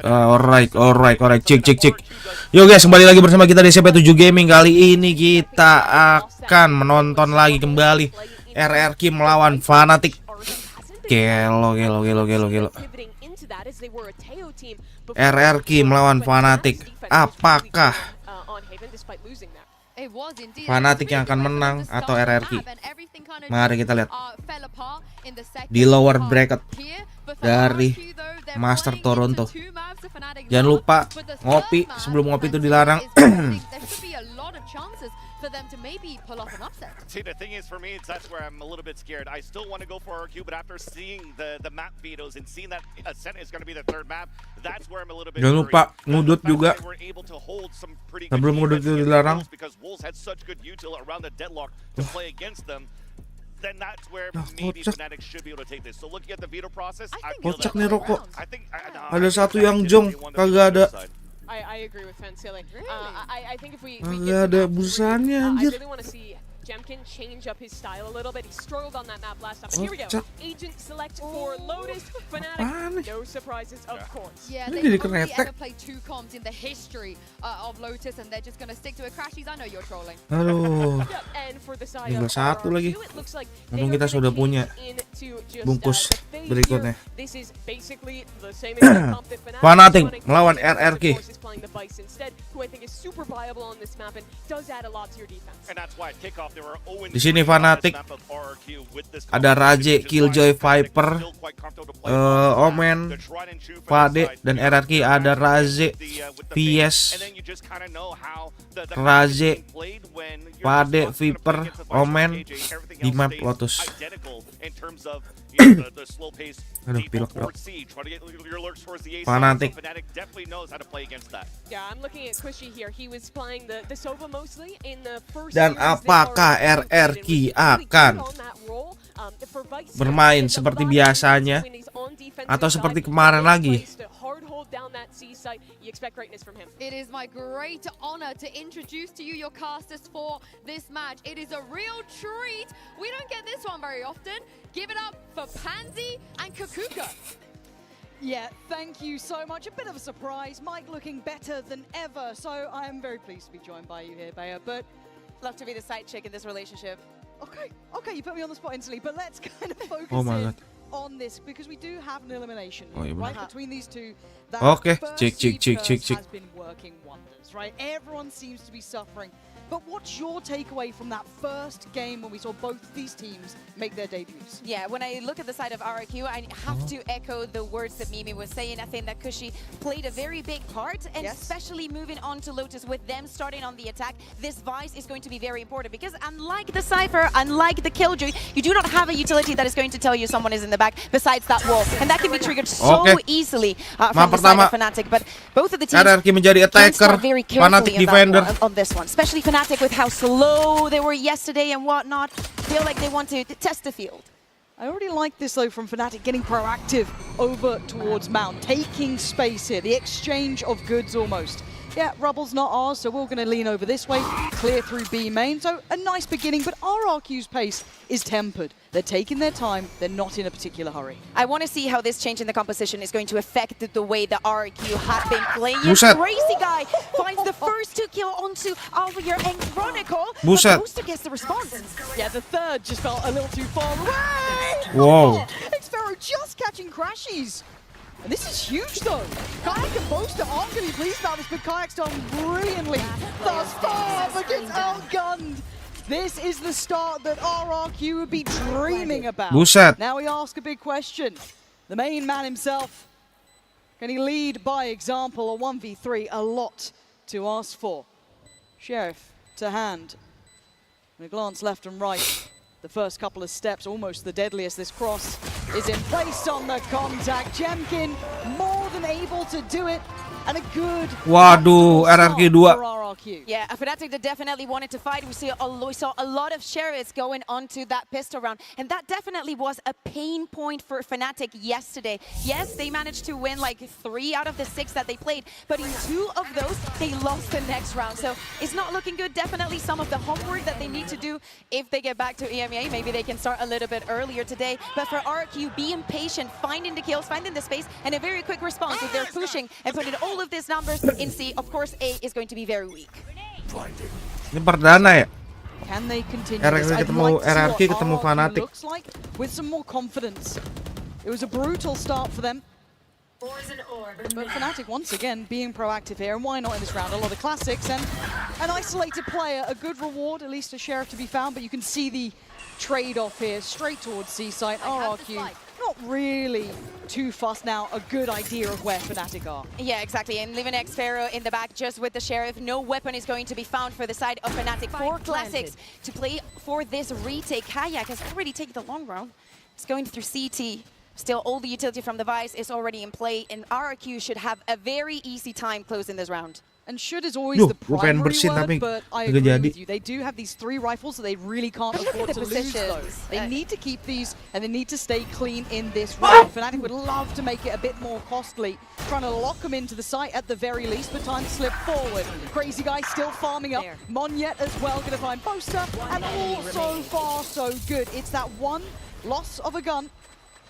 Alright. Cek. Yo guys, kembali lagi bersama kita di SP7 Gaming. Kali ini kita akan menonton lagi kembali RRQ melawan Fnatic. Gelo. RRQ melawan Fnatic. Apakah Fnatic yang akan menang atau RRQ? Mari kita lihat di lower bracket dari Master Toronto. Jangan lupa ngopi, sebelum ngopi itu dilarang. See, the thing is for me, that's where I'm a little bit scared. I still want to go for RQ, but after seeing the map vetoes and seeing that Ascent is going to be the third map, that's where I'm a little bit. Jangan lupa ngudut juga. Sebelum ngudut itu dilarang. Because Wolves had such good util around the deadlock to play against them. Then that's where maybe Fnatic should be able to take this. So looking at the veto process, kocak nih rokok. Ada satu yang jong, kagak ada. I agree with Fansili. I think if we kagak ada busannya anjir. I really want to see Jemkin change up his style a little bit. He struggled on that map last time. But here we go. Agent select for Lotus. Fnatic. No surprises, of course. Yeah, they've only ever played 2 comps in the history of Lotus, and they're just going to stick to it. Crashies, I know you're trolling. Aduh. Tinggal satu lagi. Untung kita sudah punya bungkus berikutnya. Fnatic melawan RRQ. Di sini Fnatic ada Raje, Killjoy, Viper, Omen, Pade, dan RRQ ada Raze, VS, Raze, Pade, Viper, Omen di map Lotus. Aduh, pilek bro. Fnatic. Dan apakah RRQ akan bermain seperti biasanya atau seperti kemarin lagi? It is my great honor to introduce to you your casters for this match. It is a real treat. We don't get this one very often. Give it up for Pansy and Kakuka. Yeah, thank you so much. A bit of a surprise. Mike looking better than ever. So I am very pleased to be joined by you here, Bea. But love to be the side chick in this relationship. Okay, you put me on the spot instantly. But let's kind of focus on this because we do have an elimination right between these two. That check. Has been working wonders, right? Everyone seems to be suffering. But what's your takeaway from that first game when we saw both these teams make their debuts? Yeah, when I look at the side of RRQ, I have to echo the words that Mimi was saying. I think that Kushi played a very big part, and especially moving on to Lotus with them starting on the attack, this Vice is going to be very important because unlike the Cypher, unlike the Killjoy, you do not have a utility that is going to tell you someone is in the back besides that wall, and that can be triggered so easily from the side of Fnatic. But both of the teams can start very carefully on this one, especially Fnatic with how slow they were yesterday and whatnot. Feel like they want to test the field. I already like this though from Fnatic, getting proactive over towards Mount, taking space here, the exchange of goods almost. Yeah, rubble's not ours, so we're going to lean over this way, clear through B main. So a nice beginning, but RRQ's pace is tempered. They're taking their time, they're not in a particular hurry. I want to see how this change in the composition is going to affect the way the RRQ have been playing. Crazy Guy finds the first 2 kill onto Alvier and Chronicle. Buset. Booster gets the response. Yeah, the third just felt a little too far away. Whoa. Xfero just catching crashies. And this is huge though. Kayak and Boaster aren't going to be pleased about this, but Kayak's done brilliantly thus far, but gets outgunned. This is the start that RRQ would be dreaming about. Buset. Now we ask a big question. The main man himself, can he lead by example? A 1v3, a lot to ask for. Sheriff to hand. And a glance left and right. The first couple of steps, almost the deadliest. This cross is in place on the contact. Jemkin more than able to do it. And a good Waduh, RRQ 2 RRQ. Yeah, Fnatic that definitely wanted to fight. We saw a lot of Sheriffs going onto that pistol round, and that definitely was a pain point for Fnatic yesterday. Yes, they managed to win like 3 out of the 6 that they played, but in 2 of those, they lost the next round. So it's not looking good. Definitely some of the homework that they need to do if they get back to EMEA. Maybe they can start a little bit earlier today. But for RRQ, being patient, finding the kills, finding the space, and a very quick response. If they're pushing and putting all of these numbers in C, of course A is going to be very weak. Ini perdana ya? Can they continue RRQ this? I'd ketemu like to see RRQ what ketemu RRQ Fnatic. looks like with some more confidence. It was a brutal start for them. But Fnatic once again being proactive here, and why not in this round? A lot of classics and an isolated player, a good reward, at least a Sheriff to be found, but you can see the trade-off here, straight towards C site. RRQ not really too fussed now, a good idea of where Fnatic are. Yeah, exactly, and leaving Xpharaoh in the back just with the Sheriff. No weapon is going to be found for the side of Fnatic. 4 classics to play for this retake. Kayak has already taken the long round. It's going through CT. Still, all the utility from the Vice is already in play, and RRQ should have a very easy time closing this round. And should is always the primary word, but I agree with you. They do have these 3 rifles that they really can't afford to lose those. They need to keep these, and they need to stay clean in this round. Fnatic would love to make it a bit more costly, trying to lock them into the site at the very least, but time to slip forward. Crazy Guy still farming up. Monyet as well, going to find Boaster, and all so far so good. It's that one loss of a gun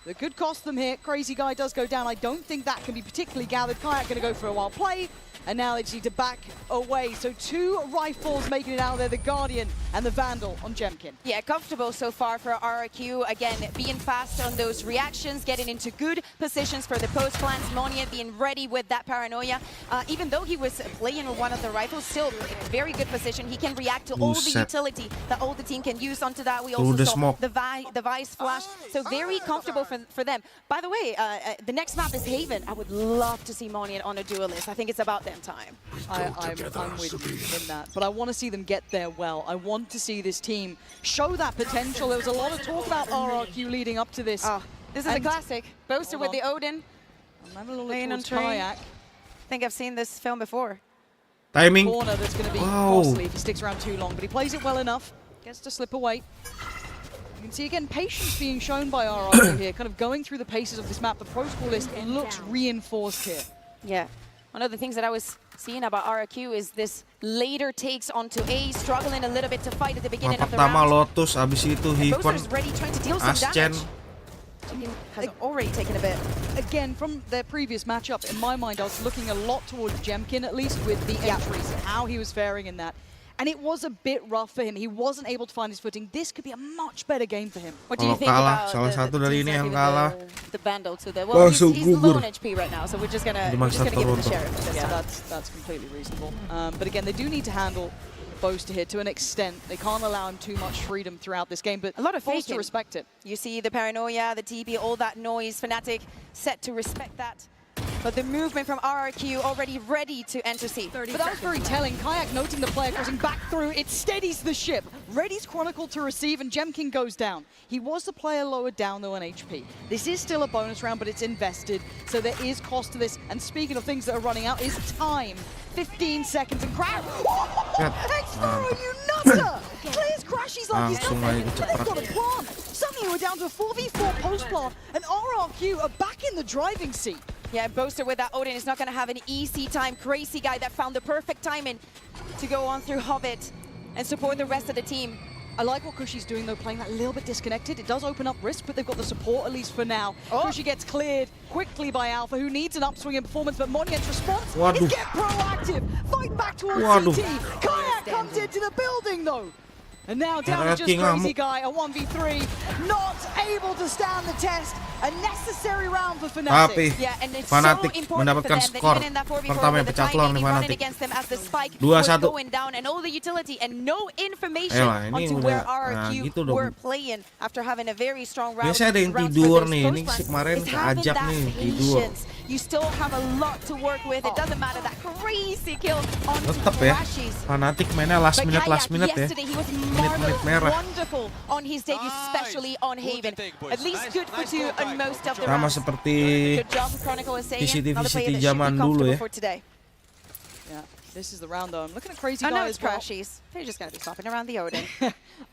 that could cost them here. Crazy Guy does go down. I don't think that can be particularly gathered. Kayak going to go for a wild play, and now they just need to back away. So 2 rifles making it out there, the Guardian and the Vandal on Jemkin. Yeah, comfortable so far for RRQ. Again, being fast on those reactions, getting into good positions for the post plans. Monia being ready with that paranoia. Even though he was playing with one of the rifles, still very good position. He can react to all the utility that all the team can use onto that. We also saw the Vice flash. So very comfortable for them. By the way, the next map is Haven. I would love to see Monia on a duelist. I think it's about damn time. I'm with you in that, but I want to see them get there well. I want to see this team show that potential. There was a lot of talk about RRQ leading up to this. This is a classic. Boaster with the Odin. I'm having a little look towards Kayak. I think I've seen this film before. Timing. Corner that's going to be costly if he sticks around too long, but he plays it well enough. Gets to slip away. You can see again patience being shown by RRQ here, kind of going through the paces of this map. The protocol list looks reinforced here. Yeah. One of the things that I was seeing about RRQ is this later takes onto A, struggling a little bit to fight at the beginning of the round. Pertama Lotus, abis itu Hivon, ready trying to deal some damage. Has already taken a bit. Again, from their previous matchup, in my mind, I was looking a lot towards Jemkin, at least with the entries and how he was faring in that. And it was a bit rough for him. He wasn't able to find his footing. This could be a much better game for him. What do you think about salah satu dari ini yang kalah, the Vandal to the well, he's low on HP right now, so we're just gonna give him the Sheriff. Yeah, that's completely reasonable. But again, they do need to handle Boaster here to an extent. They can't allow him too much freedom throughout this game, but a lot of Boaster respect it. You see the paranoia, the TP, all that noise. Fnatic set to respect that. But the movement from RRQ already ready to enter C. But that was very telling. Kayak noting the player crossing back through. It steadies the ship. Ready's Chronicle to receive, and Jemkin goes down. He was the player lower down, though, on HP. This is still a bonus round, but it's invested, so there is cost to this. And speaking of things that are running out, is time. 15 seconds, and Crash! Xpharaoh, you nutter! Clears Crashies like he's nothing, but they've got a plant. Suddenly we're down to a 4v4 post plant, and RRQ are back in the driving seat. Yeah, Boaster with that Odin is not going to have an easy time. Crazy Guy that found the perfect timing to go on through Hobbit and support the rest of the team. I like what Kushi's doing, though, playing that a little bit disconnected. It does open up risk, but they've got the support, at least for now. Kushi gets cleared quickly by Alpha, who needs an upswing in performance, but Monyet's response is get proactive. Fight back towards CT. Kayak comes into the building, though. And now down to just Crazy Guy, a 1v3, not able to stand the test. A necessary round for Fnatic. Yeah, and it's Fnatic so important mendapatkan for them skor that even in that 4v4 pertama yang with the pecah telur timing, nih running Fnatic. against them as the spike was 2-1. going down, and all the utility and no information onto where RRQ gitu were playing after having a very strong round. Biasanya ada yang tidur nih, ini kemarin keajak nih tidur. You still have a lot to work with. It doesn't matter that crazy kill onto Tetep ya, Crashies. Fnatic mainnya last minute ya. Yesterday he was Menit-menit merah. wonderful on his debut, especially on Haven. At least good for 2 on most of the Sama rounds. seperti Good job, Chronicle is saying. VCT zaman dulu ya. Yeah. This is the round though. I'm looking at Crazy Oh Guy no, as it's well. Crashies. They're just going to be swapping around the Odin.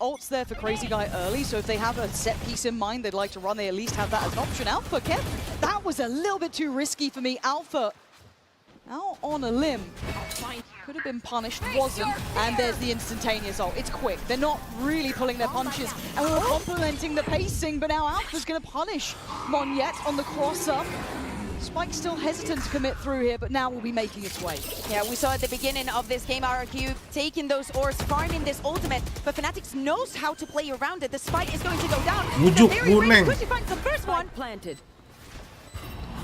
Ult's there for Crazy Guy early, so if they have a set piece in mind they'd like to run, they at least have that as an option. Alpha, Kev, that was a little bit too risky for me. Alpha, out on a limb. Could have been punished, wasn't. And there's the instantaneous ult. It's quick. They're not really pulling their punches. And we're complementing the pacing, but now Alpha's going to punish Monyet on the crosser. Spike's still hesitant to commit through here, but now will be making its way. Yeah, we saw at the beginning of this game, RRQ taking those ores, farming this ultimate, but Fnatic knows how to play around it. The spike is going to go down. Bujuk kuning. Kushi finds the first one. Planted.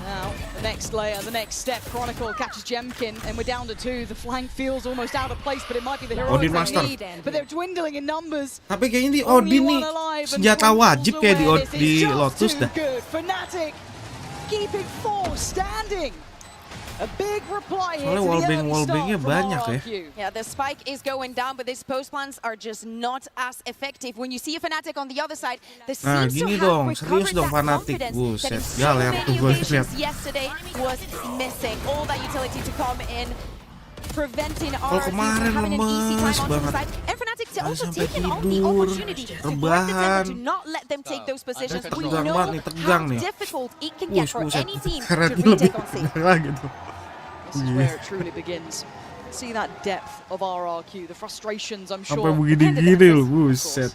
Now, the next layer, the next step, Chronicle catches Jemkin, and we're down to 2. The flank feels almost out of place, but it might be the heroics Odin they Master. need. But they're dwindling in numbers. Tapi kayaknya di Only Odin nih one alive, and senjata one wajib falls kayak away. This di is just Lotus too dah. good. Fnatic keeping 4 standing. A big reply here to Soalnya the early wallbang-nya start from banyak ya. RRQ. Yeah, the spike is going down, but these post plans are just not as effective. When you see a Fnatic on the other side, the Nah, seems to gini have dong, recovered serius dong that Fnatic. confidence Buset, that in so galer many tuh gue lihat. occasions yesterday was missing. All that utility to come in, preventing RRQ kemarin from having an easy lemes time onto the banget. side. And Fnatic to also Sampai taking on the tidur, opportunity to work the rebahan. tempo, to not let them take those positions. We Tegang know banget nih, tegang how nih. difficult it can get for Buset, any team to karetnya lebih retake on C. tegang lagi tuh. This is where it truly begins. See that depth of RRQ, the frustrations, I'm sure. Sampai begini-gini loh, buset.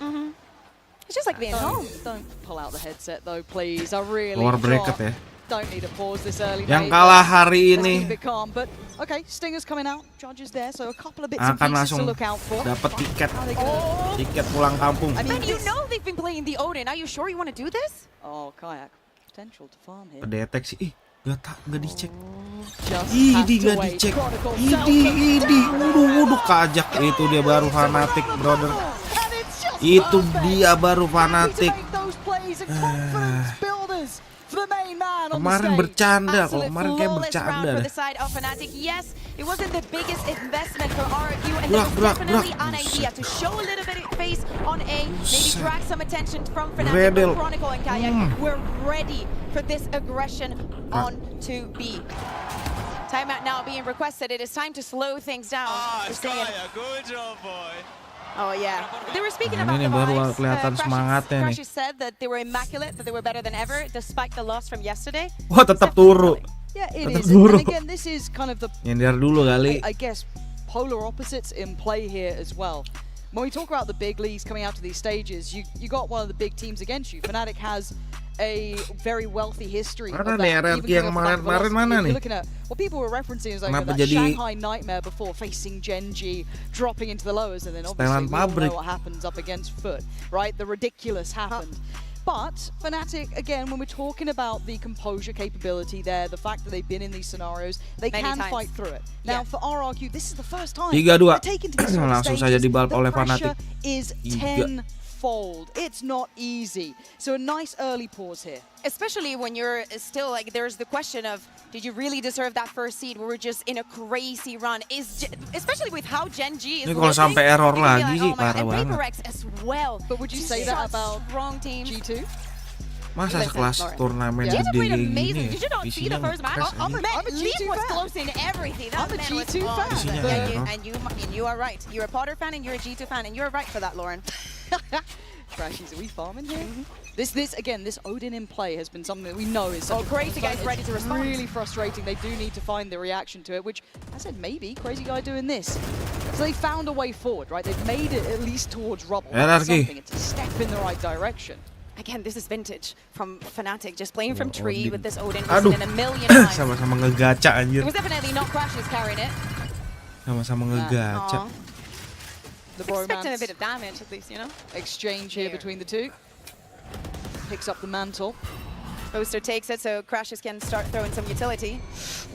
It's just like being home. Don't pull out the headset though, please. I really Lower bracket ya. don't need to pause this early. Yang mate. kalah hari Let's ini keep it calm. But okay, Stinger's coming out. Judges there, so a couple of bits and akan pieces to langsung look out for. dapat tiket, How they gonna- tiket pulang kampung. I mean, And you know they've been playing the Odin. Are you sure you want to do this? Oh, Kayak, potential to farm here. Kedeteksi, ih, nggak dicek. Just have Idi to nggak wait. dicek. Chronicle Idi, wuduh kajak. Itu dia baru Fnatic, brother. And it's just Itu perfect. dia baru Need to Fnatic. make those plays and confidence builders for the main man on the Kemarin stage. bercanda, kalau Absolute kemarin kayak flawless round bercanda for deh. the side of Fnatic. Yes, it wasn't the biggest investment for RRQ, and Gerak, there was gerak, definitely gerak. an idea to show a little bit of face on A, maybe Buset. drag some attention from Fnatic, Redel. but Chronicle and Kayak were ready for this aggression on to B. Timeout now being requested. It is time to slow things down. We're saying- good job, boy. Oh yeah, they were speaking Nah, about ini the baru vibes. kelihatan semangatnya nih. Crashes said that they were immaculate, that they were better than ever, despite the loss from yesterday. Wah, tetap turu. Yeah, it Tetap is. turu. And again, this is kind of the, Nyender dulu kali. I guess, polar opposites in play here as well. When we talk about the big leagues coming out to these stages, you got one of the big teams against you. Fnatic has a very wealthy history of Mana that. nih Even RRQ yang coming off the back of kemarin-kemarin velocity. mana If you're nih? looking at what people were referencing is like Kenapa that jadi- Shanghai nightmare before facing Genji, dropping into the lowers, and then obviously Setelan we all pabrik. know what happens up against Foot, right? The ridiculous happened. But Fnatic, again, when we're talking about the composure capability there, the fact that they've been in these scenarios, they Many can times. fight through it. Now, Yeah. for RRQ, this is the first time 3-2. they're taken to these sort of Langsung saja stages. dibalap The oleh pressure Fnatic. is 3. tenfold. It's not easy. So a nice early pause here. Especially when you're still like, there's the question of, did you really deserve that first seed? We were just in a crazy run. Especially with how Gen G is Ini kalau looking, sampai error you can be lagi like, sih, oh my God. parah And banget. Paper Rex as well. But would you Just say that such about strong teams? G2? Masa Listen, sekelas Lauren. turnamen Yeah. gede G2 played kayak amazing. gini Did you not see isinya the first match? nge-crash I'm aja. a Lead G2 was fan. close in everything. I'm a That man was G2 on. fan. Isinya But- error. And you are right. You're a Potter fan and you're a G2 fan, and you're right for that, Lauren. Trashies, are we farming here? This again, this Odin in play has been something that we know is such a Crazy Guy's it's ready to respond. really frustrating. They do need to find the reaction to it, which I said maybe Crazy Guy doing this. So they found a way forward, right? They've made it at least towards rubble. That's Anarchy. something. It's a step in the right direction. Again, this is vintage from Fnatic, just playing from Oh, tree Odin. with this Odin. Aduh. We've seen it a million times. Sama-sama ngegaca It anjir. was definitely not Crashes carrying it. Sama-sama ngegaca. Aw. The Expecting a bromance bit of damage, at least, you know? exchange here Here. between the two. Picks up the mantle. Booster takes it, so Crashes can start throwing some utility.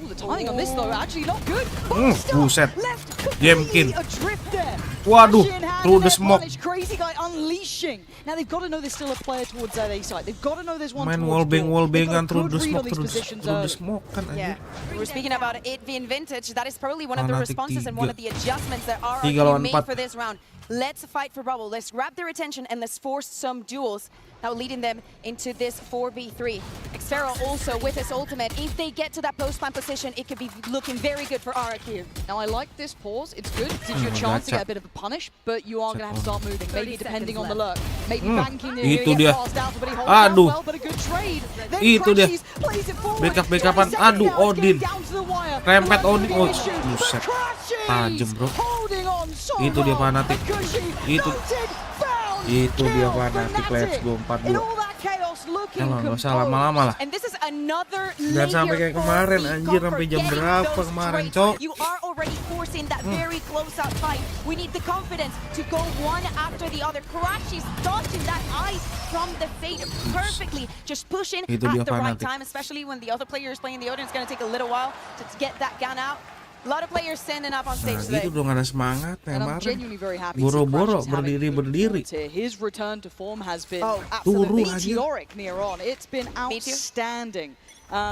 Ooh, the timing on this though actually not good. Buset. Left Jemkin. completely adrift there. Waduh, Flash in hand through and the they're smoke. punished. Crazy Guy unleashing. Now they've got to know there's still a player towards that A side. They've got to know there's one Main towards door. They've wallbang-wallbangan got a through good the read on smoke, these through positions the early. smoke kan Yeah. anjir. We were speaking about it being vintage. That is probably one of the Fnatic responses and one of the adjustments that 3 RRQ lawan made 4. for this round. let's fight for bubble. Let's grab their attention and let's force some duels. Now leading them into this 4v3. Xero also with his ultimate. If they get to that post-plant position, it could be looking very good for RRQ. Now I like this pause. It's good. It gives you a chance to get a bit of a punish, but you are going to have to start moving. Maybe depending on the lurk. Maybe banking the Itu dia. Alpha, but he holds Aduh. well, but a good trade. Then Itu dia. Crashies plays it forward. Backup-backupan. 20 seconds Aduh, now, it's Odin. getting down to the wire. Rempet The Odin. Oh, issue. buset. Crashies Tajem, bro. holding on so Itu dia well. fanatik. Cushy Itu. noted, found Itu dia kill fanatik. Let's go In 4-2. all that chaos looking Emang gak usah composed. lama-lama lah. And this is another Jangan sampai layer kayak kemarin, for anjir, sampai jam getting berapa those kemarin, trades. Cok. You are already forcing that very close out fight. We need the confidence to go one after the other. Crashies dodging that ice from the Fate perfectly. Just pushing Itu dia at the right fanatik. time, especially when the other player is playing the Odin. It's going to take a little while to get that gun out. A lot of players standing up on Nah stage today. gitu dong, ada semangat And I'm kemarin. genuinely very happy to see Boro-boro Crashies having berdiri-berdiri. influence here. His return to form has been Oh, absolutely turu aja. meteoric near on. It's been Me too. outstanding.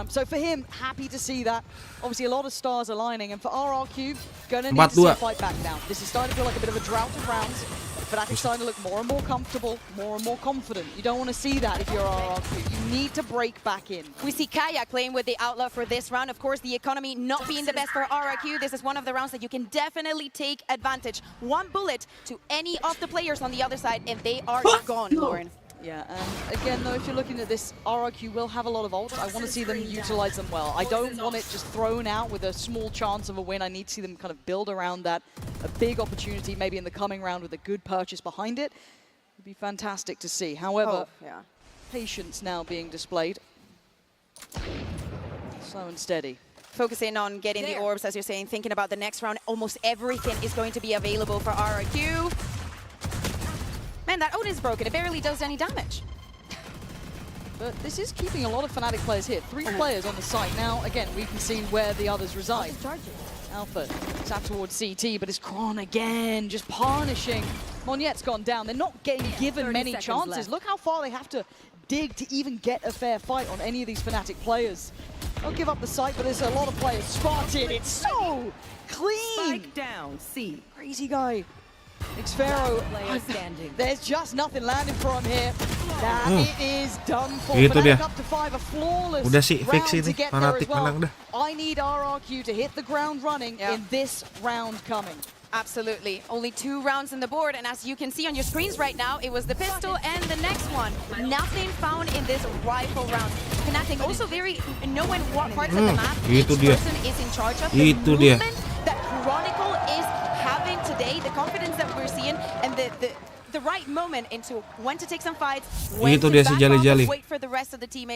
So for him, happy to see that. Obviously, a lot of stars aligning. And for RRQ, going to need to see a 4-2. fight back now. This is starting to feel like a bit of a drought of rounds. But it's starting to look more and more comfortable, more and more confident. You don't want to see that if you're RRQ. You need to break back in. We see Kayak playing with the Outlaw for this round. Of course, the economy not being the best for RRQ. This is one of the rounds that you can definitely take advantage. One bullet to any of the players on the other side, and they are gone, Lauren. Yeah, and again, though, if you're looking at this, RRQ will have a lot of ults. I want to see them utilize them well. I don't want it just thrown out with a small chance of a win. I need to see them kind of build around that. A big opportunity, maybe in the coming round with a good purchase behind it. Would be fantastic to see. However, yeah. patience now being displayed. Slow and steady. Focusing on getting the orbs, as you're saying, thinking about the next round. Almost everything is going to be available for RRQ. Man, that Odin's broken. It barely does any damage. But this is keeping a lot of Fnatic players here. 3 players on the site. Now, again, we can see where the others reside. Alpha tap towards CT, but it's Kron again, just punishing. Monyette's gone down. They're not getting given many chances. Look how far they have to dig to even get a fair fight on any of these Fnatic players. Don't give up the site, but there's a lot of players spotted. It's so clean. Spike down, C. Crazy guy. Xero, there's just nothing landing for him here. That it is done for. Itu dia. Fnatic up to 5, a flawless Udah sih, fix round to ini. get there as Fnatic well. menang dah. I need RRQ to hit the ground running in this round coming. Absolutely. Only 2 rounds in the board, and as you can see on your screens right now, it was the pistol and the next one. Nothing found in this rifle round. Fnatic also very knowing what parts of the map Itu each dia. person is in charge of. Itu The dia. movement that Chronicle is having today, the confidence that we're seeing, and the right moment into when to take some fights, when Itu to dia si back off jali-jali. and wait for the rest of the team.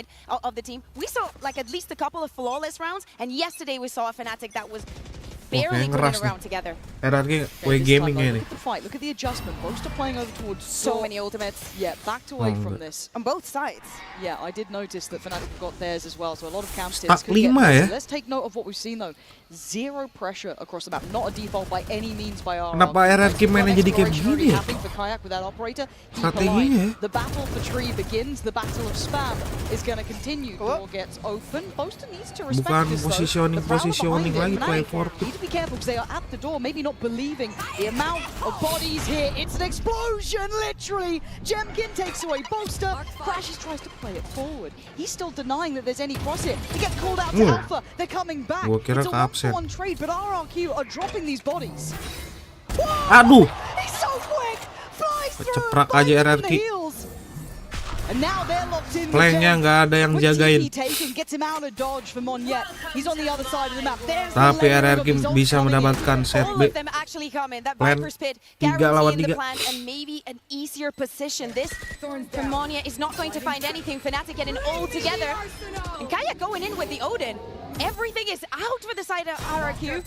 We saw like at least a couple of flawless rounds, and yesterday we saw a Fnatic that was barely kayaknya pulling ngeras nih. around together. RRQ Okay, way this gaming time, ini. look at the fight, look at the adjustment. Both are playing over towards So many ultimates Yeah, backed away Oh, from but- this. on both sides. Yeah, I did notice that Fnatic got theirs as well, so a lot of camp Stuck sticks could get 5 this. ya. Let's take note of what we've seen though. 0 pressure across the map, not a default by any means by RRQ. Kenapa RRQ mainnya jadi kayak Exploration begini ya? happening for Kayak with that operator. Deep Strateginya ya. aligned. The battle for tree begins. The battle of spam is going to continue. Door gets open. Boaster needs to respect Bukan this though. positioning The Prowler lagi, behind it. play Fnatic for need to be careful because they are at the door, maybe not believing the amount of bodies here. It's an explosion, literally. Jemkin takes away Bolster. Crashes tries to play it forward. He's still denying that there's any cross here. He gets called out to Alpha. They're coming back. Gua kira It's a ke-absen. 1-for-1 trade, but RRQ are dropping these bodies. Aduh, He's so quick. Flies through. Keceprak bites aja him in the RRQ. heels. And now they're locked in. with Flanknya Jen. nggak ada yang With jagain. TP taken, gets him out of dodge for Monyette. He's on the other side of the map. There's the Tapi layer of RRQ his ult bisa coming in. mendapatkan set All B. of them actually coming. That Plan Viper's Pit 3 lawan guaranteeing the 3. plan and maybe an easier position. This Demonia is not going to find anything. Fnatic getting all together. And Kayak going in with the Odin. Everything is out for the side of RRQ.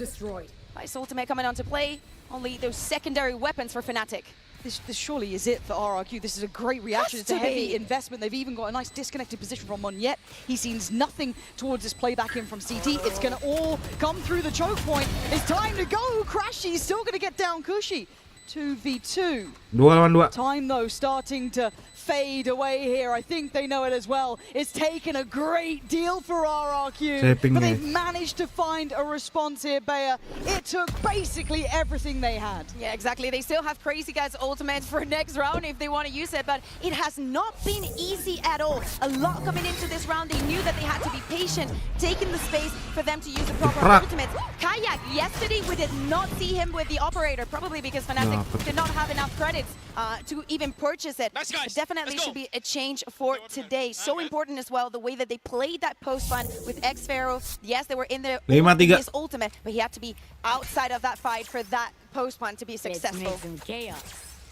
Nice ultimate coming onto play. Only those secondary weapons for Fnatic. This surely is it for RRQ. This is a great reaction. Has It's a to heavy be. investment. They've even got a nice disconnected position from Monyette. He sees nothing towards this playback in from CT. It's going to all come through the choke point. It's time to go. Crashy still going to get down Cushy. 2v2. 2 lawan 2. Time though starting to fade away here. I think they know it as well. It's taken a great deal for RRQ, Shaping but it. they've managed to find a response here, Bea. It took basically everything they had. Yeah, exactly. They still have Crazy Guy's ultimate for next round if they want to use it, but it has not been easy at all. A lot coming into this round. They knew that they had to be patient, taking the space for them to use the proper ultimates. Kayak, yesterday we did not see him with the operator, probably because Fnatic did not have enough credits to even purchase it. Nice, guys. Definitely should be a change for today. So important as well, the way that they played that post plan with X-Pharaoh. Yes, they were in the his ultimate, but he had to be outside of that fight for that post plan to be successful.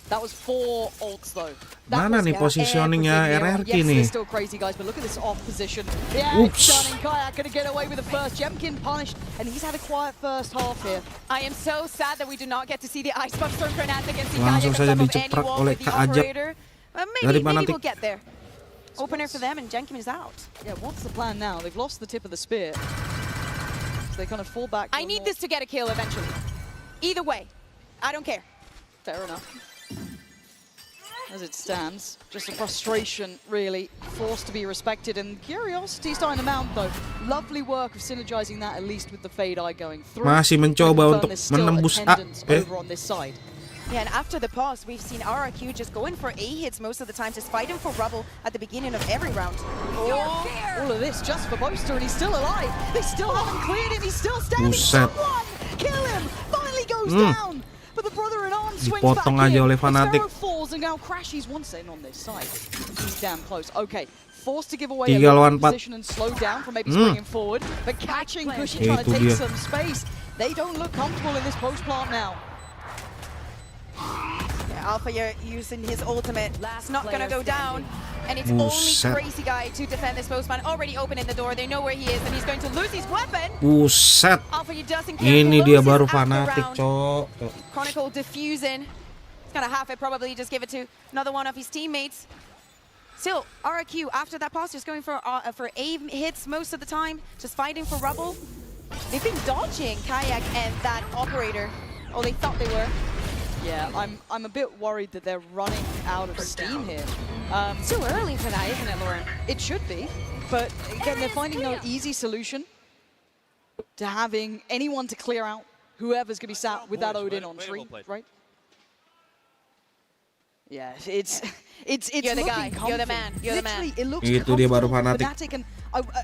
That was 4 ults though. Mana nih positioningnya RRQ Yes, nih? they're still Crazy Guys, but look at this off position. Yeah, it's stunning. Kayak gonna get away with the first. Jemkin punished, and he's had a quiet first half here. I am so sad that we do not get to see the Ice Box from Fnatic and see Langsung Kayak saja on top of diceprak any wall oleh with the Kak Ajak. operator. Dari Maybe Fnatic. we'll get there. Opener for them and Jenkin is out. Yeah, what's the plan now? They've lost the tip of the spear. So they kind of fall back. I need this to get a kill eventually. Either way, I don't care. Fair enough. As it stands, just a frustration, really, forced to be respected, and curiosity starting to mount, though. Lovely work of synergizing that, at least with the Fade Eye going through. Masih mencoba untuk menembus A. Over on this side. Yeah, and after the pause, we've seen RRQ just going for A hits most of the time, just fighting for rubble at the beginning of every round. All of this just for Boaster, and he's still alive. They still haven't cleared him. He's still standing. Buset. Someone kill him. Finally goes down. But the brother-in-arms swings back Dipotong aja in. oleh Fnatic. Pharaoh falls and now crashes once in on this side. He's damn close. Okay, forced to give away 3 a lawan 4. position and slow down from maybe springing forward, but catching Cushy trying to Itu take dia. some space. They don't look comfortable in this post plant now. Yeah, Alpha using his ultimate. It's not gonna go down. And it's Buset. only Crazy Guy to defend this postman. Already opening the door. They know where he is, and he's going to lose his weapon. Buset. Alpha doesn't care. Ini dia Closes baru after Fnatic, round. cok. Chronicle diffusing. He's gonna half it, probably just give it to another one of his teammates. Still, RRQ after that pause, just going for A hits most of the time, just fighting for rubble. They've been dodging Kayak and that operator. Oh, they thought they were. Yeah, I'm a bit worried that they're running out of steam here. It's too early for that, isn't it, Lauren? It should be, but again, they're finding no easy solution to having anyone to clear out whoever's going to be sat with that Odin on tree, right? Yeah, it's You're the guy. looking You're the comfy. man. You're the man. Literally, it looks Itu dia baru comfortable. Fnatic. And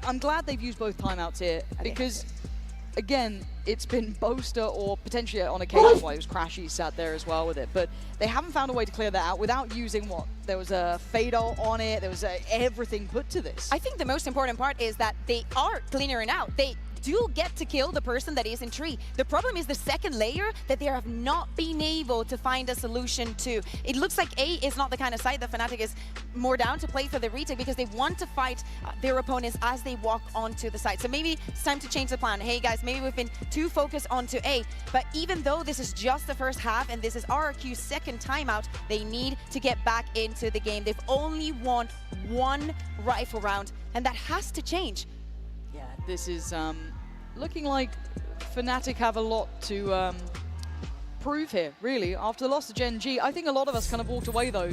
I'm glad they've used both timeouts here because, again, it's been Boaster or potentially on occasion why it was Crashy sat there as well with it, but they haven't found a way to clear that out without using what? There was a Fatal on it, there was everything put to this. I think the most important part is that they are clearing out. They do get to kill the person that is in tree. The problem is the second layer that they have not been able to find a solution to. It looks like A is not the kind of side that Fnatic is more down to play for the retake because they want to fight their opponents as they walk onto the side. So maybe it's time to change the plan. Hey guys, maybe we've been too focused onto A, but even though this is just the first half and this is RRQ's second timeout, they need to get back into the game. They've only won 1 rifle round and that has to change. Yeah, this is looking like Fnatic have a lot to prove here, really. After the loss to Gen G, I think a lot of us kind of walked away, though,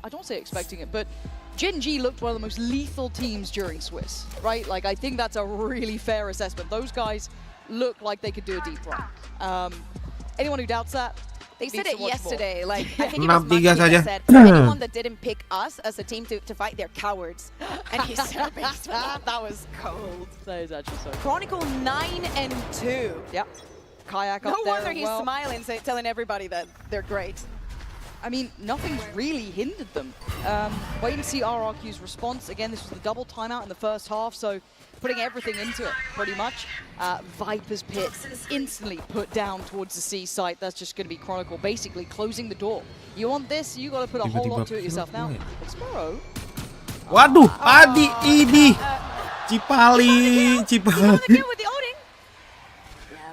I don't say expecting it, but Gen G looked one of the most lethal teams during Swiss, right? Like, I think that's a really fair assessment. Those guys look like they could do a deep run. Anyone who doubts that, They said needs it to watch yesterday, more. like, I think it 6-3 was Monkey saja. that said, anyone that didn't pick us as a team to fight, they're cowards. And he's so based for that. That was cold. That is actually so cool. Chronicle 9-2. Yep. Kayak No up there wonder as he's well. smiling, telling everybody that they're great. I mean, nothing's really hindered them. Wait and see RRQ's response. Again, this was the double timeout in the first half, so putting everything into it, pretty much. Viper's Pit instantly put down towards the C site. That's just going to be Chronicle, basically closing the door. You want this, you got to put a whole lot to it yourself. Now, Sparrow. Waduh, Adi ini. Cipali. With the Odin.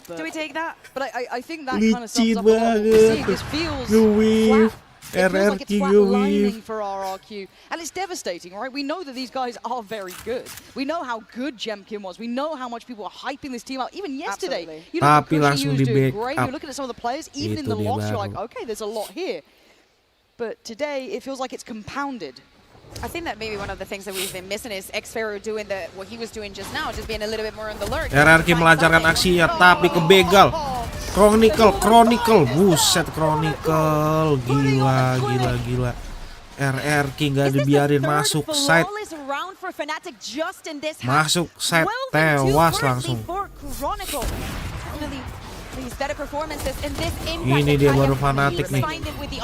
But, Do we take that? But I think that kind of sums Licin up a lot of what we're banget. seeing. This feels Nge-weave. flat. It feels like it's RRQ flatlining nge-weave. for RRQ. And it's devastating, right? We know that these guys are very good. We know how good Jemkin was. We know how much people are hyping this team out. Even yesterday, Absolutely. you know, Tapi Cushy langsung was doing di-back great. up. You're looking at some of the players, even in Itu the dia loss, you're like, baru. okay, there's a lot here. but today it feels like it's compounded. I think that maybe one of the things that we've been missing is xFaroe doing what he was doing just now, just being a little bit more on the lurk. RRQ melancarkan aksinya tapi kebegal. Chronicle, buset Chronicle, gila. RRQ nggak dibiarin masuk side. Masuk side tewas langsung. Ini dia baru fanatik nih. 7-3.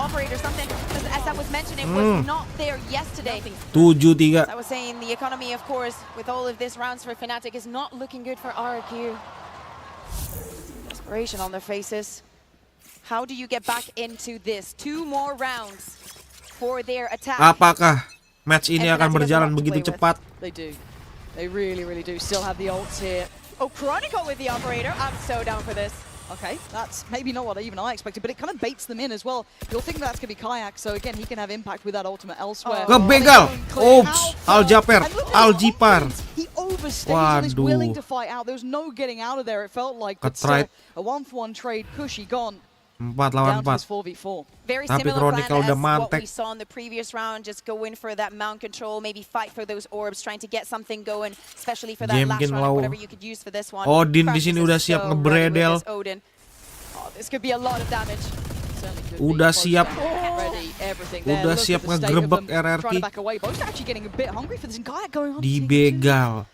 I was saying the economy, of course, with all of this rounds for Fnatic is not looking good for RRQ. Desperation on their faces. How do you get back into this? 2 more rounds for their attack. Apakah match ini akan berjalan begitu cepat? They do. They really do. Still have the ults here. Oh, Chronicle with the operator. I'm so down for this. Okay, that's maybe not what even I expected, but it kind of baits them in as well. You'll think that's going to be Kayak, so again, he can have impact with that ultimate elsewhere. Kebegal! Oops! Aljipar! He overstayed and is willing to fight out. There was no getting out of there, it felt like. But still, a 1-for-1 trade, Cushy gone. 4 lawan 4. 4v4. Very Tapi similar Chronicle plan udah as what mantek. we saw in the previous round. Just go in for that mount control, maybe fight for those orbs, trying to get something going, especially for that last round, whatever you could use for this one. Odin di sini udah siap ngebredel. This could be a lot of damage. Udah siap. Udah siap ngegerebek RRQ. Dibegal.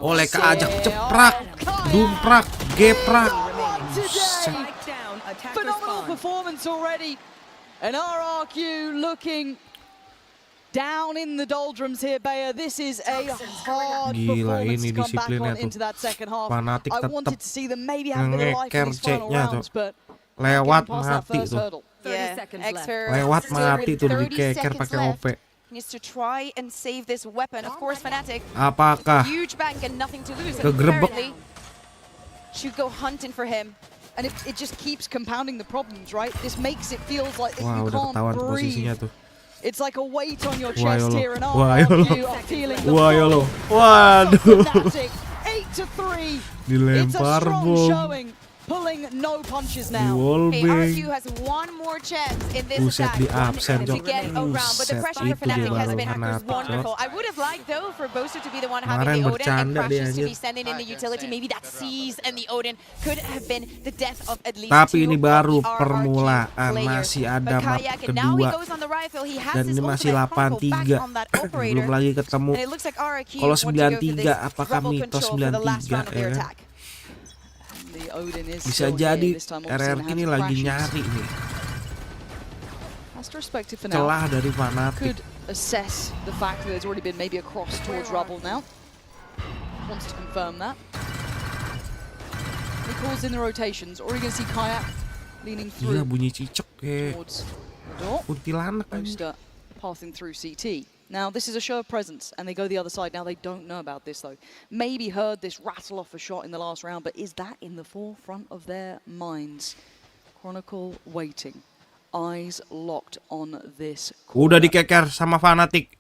Oleh keajak ceprak, dumprak, geprak. Phenomenal performance already. And RRQ looking down in the doldrums here, Bayer. This is a hard performance to come back on into that second half. Fanatik I wanted to see them maybe have a bit of life in these final rounds, but lewat mati tuh. Yeah, Lewat mati tuh dikeker pakai OP. Needs to try and save this weapon. Of course, Fnatic. Apakah Huge bank and nothing to lose. kegerebek? Should go hunting for him. And it just keeps compounding the problems, right? This makes it feels like Wah, you udah can't ketahuan breathe. posisinya tuh. It's like a weight on your Wah, chest yolo. here, and Wah, RRQ are feeling the Wah, yolo. pull. Waduh. Fnatic, 8-3. It's a Dilempar strong bom. showing. Pulling no punches now. Okay, RRQ Wallbang. has one more chance in this Buset, attack di absen, to Jok. get around, but the Buset, pressure for itu dia Fnatic has baru been Fnatic, wonderful. Jok. I would have liked though for Boaster to be the one Kemarin having the Odin and bercanda dia, Precious to anjir. be sending in the utility. Maybe that Seize and the Odin could have been the death of at least Tapi two ini of baru the RRQ permulaan, players. masih ada But map Kayak, and now he kedua. goes on the rifle. He has Dan his ini masih ultimate Chronicle back 8-3. on that operator. Belum lagi ketemu. And it looks like RRQ Kalau want to go for 9-3, this apakah rebel mitos control for the last 9-3 round of their ya? attack. The Odin is Bisa still jadi here. This time obviously RRQ gonna ini have lagi crashes. nyari nih Has to respect it for now. celah dari Fnatic. Could assess the fact that there's already been maybe a cross towards rubble now. Wants to confirm that. He calls in the rotations. Or are you going to see Kayak leaning Gila through bunyi cicak kayak towards the door? kuntilanak kan. Boaster passing through CT. Now, this is a show of presence, and they go the other side. Now, they don't know about this, though. Maybe heard this rattle off a shot in the last round, but is that in the forefront of their minds? Chronicle waiting. Eyes locked on this Udah corner. dikeker sama Fnatic.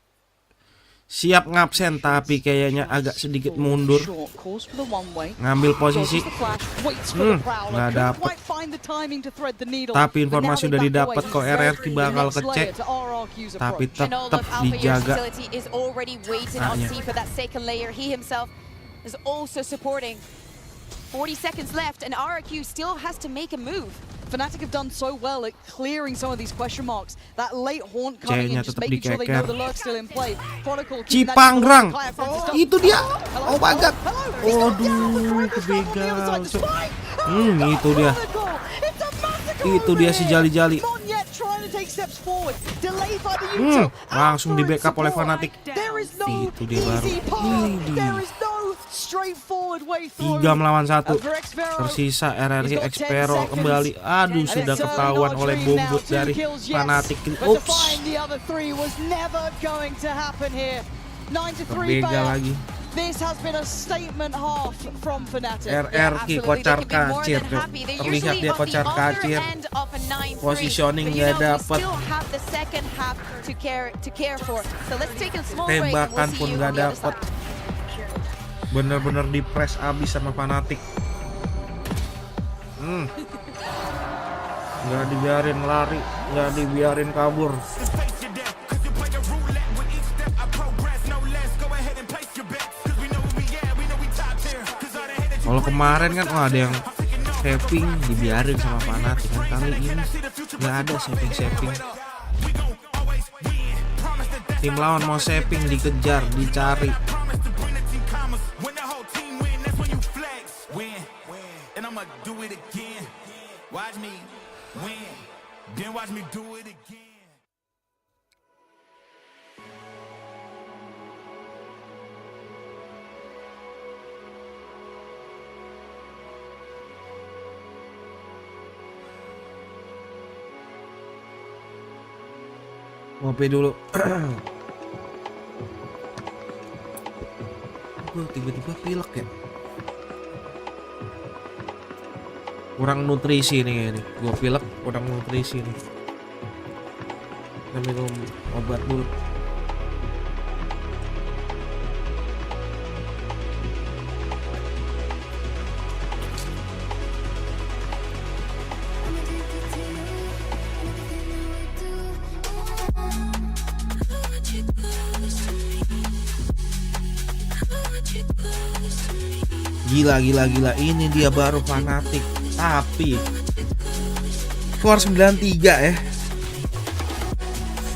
Siap ngabsen tapi kayaknya agak sedikit mundur. Short course for the one-way. Ngambil posisi. Dodges the flash, waits for the prowler. Nggak Couldn't dapet. quite find the timing to thread the needle. Tapi But now informasi they udah back didapat away. kok RRQ bakal Next kecek. layer to RRQ's Tapi approach. And all tetap of Alpha Air dijaga. facility is already waiting on Maknya. C for that second layer. He himself is also supporting. 40 seconds left, and RRQ still has to make a move. Fnatic have done so well at clearing some of these question marks. That late haunt coming in, C-nya just tetap making sure they know dikeker. the lurk's still in play. Chronicle keeping that Cipanggrang. Kayak from the start. Itu dia. Hello? Oh my god. Hello? He's not down, but Aduh, Chronicle's down on the other side. The kebegal. spike. Itu dia. Chronicle. It's a massacre Itu over dia si here. jali-jali. Monyet trying to take steps forward. Delayed by the util. Langsung di backup oleh Support. Fnatic. There is no Itu dia baru. easy path. There is no straightforward way through. 3 melawan 1. For xFaroe, Tersisa RRQ He's got 10 xFaroe seconds. kembali. Aduh, and sudah it's ketahuan not oleh dream bombot now. 2 dari kills, yes, Fnatic. But to Ups. find the other 3 was never going to happen here. 9-3 Kebegal Bayer. lagi. This has been a statement half from Fnatic. RRQ kocar kacir tuh. Terlihat dia kocar kacir. Positioning nggak dapet. Tembakan pun nggak dapet. Bener-bener di press abis sama Fnatic. Nggak dibiarin lari, nggak dibiarin kabur. Kalau kemarin kan ada yang saving dibiarin sama Fnatic kan, kali ini nggak ada saving. Tim lawan mau saving dikejar, dicari. Ngopi dulu. Gue tiba-tiba pilek ya. Kurang nutrisi nih kayaknya. Gue pilek kurang nutrisi nih. Kita minum obat dulu. Gila. Ini dia baru Fnatic. Tapi skor 93 ya.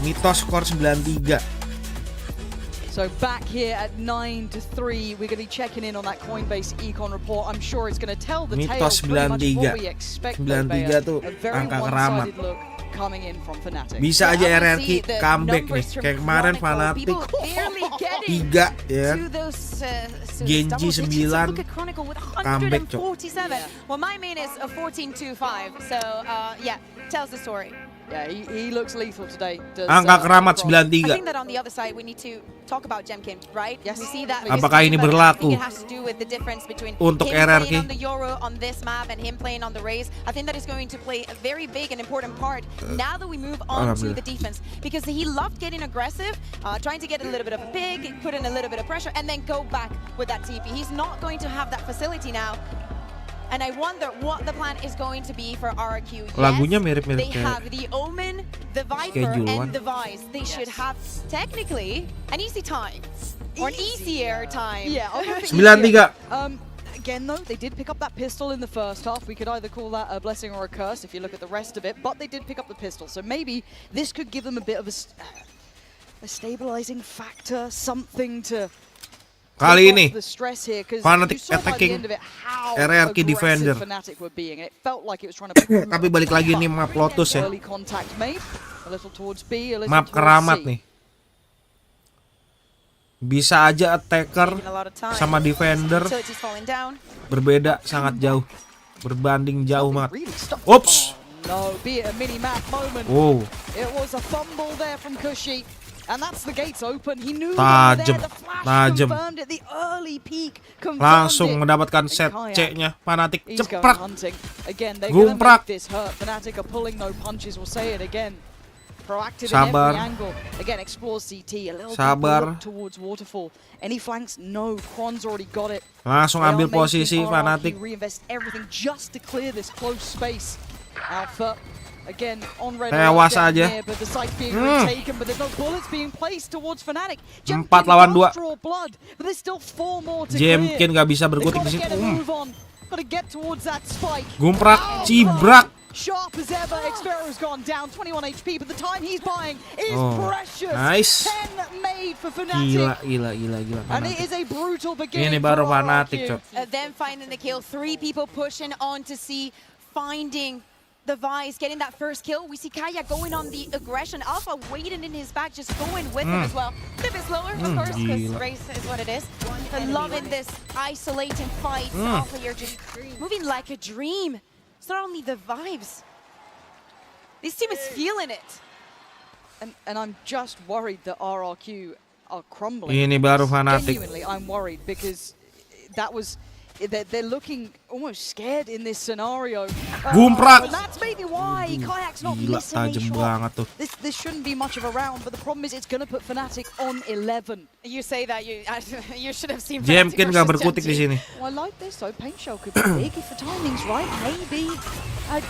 Mitos skor 93. So back here at 9-3, we're going to be checking in on that Coinbase Econ report. I'm sure it's going to tell the tale Mitos pretty much of what 93. we expect. 93 tuh A very angka keramat. one-sided look coming in from Fnatic. Bisa aja RRQ comeback nih. Kayak kemarin Fnatic 3 ya. Genji 9 comeback cok. Well, my main is a 14-2-5, so yeah, tells the story. Yeah, he looks lethal today. Angka keramat I 93. think that on the other side we need to talk about Jemkin, right? Yes. We see that. Apakah ini but berlaku I think it has to do with the difference between untuk him RRQ? playing on the Euro on this map and him playing on the Raze. I think that is going to play a very big and important part now that we move on to the defense, because he loved getting aggressive, trying to get a little bit of a pick, put in a little bit of pressure, and then go back with that TP. He's not going to have that facility now. And I wonder what the plan is going to be for RRQ. Lagunya Yes, mirip-mirip they kayak have the Omen, the Viper, Schedule and 1. the Vice. They should have technically an easy time. Or an easier time. Yeah, I'll go for 93. Again, though, they did pick up that pistol in the first half. We could either call that a blessing or a curse if you look at the rest of it, but they did pick up the pistol. So maybe this could give them a bit of a stabilizing factor, something to Kali ini the stress here, because Fnatic you saw by the attacking end of it how RRQ aggressive defender. Fnatic were being. It felt like it was trying to Tapi balik lagi nih map Lotus ya. early contact made, a little towards B, a little Map towards keramat C. nih. Bisa aja attacker Taking a lot of time. sama defender So it's falling down. berbeda sangat jauh. Berbanding jauh banget. Really stopped. Oops. Oh, no, be it a mini-map moment. Wow. It was a fumble there from Kushi. And that's the gates open. He knew Tajem, there. The flash tajem. confirmed it. The early peek confirmed Langsung it. mendapatkan And set Kayak, C-nya. Fnatic he's going ceprak. hunting. Again, they're going to Gumprak. make this hurt. Fnatic are pulling no punches. We'll say it again. Proactive Sabar. in every angle. Again, explore CT. A little Sabar. bit towards Waterfall. Any flanks? No. Kron's already got it. Langsung They are ambil making posisi RRQ Fnatic. reinvest everything just to clear this close space. Alpha again on red Tewas alert down aja. here, but the site's being retaken, but there's no bullets being placed towards Fnatic. 4 lawan 2. Draw blood, but there's still 4 more to Jemkin clear. gak bisa They've berkutik got di to situ. get a move on. Got to get towards that spike. Gumprak, Oh, cibrak. Sharp as ever, Xpero's gone down 21 HP, but the time he's buying is Oh, precious. nice. 10 made for Fnatic. Gila. And it Fnatic. is a brutal beginning Ini baru for Fnatic, RRQ. cok. Then finding the kill. 3 people pushing on to see, finding the Vice, getting that first kill. We see Kaya going on the aggression. Alpha waiting in his back, just going with him as well. A bit slower, of course, because gila. race is what it is. But loving this isolating fight. Alpha, you're just moving like a dream. It's not only the vibes. This team is feeling it. And I'm just worried that RRQ are crumbling. Ini baru Fnatic. Genuinely, I'm worried because that was they're looking almost scared in this scenario. Gumprak. That's maybe why Kayak's not Gila, missing a tajam shot. banget tuh. This shouldn't be much of a round, but the problem is it's going to put Fnatic on 11. You say that you should have seen. Jemkin nggak berkutik di sini. Well, I like this though. Paint shell could be big if the timing's right. Maybe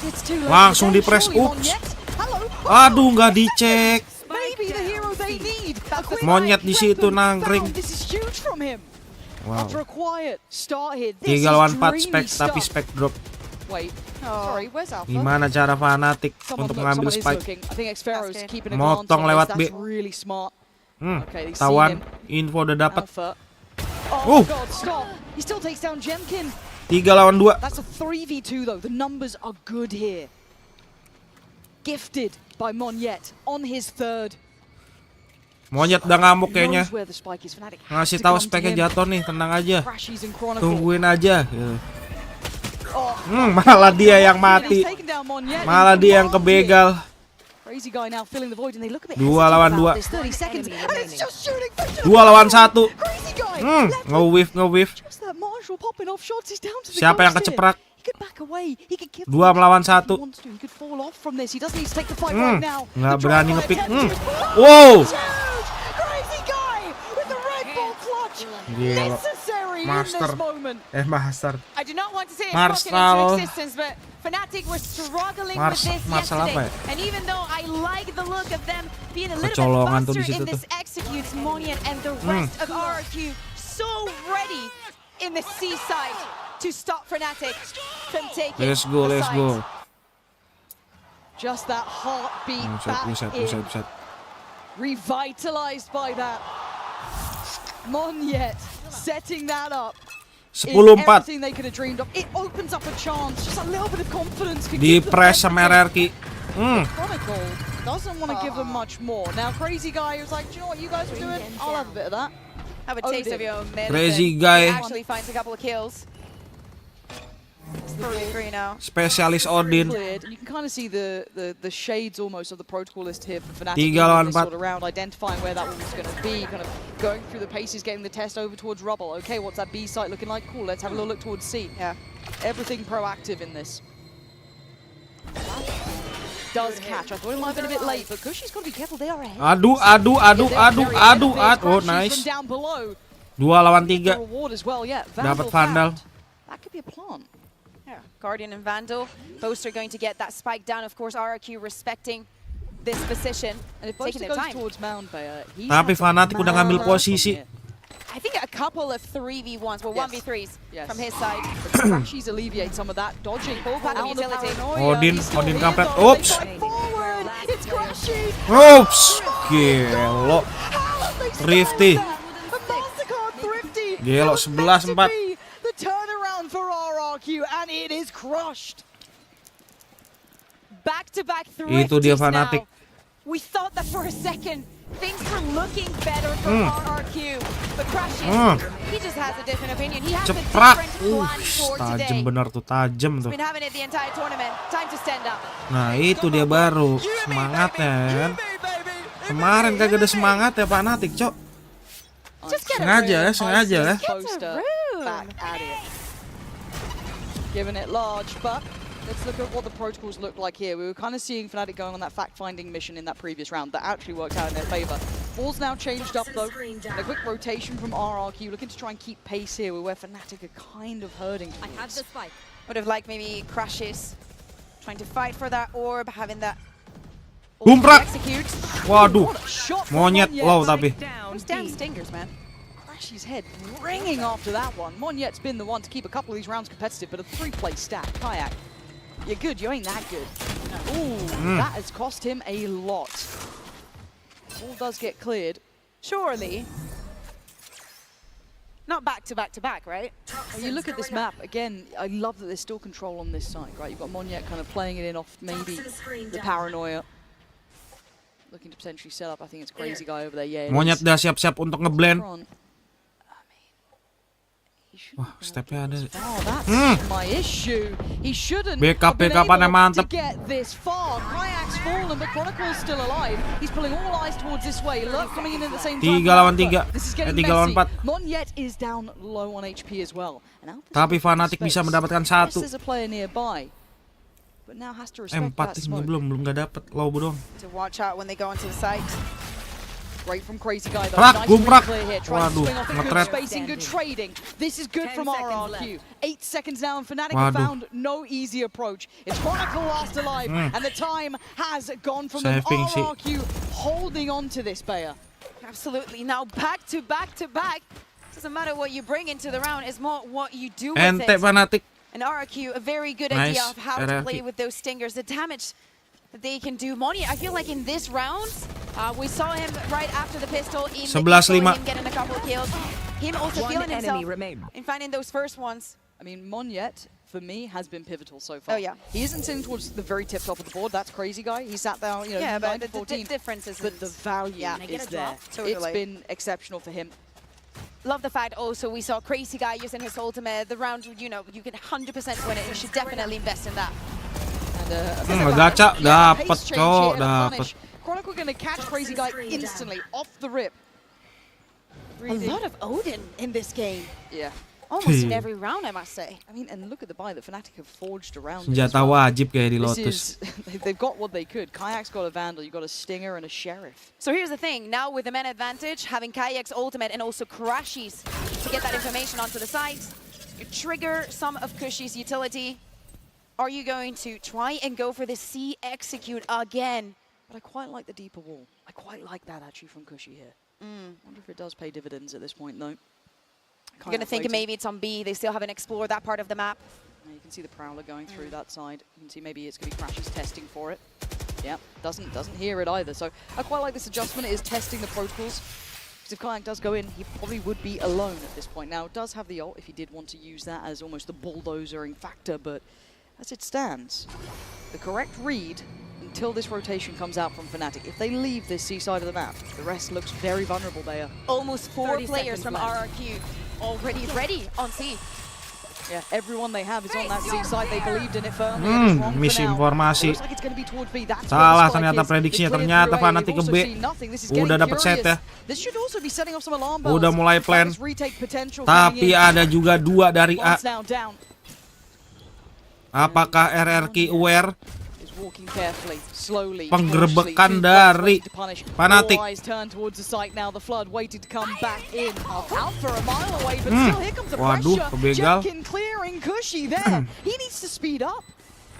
it's too late. Langsung Then di-press. surely Ups. Monyet. Hello. Aduh, nggak dicek. Maybe the hero they need. Monyet di situ nangkring. This is huge from him. Wow. After a quiet start here, this 3 is lawan 4 dreamy spek tapi stuff. spek drop. Wait, sorry, where's Alpha? Gimana cara Fnatic untuk mengambil someone is spike? looking. I think Xfero's keeping a Motong glance on lewat this. B. That's really smart. Okay, they see Tawan, him. info udah dapat. Alpha. Oh Uh. god, stop. He still takes down Jemkin. 3 lawan 2. That's a 3v2 though. The numbers are good here. Gifted by Monyet on his third. Monyet udah ngamuk kayaknya. Knows where the spike is. Fnatic has Ngasih to tahu come to speknya him. jatuh nih, tenang aja. Crashies and Chronicle. Tungguin aja. Gitu. Oh, Malah dia yang mati. he's taken down Monyet. Malah dia yang kebegal. Crazy guy now filling the void and they look a bit 2 hesitant lawan about 2. this. 30 seconds and it's just shooting. 2 lawan 1. Crazy guy. Nge-whiff. Just that Marshall popping off shots. He's down to the Siapa yang ghost here. keceprak? He could back away. He could give 2 melawan if he 1. wants to. He could fall off from this. He doesn't need to take the fight right now. Nggak The berani drive-by nge-pick. attempt is- Wow. Huge! Crazy guy with the Red Bull clutch. Gila. Necessary Master. in this moment. Master. I do not want to say it Marshall. into existence, but Fnatic were struggling with this Marshall apa yesterday. ya? And even though I like the look of them being a little Kecolongan bit tuh di faster situ in this tuh. executes, Monyet and the rest of RRQ so ready in the seaside to stop Fnatic from taking Let's go. the site. Just that heartbeat back Buset. in. Revitalized by that. Monyet setting that up. 10-4. Everything they could have dreamed of. It opens up a chance. Just a little bit of confidence. Could Di give them press sama everything. RRQ. Chronicle doesn't want to give them much more. Now, Crazy Guy was like, do you know what you guys are doing? I'll have a bit of that. Have a taste of your own medicine. Crazy He guy. actually finds a couple of kills. It's 3-3 now. Spesialis Odin. Cleared. You can kind of see the shades almost of the protocol list here for Fnatic. 3 in lawan this 4. sort of round, identifying where that one was going to be, kind of going through the paces, getting the test over towards rubble. Okay, what's that B site looking like? Cool, let's have a little look towards C. Yeah. Everything proactive in this. Does catch. I thought it might have been a bit late, but Kushi's got to be careful. They are ahead. Aduh. Yeah, they're very ahead of this. Oh, Crashies nice. from down below. 2 lawan The 3. reward as well, yeah. Dapat Vandal. found. That could be a plant. Yeah, Guardian and Vandal, both are going to get that spike down. Of course, RRQ respecting this position And if taking Boaster their goes time. towards Mound Bayer, he Tapi has a Fnatic udah ngambil massive posisi. from here. I think a couple of 3v1s, well, Yes. 1v3s Yes. from his side. Crashies alleviate some of that dodging. Full pack of Out the utility. paranoia. Odin- He's still Odin here, kampret. though. Oops. They fight forward. It's Crashies. Oops. Gelo. How have they Thrifty. stand that? A Mastercard Thrifty. Gelo, That was meant 11-4. to be the turnaround for RRQ, and it is crushed. Back-to-back Itu dia thrifties Fnatic. now. We thought that for a second things were looking better for RRQ, but Crashes, he just has a different opinion. He has a Ceprak. different plan for Tajam today. bener tuh, tajam tuh. Been having it the entire tournament. Time to stand up. Nah, itu dia baru semangatnya kan. Kemarin kagak ada semangat ya Fnatic, Cok. Just get a Sengaja ya, room. sengaja ya. Boaster room. back at it. Giving it large, but let's look at what the protocols look like here. We were kind of seeing Fnatic going on that fact-finding mission in that previous round. That actually worked out in their favor. Ball's now changed up, though. A quick rotation from RRQ, looking to try and keep pace here, where Fnatic are kind of hurting. I have the spike. Would have liked maybe Crashes trying to fight for that orb, having that Gumprak. execute. Waduh. What a shot from Monyet low tapi. Down Those damn B. stingers, man. Crashy's head ringing after that one. Monyet's been the one to keep a couple of these rounds competitive, but a 3-play stack. Kayak, you're good, you ain't that good. Ooh, that has cost him a lot. Ball does get cleared. Surely. Not back to back to back, right? When you look at this map, again, I love that there's still control on this side, right? You've got Monyet kind of playing it in off maybe the paranoia. Looking to potentially set up, I think it's Crazy Guy over there. Yeah, it Monyet is. udah siap-siap untuk ngeblend. Front. I mean, he shouldn't Wah, have stepnya ada. Oh, that's my issue. He shouldn't have been Backup-backupannya able to mantep. get this far. Kayak Kayak's fallen, but Chronicle's still alive. He's pulling all eyes towards this way. Lurk coming in at the same time. 3 lawan 3. This is getting 3 lawan messy. 4. Monyet is down low on HP as well. And Alpha's Tapi got Fnatic space. bisa mendapatkan Yes, 1. there's a player nearby, but now has to respect 4 that ini smoke. belum gak dapet. Low doang. To watch out when they go onto the site. Great from Crazy Guy though. Prak, Nice gumprak. clear here. Trying to Waduh, swing off it. Good ngetret. spacing, good trading. This is good 10 from seconds RRQ. left. 8 seconds now, and Fnatic have Waduh. found no easy approach. It's Chronicle last alive, and the time has gone from them. Saving sih. RRQ holding on to this, Bayer. Absolutely. Now back to back to back. Doesn't matter what you bring into the round, it's more what you do with Ente it. Fnatic. And RRQ, a very good Nice, idea of how to RRQ. play with those stingers, the damage that they can do. Moni, I feel like in this round, we saw him right after the pistol in the 11-5. him getting a couple of kills. Him also One feeling enemy himself remain. in finding those first ones. I mean, Monyet, for me, has been pivotal so far. Oh, yeah. He isn't sitting towards the very tip top of the board. That's Crazy Guy. He sat there, you know, Yeah, 9 but to the 14. difference is But the value Yeah. is there. Totally. It's been exceptional for him. Love the fact also we saw Crazy Guy using his ultimate. The round, you know, you can 100% win it. You should definitely invest in that. And, Gacha yeah, dapet, pace change cowok, here to dapet. punish. Chronicle going to catch Crazy Guy instantly, off the rip. A lot of Odin in this game. Yeah. Almost in every round, I must say. I mean, and look at the buy that Fnatic have forged around it as Senjata well. wajib kayak di This Lotus. is, they've got what they could. Kayak's got a Vandal, you've got a Stinger and a Sheriff. So here's the thing, now with the man advantage, having Kayak's ultimate and also Kurashi's to get that information onto the site, you trigger some of Kushi's utility. Are you going to try and go for the C execute again? But I quite like the deeper wall. I quite like that actually from Kushi here. Wonder if it does pay dividends at this point though. You're going to think maybe it's on B, they still haven't explored that part of the map. Now you can see the Prowler going through that side. You can see maybe it's going to be Crashy's testing for it. Yep, doesn't hear it either. So I quite like this adjustment. It is testing the protocols. Because if Kayak does go in, he probably would be alone at this point. Now, it does have the ult if he did want to use that as almost the bulldozering factor, but as it stands, the correct read until this rotation comes out from Fnatic. If they leave this C side of the map, the rest looks very vulnerable there. Almost 4 30 players seconds from left. RRQ already ready on C. Yeah, everyone they have is on that C side. They believed in it firmly. and it's wrong for now. Misinformasi. Looks like it's going to be towards B. That's Salah where the spike ternyata is. prediksinya, It cleared ternyata through A. Fnatic They've ke also B. seen nothing. This is Udah getting dapet set curious. ya. This should also be setting off some alarm bells. Udah mulai plan. That is retake potential coming Tapi in. ada juga 2 dari A. Once now down. Apakah RRQ aware? Is walking carefully, slowly, Penggerebekan cautiously, too dari close to punish. Fnatic. All eyes turn towards the site now. The Flood waiting to come back in. Alpha a mile away, but still here comes the Waduh, pressure. kebegal. Jemkin clearing Cushy there. He needs to speed up.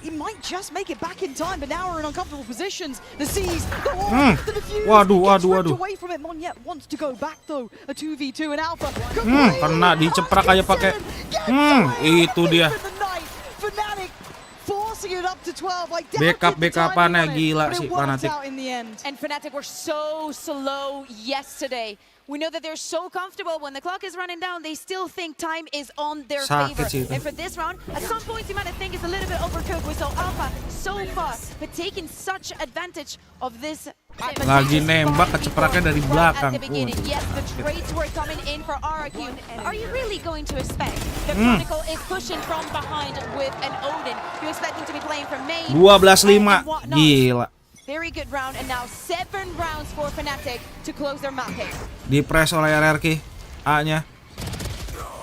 He might just make it back in time, but now we're in uncomfortable positions. The C's go on. The defuse Waduh, gets waduh, ripped waduh. away from it. Monyet wants to go back though. A 2v2 in Alpha. Kena diceprak aja pakai. Itu dia. Fnatic forcing it up to 12. Like Backup-backupannya gila sih Fnatic. And Fnatic were so slow yesterday. We know that they're so comfortable when the clock is running down, they still think time is on their Sakit favor. sih itu. And for this round, at some points you might think it's a little bit overcooked. We saw Alpha so far, but taking such advantage of this. Lagi nembak kecepraknya dari belakang. At the beginning, yes, the trades were coming in for RRQ. Are you really going to expect the Chronicle is pushing from behind with an Odin? You expect him to be playing from main? 12-5. and whatnot. Gila. Very good round, and now 7 rounds for Fnatic to close their mapping. Di-press oleh RRQ A-nya.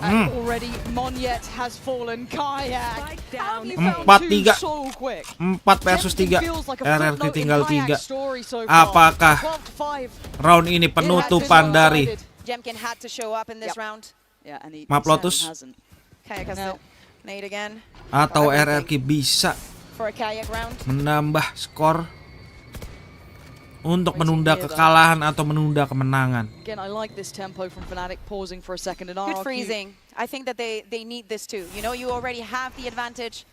And already Monyet has fallen. Kayak. How have you found 4-3. two so quick? 4 versus 3. Feels like a RRQ footnote in tinggal Kayak's 3. story so far. Apakah 12-5. round ini penutupan dari Jemkin had to show up in this Yep. round. Yeah, and he Map sadly Lotus? hasn't. Kayak has No. to nade again atau RRQ bisa for a Kayak round. menambah skor untuk menunda kekalahan atau menunda kemenangan. Again, I like this tempo from Fnatic, pausing for a second. And Good RRQ, freezing. I think that they need this too. You know, you already have the advantage.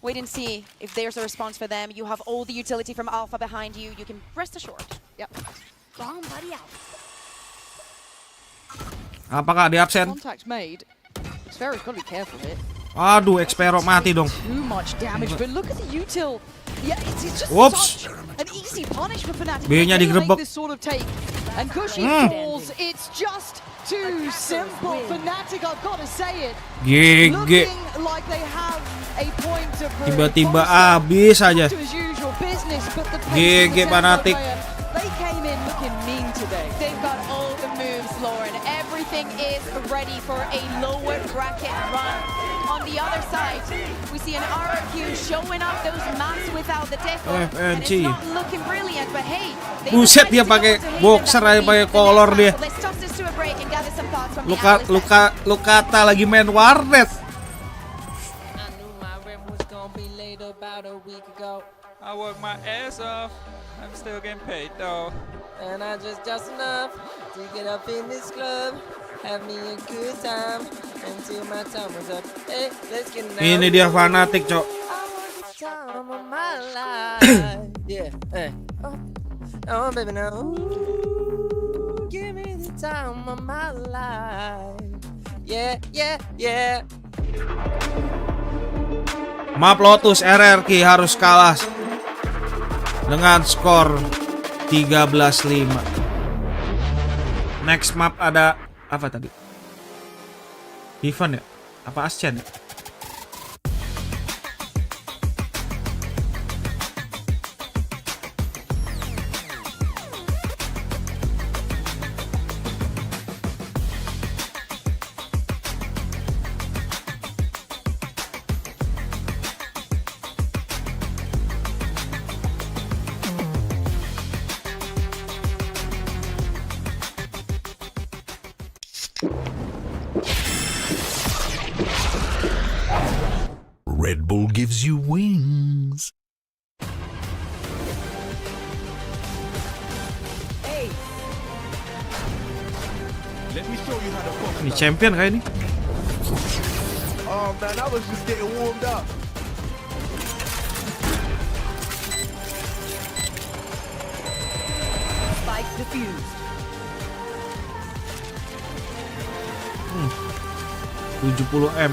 Wait and see if there's a response for them. You have all the utility from Alpha behind you. You can rest assured. Yep. Bomb buddy out. Apakah di absen? Contact made. Sphera's got to be careful here. Aduh, Expero mati dong. Too much damage, but look at the util. Yeah, it's just Whoops. such an easy punish for Fnatic. B-nya They digerebek. make this sort of take. And Cushy falls. It's just too simple. Fnatic, I've got to say it. GG. Looking like they have a point to prove. Tiba-tiba habis aja. To his usual business, but the GG Fnatic. They came in looking mean today. They've got all the moves, Lauren. Everything is ready for a lower bracket run. On the other side, we see an RRQ showing up those maps without the deco. And it's not looking brilliant, but hey, they Buset, dia pakai boxer aja, pakai color dia. Let's toss this to a break and gather some thoughts from the analysts. Lukata lagi main warnet. I knew my rent was gonna be late about a week ago. I work my ass off. I'm still getting paid though. And I just enough to get up in this club. Have me a good time until my time was up. Hey, let's get now. Ini dia Fnatic, Cok. I want the time of my life. Yeah, hey. Oh, baby, now. Give me the time of my life. Yeah, yeah, yeah. Map Lotus RRQ harus kalah dengan skor 13-5. Next map ada apa tadi? Ivan ya? Apa Ascen ya? Red Bull gives you wings. Ini champion kayak ini. Oh man, I was just getting warmed up. Spike defused. 70M.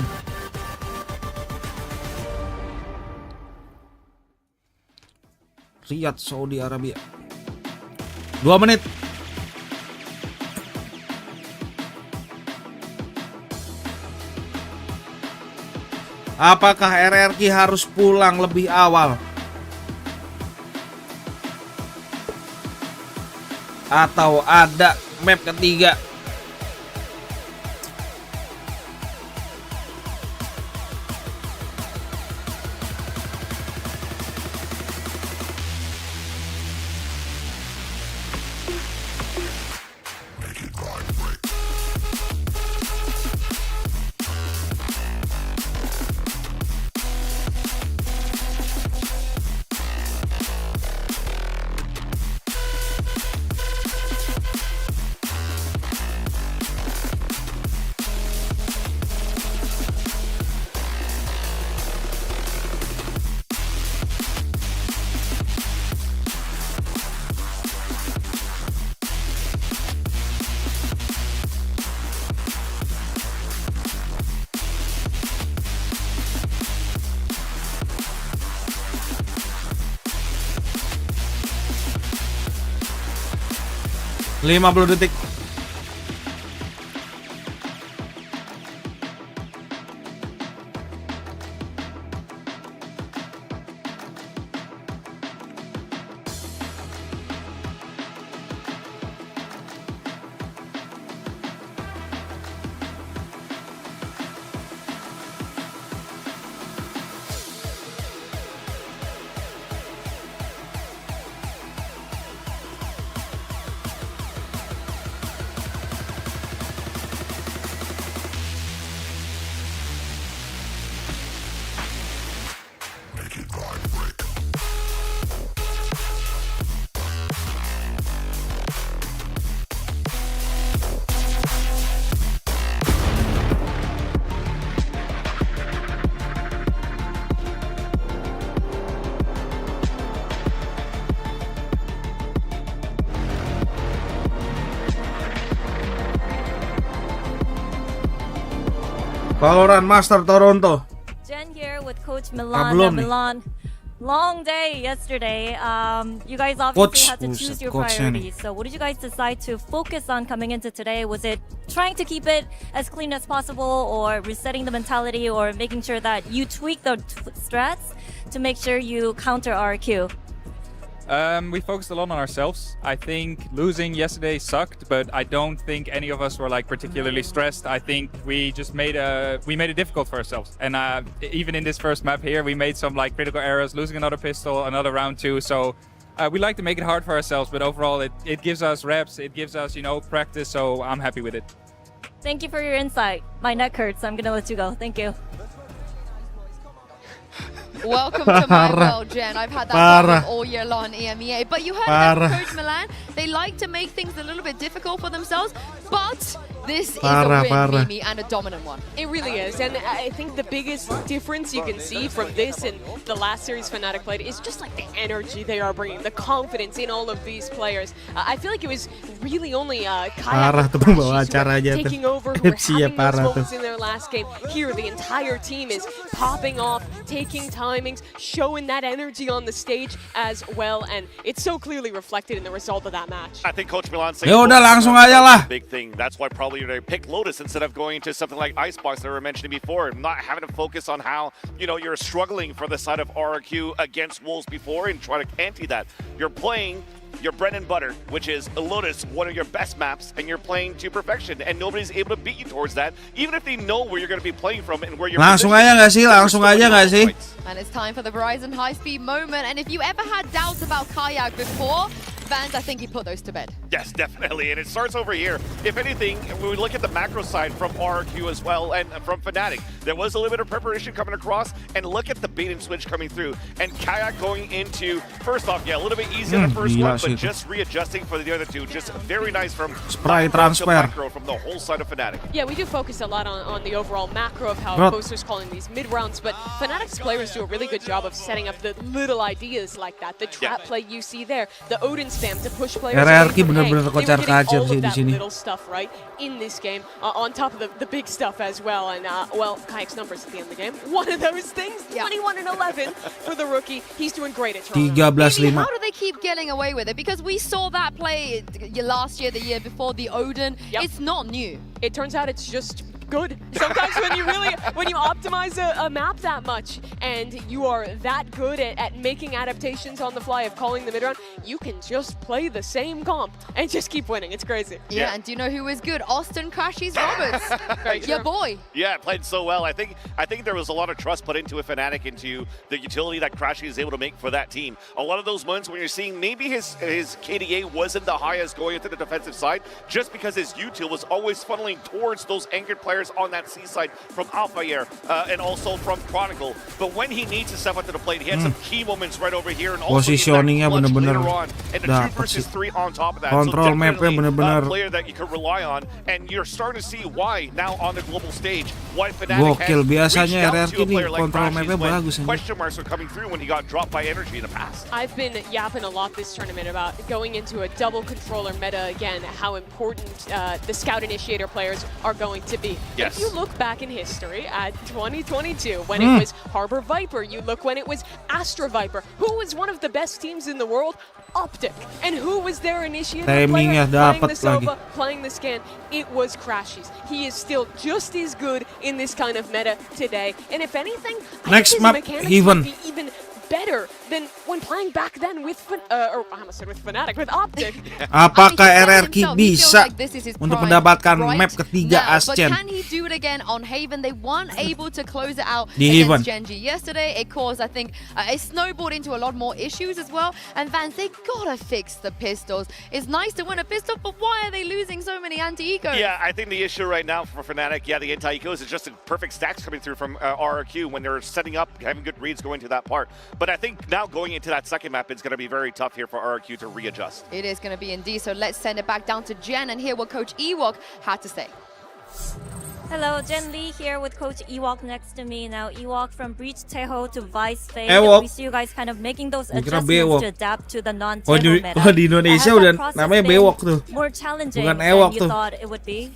Riyadh, Saudi Arabia. 2 menit. Apakah RRQ harus pulang lebih awal? Atau ada map ketiga? Lima 50 detik. VALORANT Master Toronto. Jen here with Coach Milan. Milan, long day yesterday. You guys obviously had to choose your priorities. So what did you guys decide to focus on coming into today? Was it trying to keep it as clean as possible, or resetting the mentality, or making sure that you tweak the strats to make sure you counter RQ? We focused a lot on ourselves. I think losing yesterday sucked, but I don't think any of us were like particularly stressed. I think we just made it difficult for ourselves. And even in this first map here, we made some like critical errors, losing another pistol, another round 2. So we like to make it hard for ourselves, but overall it gives us reps, it gives us, practice. So I'm happy with it. Thank you for your insight. My neck hurts, so I'm gonna let you go. Thank you. Welcome to my world, Jen. I've had that problem all year long in EMEA. But you heard them, Coach Milan. They like to make things a little bit difficult for themselves, but this is a win, Mimi, and a dominant one. It really is, and I think the biggest difference you can see from this and the last series Fnatic played is just like the energy they are bringing, the confidence in all of these players. I feel like it was really only Kaya taking over, who were having those moments in their last game. Here, the entire team is popping off, taking timings, showing that energy on the stage as well, and it's so clearly reflected in the result of that match. I think Coach Milan said langsung aja lah. Big thing. That's why probably they pick Lotus instead of going to something like Icebox that we were mentioning before, not having to focus on how you're struggling for the side of RRQ against Wolves before and try to anti that. You're playing your bread and butter, which is Lotus, one of your best maps, and you're playing to perfection, and nobody's able to beat you towards that, even if they know where you're going to be playing from and where you're. Langsung aja nggak sih? And it's time for the Verizon high-speed moment. And if you ever had doubts about Kayak before, Vans, I think he put those to bed. Yes, definitely. And it starts over here. If anything, when we look at the macro side from RRQ as well and from Fnatic, there was a little bit of preparation coming across. And look at the bait and switch coming through. And Kayak going into, first off, a little bit easy on the first one, but just readjusting for the other two. Just very nice from spray transfer macro from the whole side of Fnatic. Yeah, we do focus a lot on the overall macro of how Boaster's calling these mid-rounds, but Fnatic's players do a really good job of setting up the little ideas like that. The trap play you see there, the Odin spam to push players. RRQ bener-bener kocar-kacir sih di sini. Little stuff right in this game, on top of the big stuff as well. And well, Kayak's numbers at the end of the game, one of those things, 21 and 11 for the rookie. He's doing great at Toronto. 13-5. How do they keep getting away with it? Because we saw that play last year, the year before, the Odin. It's not new. It turns out it's just good. Sometimes when you optimize a map that much and you are that good at making adaptations on the fly, of calling the mid-round, you can just play the same comp and just keep winning. It's crazy. Yeah, and do you know who is good? Austin Crashies Roberts. Your boy. Yeah, played so well. I think there was a lot of trust put into a Fnatic, into the utility that Crashy is able to make for that team. A lot of those moments when you're seeing maybe his KDA wasn't the highest going into the defensive side, just because his util was always funneling towards those anchored players on that C side from Alphayer and also from Chronicle. But when he needs to step up to the plate, he had some key moments right over here, and also positioningnya bener-bener and the 2 versus 3 on top of that. Control mapnya bener-bener a player that you can rely on, and you're starting to see why now on the global stage why Fnatic gokil. has Biasanya RRQ nih like kontrol mapnya bagus. Question marks were coming through when he got dropped by Energy in the past. I've been yapping a lot this tournament about going into a double controller meta again, how important the Scout Initiator players are going to be. Yes. If you look back in history at 2022, when it was Harbor Viper, you look when it was Astra Viper, who was one of the best teams in the world? Optic. And who was their initiator player playing the Sova, playing the Scan? It was Crashies. He is still just as good in this kind of meta today. And if anything, next map, might be even better than when playing back then with I almost said with Fnatic, with Optic. Apakah RRQ bisa untuk mendapatkan map ketiga Ascent? But can he do it again on Haven? They weren't able to close it out di against Genji yesterday. It caused, I think, it snowballed into a lot more issues as well. And Vans, they gotta fix the pistols. It's nice to win a pistol, but why are they losing so many anti-ecos? Yeah, I think the issue right now for Fnatic, the anti-ecos is just perfect stacks coming through from RRQ when they're setting up, having good reads going to that part. But I think now going into that second map, it's going to be very tough here for RRQ to readjust. It is going to be indeed. So let's send it back down to Jen and hear what Coach Ewok had to say. Hello, Jen Lee here with Coach Ewok next to me. Now, Ewok from Breach Teho to Vice Fade. We see you guys kind of making those adjustments to adapt to the non-Teho meta. Di Indonesia udah namanya Bewok tuh. More challenging Bukan than Ewok you tuh. thought it would be?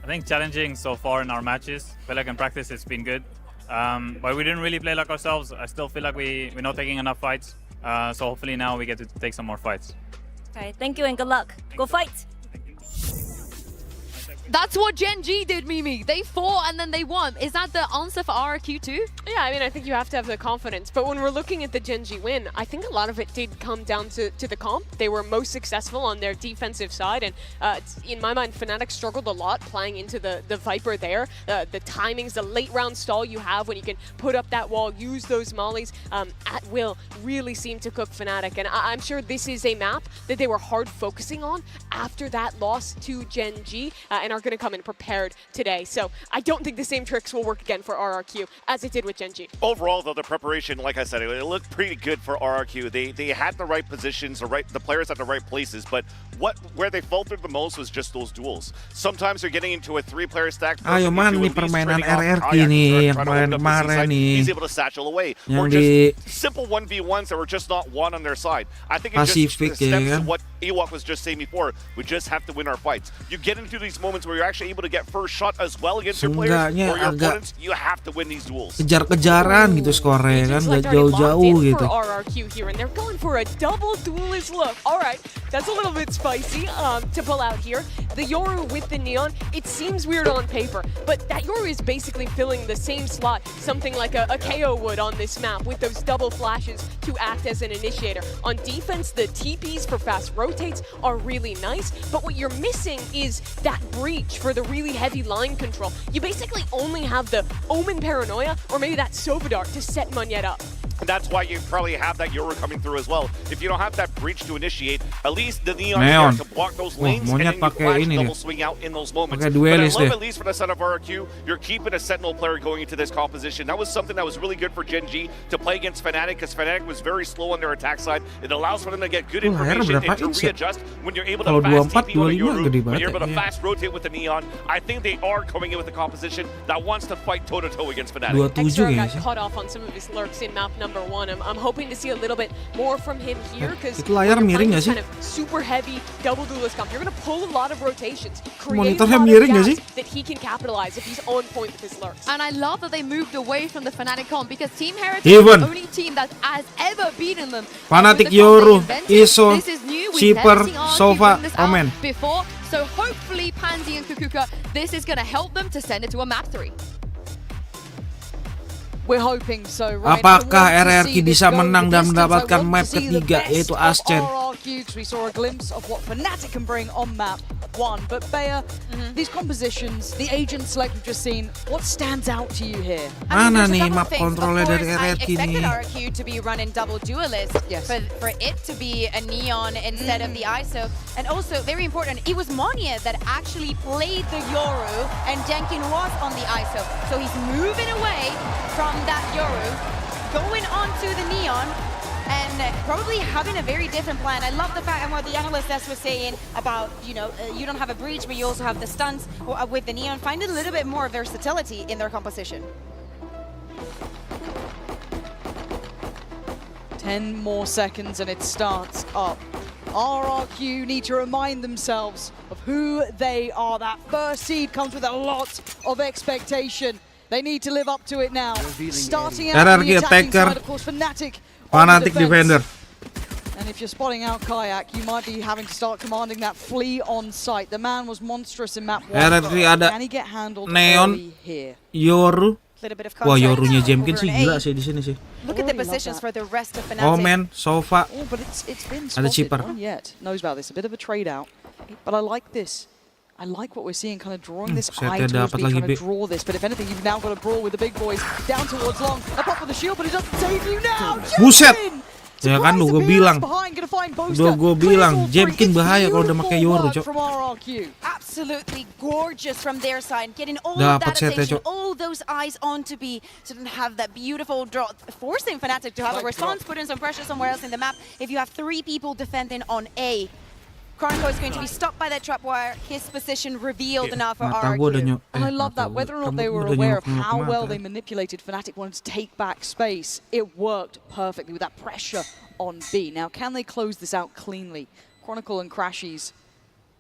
I think challenging so far in our matches. I feel like in practice it's been good. But we didn't really play like ourselves. I still feel like we're not taking enough fights. So hopefully now we get to take some more fights. Okay, thank you and good luck. Go fight! That's what Gen G did, Mimi. They fought and then they won. Is that the answer for RRQ too? Yeah, I mean, I think you have to have the confidence. But when we're looking at the Gen G win, I think a lot of it did come down to the comp. They were most successful on their defensive side. And in my mind, Fnatic struggled a lot playing into the Viper there. The timings, the late round stall you have when you can put up that wall, use those mollies at will, really seemed to cook Fnatic. And I'm sure this is a map that they were hard focusing on after that loss to Gen G and are going to come in prepared today. So I don't think the same tricks will work again for RRQ as it did with Gen G. Overall, though, the preparation, like I said, it looked pretty good for RRQ. They had the right positions, the players at the right places, but where they faltered the most was just those duels. Sometimes you're getting into a 3-player stack. Ayo man, nih permainan RRQ nih yang kemarin nih. He's able to satchel away. Or Yang just simple 1v1s that were just not one on their side. I think it Pacific, just stems ya to kan? what Ewok was just saying before. We just have to win our fights. You get into these moments where you're actually able to get first shot as well against your players or your opponents. You have to win these duels. Kejar-kejaran gitu skornya kan, nggak jauh-jauh gitu. RRQ here, and they're going for a double duelist look. All right, that's a little bit spicy to pull out here. The Yoru with the Neon, it seems weird on paper, but that Yoru is basically filling the same slot, something like a KO would on this map, with those double flashes to act as an initiator. On defense, the TPs for fast rotates are really nice, but what you're missing is that breach for the really heavy line control. You basically only have the Omen Paranoia or maybe that Sova Dart to set Monyet up. And that's why you probably have that Yoru coming through as well. If you don't have that breach to initiate, at least the Neon is there to block those lanes and then you flash double swing out in those moments. But I love, at least for the side of RRQ, you're keeping a Sentinel player going into this composition. That was something that was really good for Gen G to play against Fnatic, because Fnatic was very slow on their attack side. It allows for them to get good information and to readjust when you're able to fast TP on a Yoru, when you're able to fast rotate with the Neon. I think they are coming in with a composition that wants to fight toe-to-toe against Fnatic. Extra got caught off on some of his lurks in map number 1. I'm hoping to see a little bit more from him here, because Itu layar miring nggak sih? kind of super heavy double duelist comp. You're going to pull a lot of rotations, create a Monitornya lot miring of nggak sih? gaps that he can capitalize if he's on point with his lurks. And I love that they moved away from the Fnatic comp, because Team Heritage Even. is the only team that has ever beaten them. Fnatic With the comp Yoru, they invented, Iso, this is new. We've Shipper, never seen RRQ Sova, bring this out Omen. before. So hopefully Pansy and Kukuka, this is going to help them to send it to a map 3. We're hoping so, right? Apakah RRQ bisa menang dan mendapatkan map ketiga, yaitu Ascent? We saw a glimpse of what Fnatic can bring on map 1. But Bea, these compositions, the agent select we've just seen, what stands out to you here? Mana nih map kontrolnya dari I RRQ expected nih? RRQ to be running double duelist, for it to be a Neon instead of the ISO. And also, very important, it was Monyet that actually played the Yoru, and Jenkin was on the ISO. So he's moving away from that Yoru, going on to the Neon, and probably having a very different plan. I love the fact, and what the analyst was saying about, you know, you don't have a breach, but you also have the stunts with the Neon. Find a little bit more versatility in their composition. 10 more seconds and it starts up. RRQ need to remind themselves of who they are. That first seed comes with a lot of expectation. They need to live up to it now. Starting out on the attacking side, of course, Fnatic defender. And if you're spotting out Kayak, you might be having to start commanding that flea on site. The man was monstrous in map 1. Can he get handled early here? Yoru. Wah, Yorunya Jemkin sih gila sih di sini sih. Look at the positions for the rest of Fnatic. Omen, Sova. Oh, but it's been Ada spotted. Chipper. Not yet knows about this. A bit of a trade out. But I like this. I like what we're seeing, kind of drawing this eye towards me, trying to draw this. But if anything, you've now got a brawl with the big boys down towards Long. A pop with the shield, but it doesn't save you now. Buset! Ya kan, gue bilang. Gue bilang, Jemkin bahaya kalau udah pakai Yoru, Cok. Absolutely gorgeous from their side, getting all Dapat of that setnya, attention, Cok. all those eyes on to be, so to have that beautiful draw, forcing Fnatic to have a response, putting some pressure somewhere else in the map. If you have 3 people defending on A, Chronicle is going to be stopped by that trap wire. His position revealed now for RRQ. And I love that. Whether or not they were aware of how well they manipulated Fnatic wanted to take back space, it worked perfectly with that pressure on B. Now, can they close this out cleanly? Chronicle and Crashies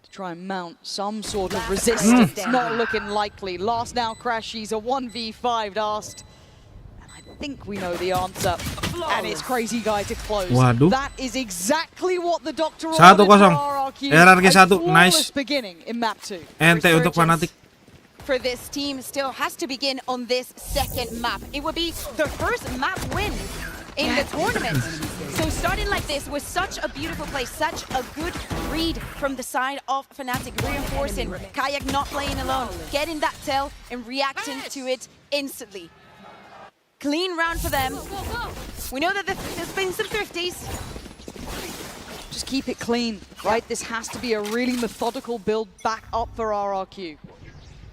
to try and mount some sort of resistance. Not looking likely. Last now, Crashies, a 1v5 asked. And I think we know the answer. And it's Crazy Guy to close. Waduh. That is exactly what the Doctor 1-0. ordered for RRQ. RRQ A 1, nice. flawless beginning in map 2. Ente untuk Fnatic. For this team still has to begin on this second map. It would be their first map win in the tournament. So starting like this was such a beautiful play, such a good read from the side of Fnatic, reinforcing Kayak not playing alone, getting that tell and reacting to it instantly. Clean round for them. We know that there's been some thrifties. Just keep it clean, right? This has to be a really methodical build back up for RRQ.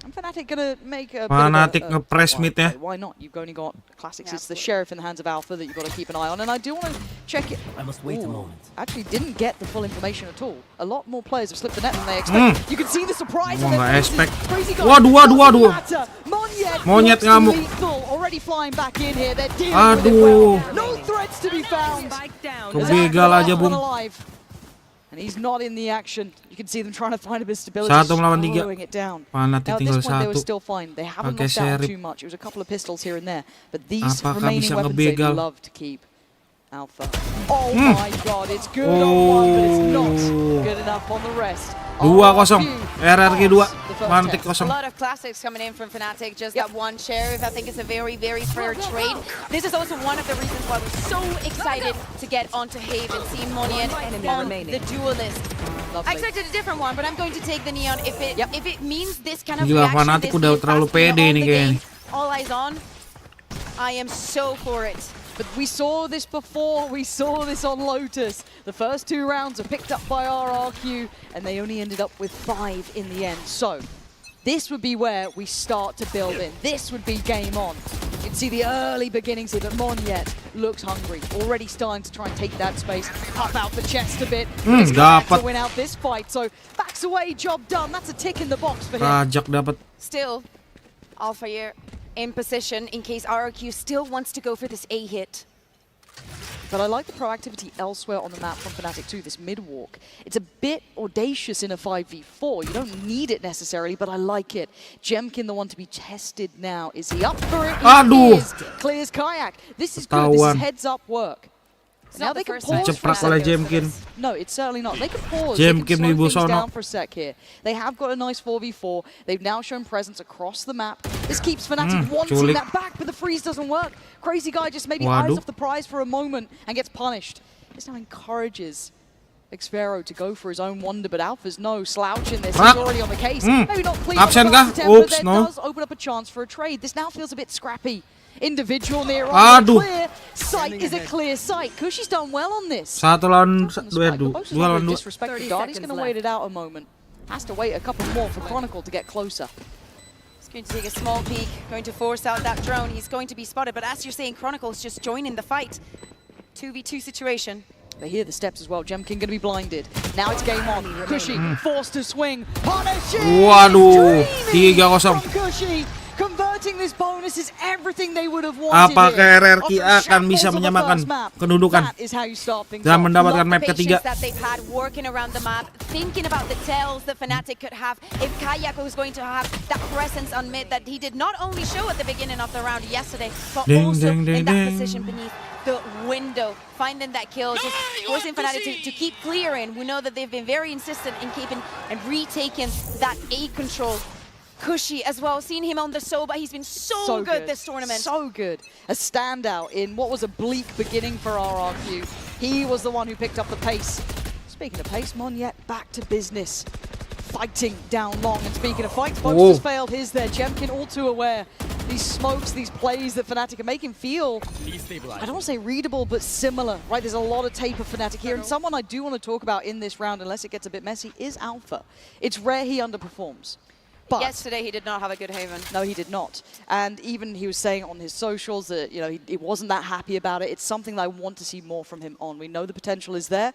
And Fnatic gonna make a Fnatic bit of nge-press mid ya. Why not? You've only got classics. It's the Sheriff in the hands of Alpha that you've got to keep an eye on. And I do want to check it. I must wait a moment. Actually didn't get the full information at all. A lot more players have slipped the net than they expected. You can see the surprise. Gua nggak expect. Crazy Guy. Waduh. Monyet ngamuk. lethal, already flying back in here. They're dealing Aduh. with it well. No threats to be found. Spike down. Kebegal aja, Bung. Alive. And he's not in the action. You can see them trying to find a bit of stability, 1 melawan 3. slowing it down. Fnatic Now at tinggal this point they were 1. still fine. They haven't Pakai knocked out Sheriff. too much. It was a couple of pistols here and there. But these Apakah remaining bisa weapons they ngebegal? love to keep. Alpha. Oh my god, it's good on one, but it's not good enough on the rest. 2-0. RRQ 2. Fnatic A 0. lot of classics coming in from Fnatic, just that one Sheriff. I think it's a very, very fair trade. This is also one of the reasons why we're so excited to get onto Haven, seeing Monian on the duelist. I expected a different one, but I'm going to take the Neon if it means this kind of Gila, reaction. Fnatic this udah being terlalu fast, you know, pede all nih the kayaknya. game, all eyes on. I am so for it. But we saw this before, we saw this on Lotus. The first 2 rounds are picked up by RRQ, and they only ended up with 5 in the end. So, this would be where we start to build in. This would be game on. You can see the early beginnings here, but Monyet looks hungry. Already starting to try and take that space, puff out the chest a bit. He's going to win out this fight, so backs away, job done. That's a tick in the box for him. Rajak dapat. Still, Alpha here in position in case RRQ still wants to go for this A hit. But I like the proactivity elsewhere on the map from Fnatic too, this mid-walk. It's a bit audacious in a 5v4. You don't need it necessarily, but I like it. Jemkin, the one to be tested now. Is he up for it? He is. Clears Kayak. This is good. This is heads-up work. Now they can pause for a second. No, it's certainly not. They can pause. They can slow things down for a sec here. They have got a nice 4v4. They've now shown presence across the map. This keeps Fnatic wanting that back, but the freeze doesn't work. Crazy Guy just maybe eyes off the prize for a moment and gets punished. This now encourages Xfero to go for his own wonder, but Alpha's no slouch in this. He's already on the case. Maybe not clean on the first attempt, but that does open up a chance for a trade. This now feels a bit scrappy. Individual near on clear sight is a clear sight. Kushi's done well on this. 1 lawan 2. Disrespected Dart. He's going to wait it out a moment. Has to wait a couple more for Chronicle to get closer. He's going to take a small peek, going to force out that drone. He's going to be spotted, but as you're saying, Chronicle's just joining the fight. 2v2 situation. They hear the steps as well. Jemkin going to be blinded. Now it's game on. Kushi forced to swing. Partnership! Waduh, 3-0. Kushi. Converting this bonus is everything they would have wanted. Apakah RRQ akan bisa menyamakan kedudukan dan mendapatkan map ketiga? That they've had working around the map, thinking about the tells that Fnatic could have. If Kayak was going to have that presence on mid that he did not only show at the beginning of the round yesterday, but also in that position beneath the window, finding that kill, just forcing Fnatic to keep clearing. We know that they've been very insistent in keeping and retaking that A control. Kushi as well, seeing him on the Soba, he's been so good this tournament. So good. A standout in what was a bleak beginning for RRQ. He was the one who picked up the pace. Speaking of pace, Monyet back to business. Fighting down long, and speaking of fights, Boast has failed his there. Jemkin all too aware. These smokes, these plays that Fnatic are making feel, I don't want to say readable, but similar, right? There's a lot of tape of Fnatic here, and someone I do want to talk about in this round, unless it gets a bit messy, is Alpha. It's rare he underperforms. But yesterday he did not have a good Haven. No, he did not. And even he was saying on his socials that, you know, he wasn't that happy about it. It's something that I want to see more from him on. We know the potential is there.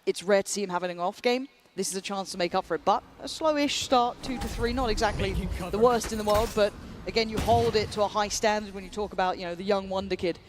It's rare to see him having an off game. This is a chance to make up for it. But a slowish start, 2-3, not exactly the worst in the world. But again, you hold it to a high standard when you talk about, you know, the young wonder kid.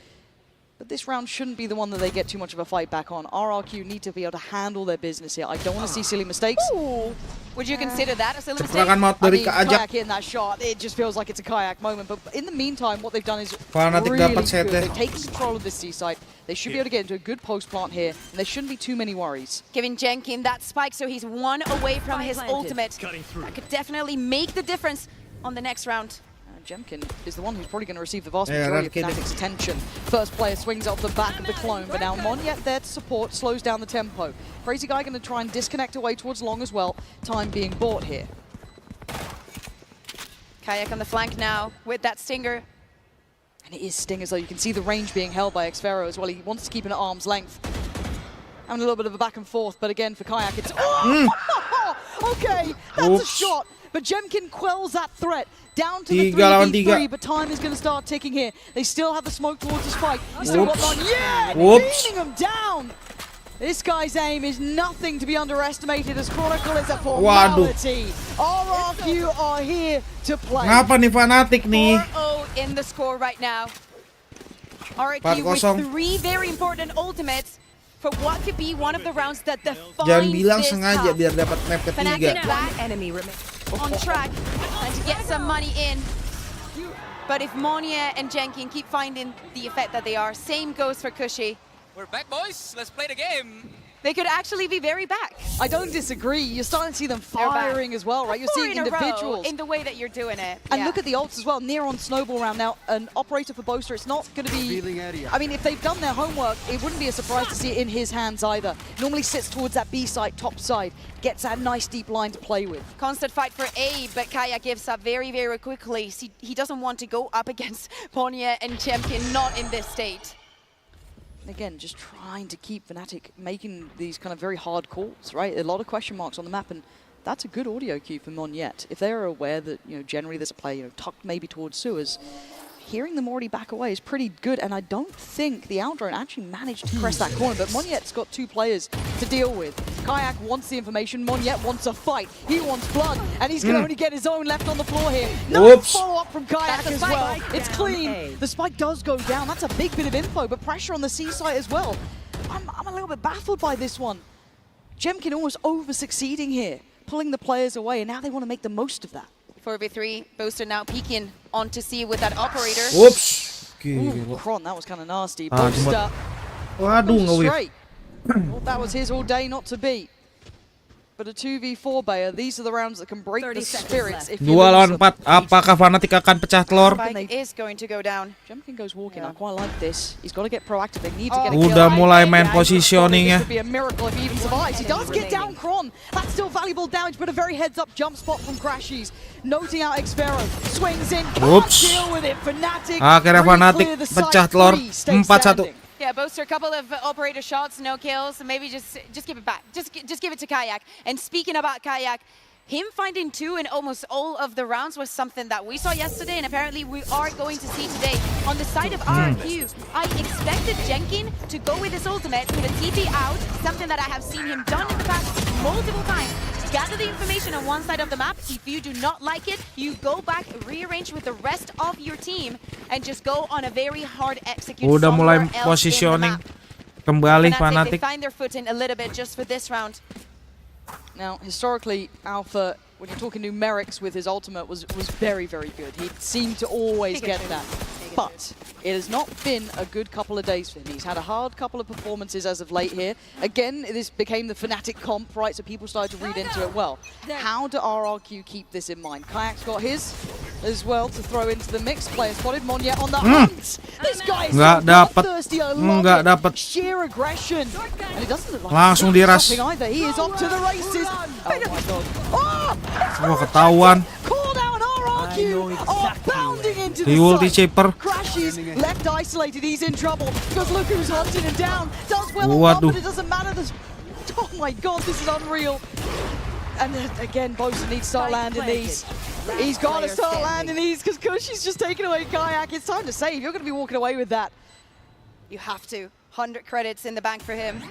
But this round shouldn't be the one that they get too much of a fight back on. RRQ need to be able to handle their business here. I don't want to see silly mistakes. Ooh, Would you consider that as a mistake? Ceprakan maut dari Kaajak. Kayak in that shot, it just feels like it's a Kayak moment. But in the meantime, what they've done is Fnatic really dapat good. setnya. They've taken control of this C site. They should be able to get into a good post plant here, and there shouldn't be too many worries. Giving Jenkin that spike, so he's one away from his ultimate. That could definitely make the difference on the next round. Jemkin is the one who's probably going to receive the vast majority of Fnatic's attention. First player swings off the back of the clone, but now Monyet there to support, slows down the tempo. Crazy Guy going to try and disconnect away towards long as well. Time being bought here. Kayak on the flank now with that Stinger. And it is Sting as though you can see the range being held by Xfero as well. He wants to keep it at arm's length. Having a little bit of a back and forth, but again for Kayak it's... Okay, that's a shot. But Jemkin quells that threat. Down to the 3v3, but time is going to start ticking here. They still have the smoke towards the spike. He's still got one. Yeah! Beating him down! This guy's aim is nothing to be underestimated as Chronicle is a formality. RRQ are here to play. Ngapa nih Fnatic nih? 4-0 in the score right now. RRQ with 3 very important ultimates for what could be one of the rounds that defines Jangan bilang this sengaja cup. biar dapat map ketiga. On track and to get some money in. But if Monia and Jenkin keep finding the effect that they are, same goes for Cushy. We're back, boys. Let's play the game. They could actually be very back. I don't disagree. You're starting to see them firing as well, right? You're seeing individuals. In the way that you're doing it. And look at the ults as well. Near on Snowball round now. An operator for Boaster. It's not going to be... I mean, if they've done their homework, it wouldn't be a surprise to see it in his hands either. Normally sits towards that B side, top side. Gets that nice deep line to play with. Constant fight for A, but Kaya gives up very, very quickly. He doesn't want to go up against Ponya and Chemkin, not in this state. Again, just trying to keep Fnatic making these kind of very hard calls, right? A lot of question marks on the map, and that's a good audio cue for Monyet. If they're aware that, generally there's a play, tucked maybe towards sewers, hearing them already back away is pretty good, and I don't think the Outdrone actually managed to press that corner, but Monyet's got 2 players to deal with. Kayak wants the information, Monyet wants a fight, he wants blood, and he's going to only get his own left on the floor here. Nice follow-up from Kayak as well. It's clean. The spike does go down. That's a big bit of info, but pressure on the C side as well. I'm a little bit baffled by this one. Jemkin almost over-succeeding here, pulling the players away, and now they want to make the most of that. 4v3, Boaster now peeking onto C with that operator. Whoops. Kron, that was kind of nasty. Boaster. Waduh, straight. Well, that was his all day not to beat. But a 2v4 Bayer, these are the rounds that can break the spirits. If 2 lawan 4, apakah Fnatic akan pecah telur? Spike is going to go down. Jemkin goes walking. I quite like this. He's got to get proactive. They need to get a kill. Udah mulai main positioning ya. This would be a miracle if he even survives. He does get down Kron. That's still valuable damage, but a very heads-up jump spot from Crashies. Noting out Xfero. Swings in. Can't deal with it. Fnatic. Akhirnya Fnatic pecah telur 4-1. Yeah, Boaster, a couple of operator shots, no kills. Maybe just give it back. Just give it to Kayak. And speaking about Kayak, him finding 2 in almost all of the rounds was something that we saw yesterday, and apparently we are going to see today. On the side of RRQ, I expected Jenkin to go with his ultimate, put a TP out, something that I have seen him done in the past multiple times. Gather the information on one side of the map. If you do not like it, you go back, rearrange with the rest of your team, and just go on a very hard execute. Udah mulai positioning kembali Fnatic. They find their footing a little bit just for this round. Now, historically, Alpha, when you're talking numerics with his ultimate, was very, very good. He seemed to always get that. But it has not been a good couple of days for him. He's had a hard couple of performances as of late here. Again, this became the Fnatic comp, right? So people started to read into it well. How do RRQ keep this in mind? Kayak's got his as well to throw into the mix. Player spotted, Monyet on the hunt. This guy is so bloodthirsty. I love it. Sheer aggression. And it doesn't look like langsung diras. either. He is off to the races. Oh my god. Wah, ketahuan. Called out RRQ. Bounding into the ulti chipper. Crashes, left isolated, he's in trouble. Because look who's hunting him down. Does well on one, but it doesn't matter. Oh my god, this is unreal. And then again, Boaster needs to start landing these. He's got to start landing these because Cushy's just taking away Kayak. It's time to save. You're going to be walking away with that. You have to. 100 credits in the bank for him.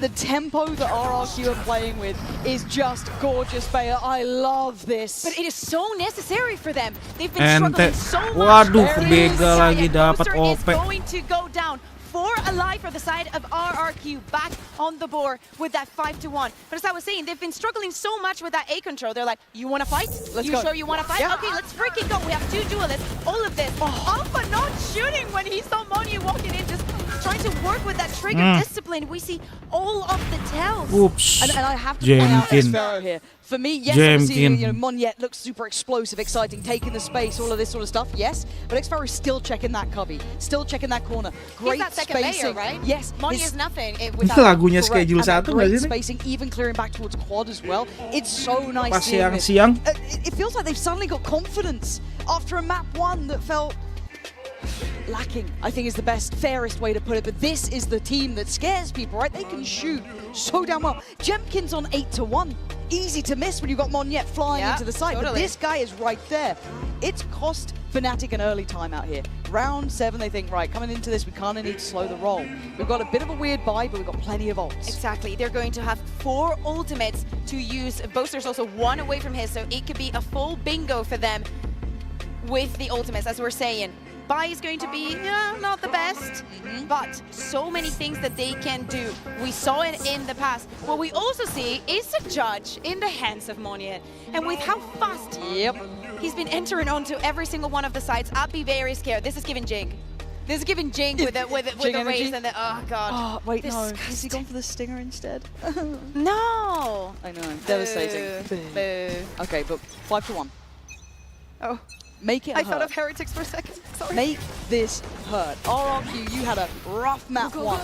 The tempo that RRQ are playing with is just gorgeous, Bayer. I love this. But it is so necessary for them. They've been struggling so much. Waduh, kebega lagi dapat OP. Is going to go down. 4 alive for the side of RRQ, back on the board with that 5-1. But as I was saying, they've been struggling so much with that A control. They're like, you want to fight? Let's go. Sure you want to fight? Yeah. Okay, let's freaking go. We have 2 duelists. All of this. Alpha not shooting when he saw Monye walking in, just trying to work with that trigger discipline. We see all of the tells. Oops. And I have to point out Sparrow here. For me, yes, obviously, Monye looks super explosive, exciting, taking the space, all of this sort of stuff, yes. But X-Sparrow is still checking that cubby, still checking that corner. Great He's that second spacing. layer, right? Yes. Monye is nothing without Lagunya schedule and satu great nggak sih? spacing, even clearing back towards quad as well. It's so nice Pas seeing this. siang-siang. It feels like they've suddenly got confidence after a map 1 that felt lacking, I think is the best, fairest way to put it. But this is the team that scares people, right? They can shoot so damn well. Jemkin's on 8-1. Easy to miss when you've got Monye flying into the side. But this guy is right there. It's cost Fnatic an early time out here. Round 7, they think, right, coming into this, we kind of need to slow the roll. We've got a bit of a weird buy, but we've got plenty of ults. Exactly. They're going to have 4 ultimates to use. Boaster's also 1 away from his, so it could be a full bingo for them with the ultimates, as we're saying. Buy is going to be not the best, but so many things that they can do. We saw it in the past. What we also see is a judge in the hands of Monye, and with how fast he's been entering onto every single one of the sides, I'd be very scared. This is giving Jing. This is giving Jing with the raise and the god. Oh wait, no. Disgusting. Has he gone for the stinger instead? No. I know. Devastating. Boo. Okay, but 5-1. Oh. Make it I hurt. thought of Heretics for a second. Sorry. Make this hurt. RRQ, you had a rough map 1.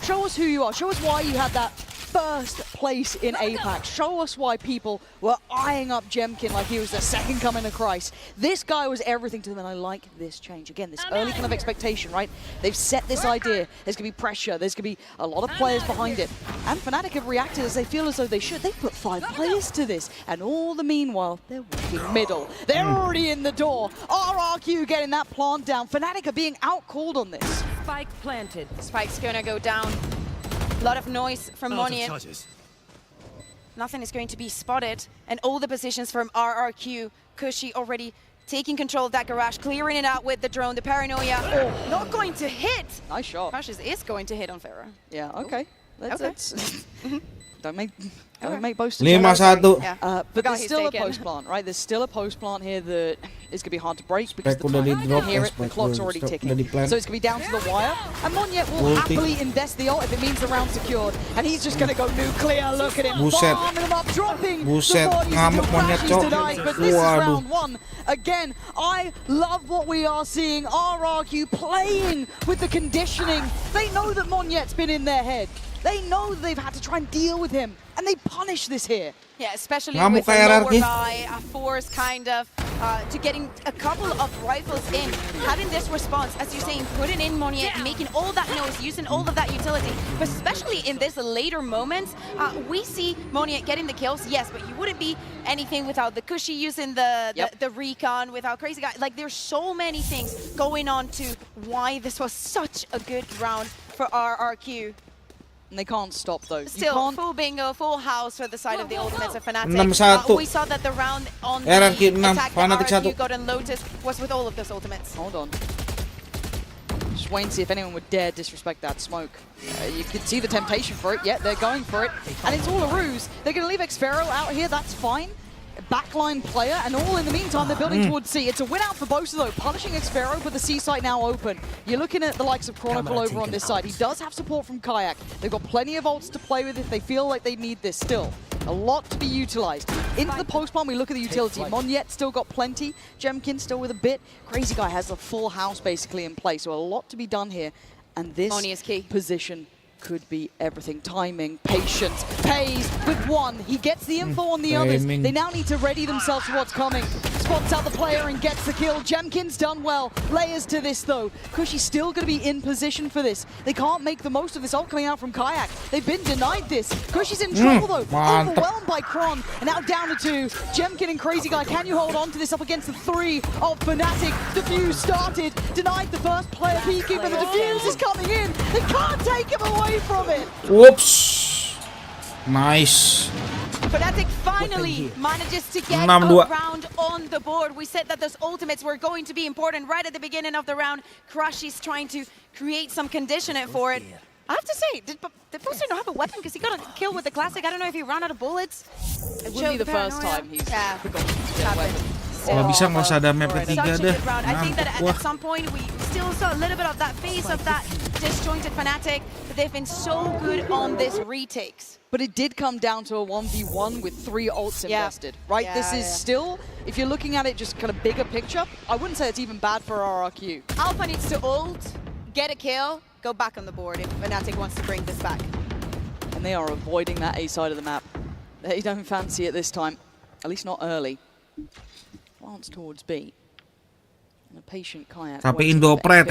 Show us who you are. Show us why you had that first place in APAC. Show us why people were eyeing up Jemkin like he was the second coming of Christ. This guy was everything to them, and I like this change. Again, this early kind of expectation, right? They've set this idea. There's going to be pressure. There's going to be a lot of players behind it. And Fnatic have reacted as they feel as though they should. They put 5 players to this. And all the meanwhile, they're working middle. They're already in the door. RRQ getting that plant down. Fnatic are being out-called on this. Spike planted. Spike's going to go down. A lot of noise from Monye. Nothing is going to be spotted. And all the positions from RRQ. Kushi already taking control of that garage, clearing it out with the drone. The paranoia. Oh, not going to hit. Nice shot. Crashes is going to hit on Pharaoh. Yeah, okay. Let's don't make boasters. 5-1. But there's still a post plant, right? There's still a post plant here that is going to be hard to break because the time you can hear it, the clock's already ticking. So it's going to be down to the wire. And Monye will happily invest the ult if it means the round's secured. And he's just going to go nuclear. Look at him. Bombing them up, dropping the bodies until Crash is denied. But this is round 1. Again, I love what we are seeing. RRQ playing with the conditioning. They know that Monye's been in their head. They know that they've had to try and deal with him, and they punish this here. Yeah, especially with the lower buy, force kind of to getting a couple of rifles in, having this response, as you're saying, putting in Monye, making all that noise, using all of that utility. But especially in this later moments, we see Monye getting the kills, yes, but you wouldn't be anything without the Kushi using the recon, without Crazy Guy. Like, there's so many things going on to why this was such a good round for RRQ. And they can't stop though. Still, full bingo, full house for the side of the Ultimates of Fnatic. 6-1. We saw that the round on the RRQ 6, attack that Fnatic RRQ 1. got on Lotus was with all of those Ultimates. Hold on. Just waiting to see if anyone would dare disrespect that smoke. You can see the temptation for it. Yeah, they're going for it. And it's all a ruse. They're going to leave Xpharaoh out here. That's fine. Backline player, and all in the meantime they're building towards C. It's a win out for Boaster though, punishing Xpharaoh, but the C site now open. You're looking at the likes of Chronicle over on this side. He does have support from Kayak. They've got plenty of ults to play with if they feel like they need this still. A lot to be utilized. Into the post plant, we look at the utility. Monye still got plenty. Jemkin still with a bit. Crazy Guy has a full house basically in place, so a lot to be done here. And this position could be everything. Timing, patience, pays with 1. He gets the info on the others. They now need to ready themselves for what's coming. Spots out the player and gets the kill. Jemkin's done well. Layers to this though. Kushi's still going to be in position for this. They can't make the most of this ult coming out from Kayak. They've been denied this. Kushi's in trouble though. Overwhelmed by Kron. And now down to 2. Jemkin and Crazy Guy, can you hold on to this up against the 3 of Fnatic? Defuse started. Denied the first player peeking, but the defuse is coming in. They can't take him away from it. Whoops. Nice. Fnatic finally manages to get a 6-2. round on the board. We said that those ultimates were going to be important right at the beginning of the round. Crashy's trying to create some conditioning for it. I have to say, did Booster not have a weapon? Because he got a kill with the classic. I don't know if he ran out of bullets. It wouldn't be the first time he's forgotten to get a weapon. Kalau bisa nggak usah ada map ketiga Such a deh. good round. I think that Wah. at some point we still saw a little bit of that face of that disjointed Fnatic, but they've been so good on this retakes. But it did come down to a 1v1 with 3 ults invested, right? This is still, if you're looking at it just kind of bigger picture, I wouldn't say it's even bad for RRQ. Alpha needs to ult, get a kill, go back on the board if Fnatic wants to bring this back. And they are avoiding that A side of the map. They don't fancy it this time, at least not early. Glance towards B. And a patient kayak. Tapi Indopret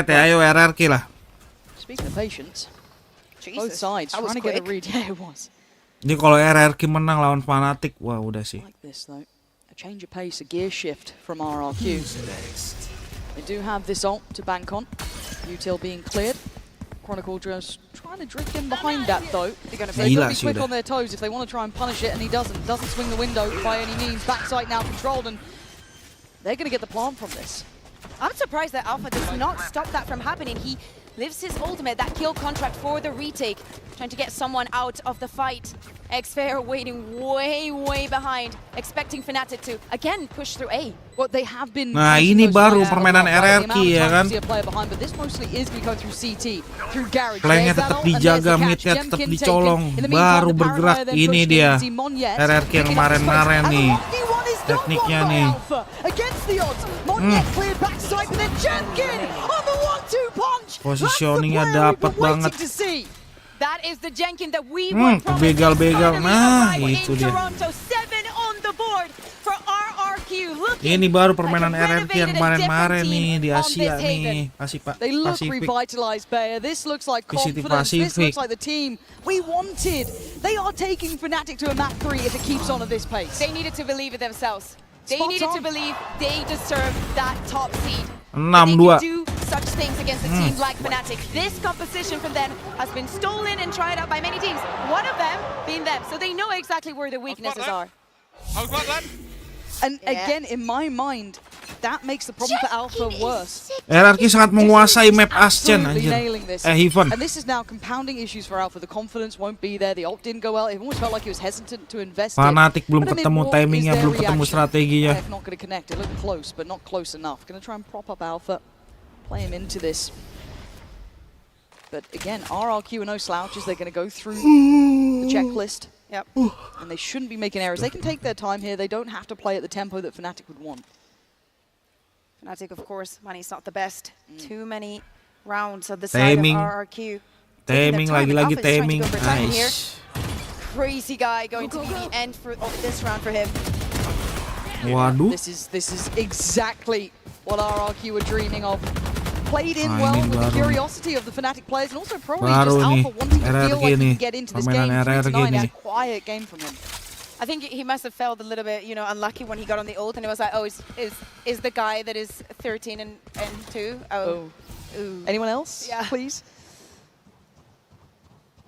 ya, ayo RRQ lah. Speaking of patience, both Jesus, sides that was trying to get a quick. read. Yeah, it was. Jadi kalau RRQ menang lawan Fnatic, wah udah sih. Like this though, a change of pace, a gear shift from RRQ. They do have this ult to bank on. Util being cleared. Chronicle just trying to drift in behind that though. They've got to be quick on their toes if they want to try and punish it, and he doesn't swing the window by any means. Backside now controlled, and they're going to get the plant from this. I'm surprised that Alpha does not stop that from happening. He lives his ultimate, that kill contract for the retake, trying to get someone out of the fight. Xfair waiting way behind, expecting Fnatic to again push through A. Well, they have been. Nah, ini baru permainan RRQ ya kan. But this mostly is going through CT, through Garage. Flanknya tetap dijaga, midnya tetap dicolong, baru bergerak. Ini dia RRQ yang kemarin-kemarin nih. Tekniknya nih. Positioningnya dapat banget. That is the Jenkin that we were begal-begal. Nah, itu dia. Ini baru permainan RRQ yang kemarin-kemarin nih di Asia nih. They look revitalized, Bayer. This looks like confidence. This looks like the team we wanted. They are taking Fnatic to a map 3 if it keeps on at this pace. They needed to believe in themselves. They needed to believe they deserve that top seed. 6-2. Do such things against a team like Fnatic. This composition from them has been stolen and tried out by many teams. One of them being them, so they know exactly where the weaknesses are. And again, in my mind, that makes the problem for Alpha worse. RRQ sangat menguasai map Ascen anjir. Heaven. And this is now compounding issues for Alpha. The confidence won't be there. The ult didn't go well. It almost felt like he was hesitant to invest. Fnatic belum ketemu timingnya, belum ketemu strateginya. Not going to connect. It looked close, but not close enough. Going to try and prop up Alpha, play him into this. But again, RRQ are no slouches. They're going to go through the checklist. Yep. And they shouldn't be making errors. They can take their time here. They don't have to play at the tempo that Fnatic would want. Fnatic, of course, money's not the best. Too many rounds of the side of RRQ. Timing, lagi-lagi timing. Nice. Crazy guy going to be the end of this round for him. Waduh. This is exactly what RRQ were dreaming of. Played in well with the curiosity of the Fnatic players, and also probably just Alpha wanting to feel like he can get into this game. 3-9, a quiet game from him. I think he must have felt a little bit, unlucky when he got on the ult, and it was like, oh, is the guy that is 13 and 2? Oh. Ooh. Anyone else? Yeah, please.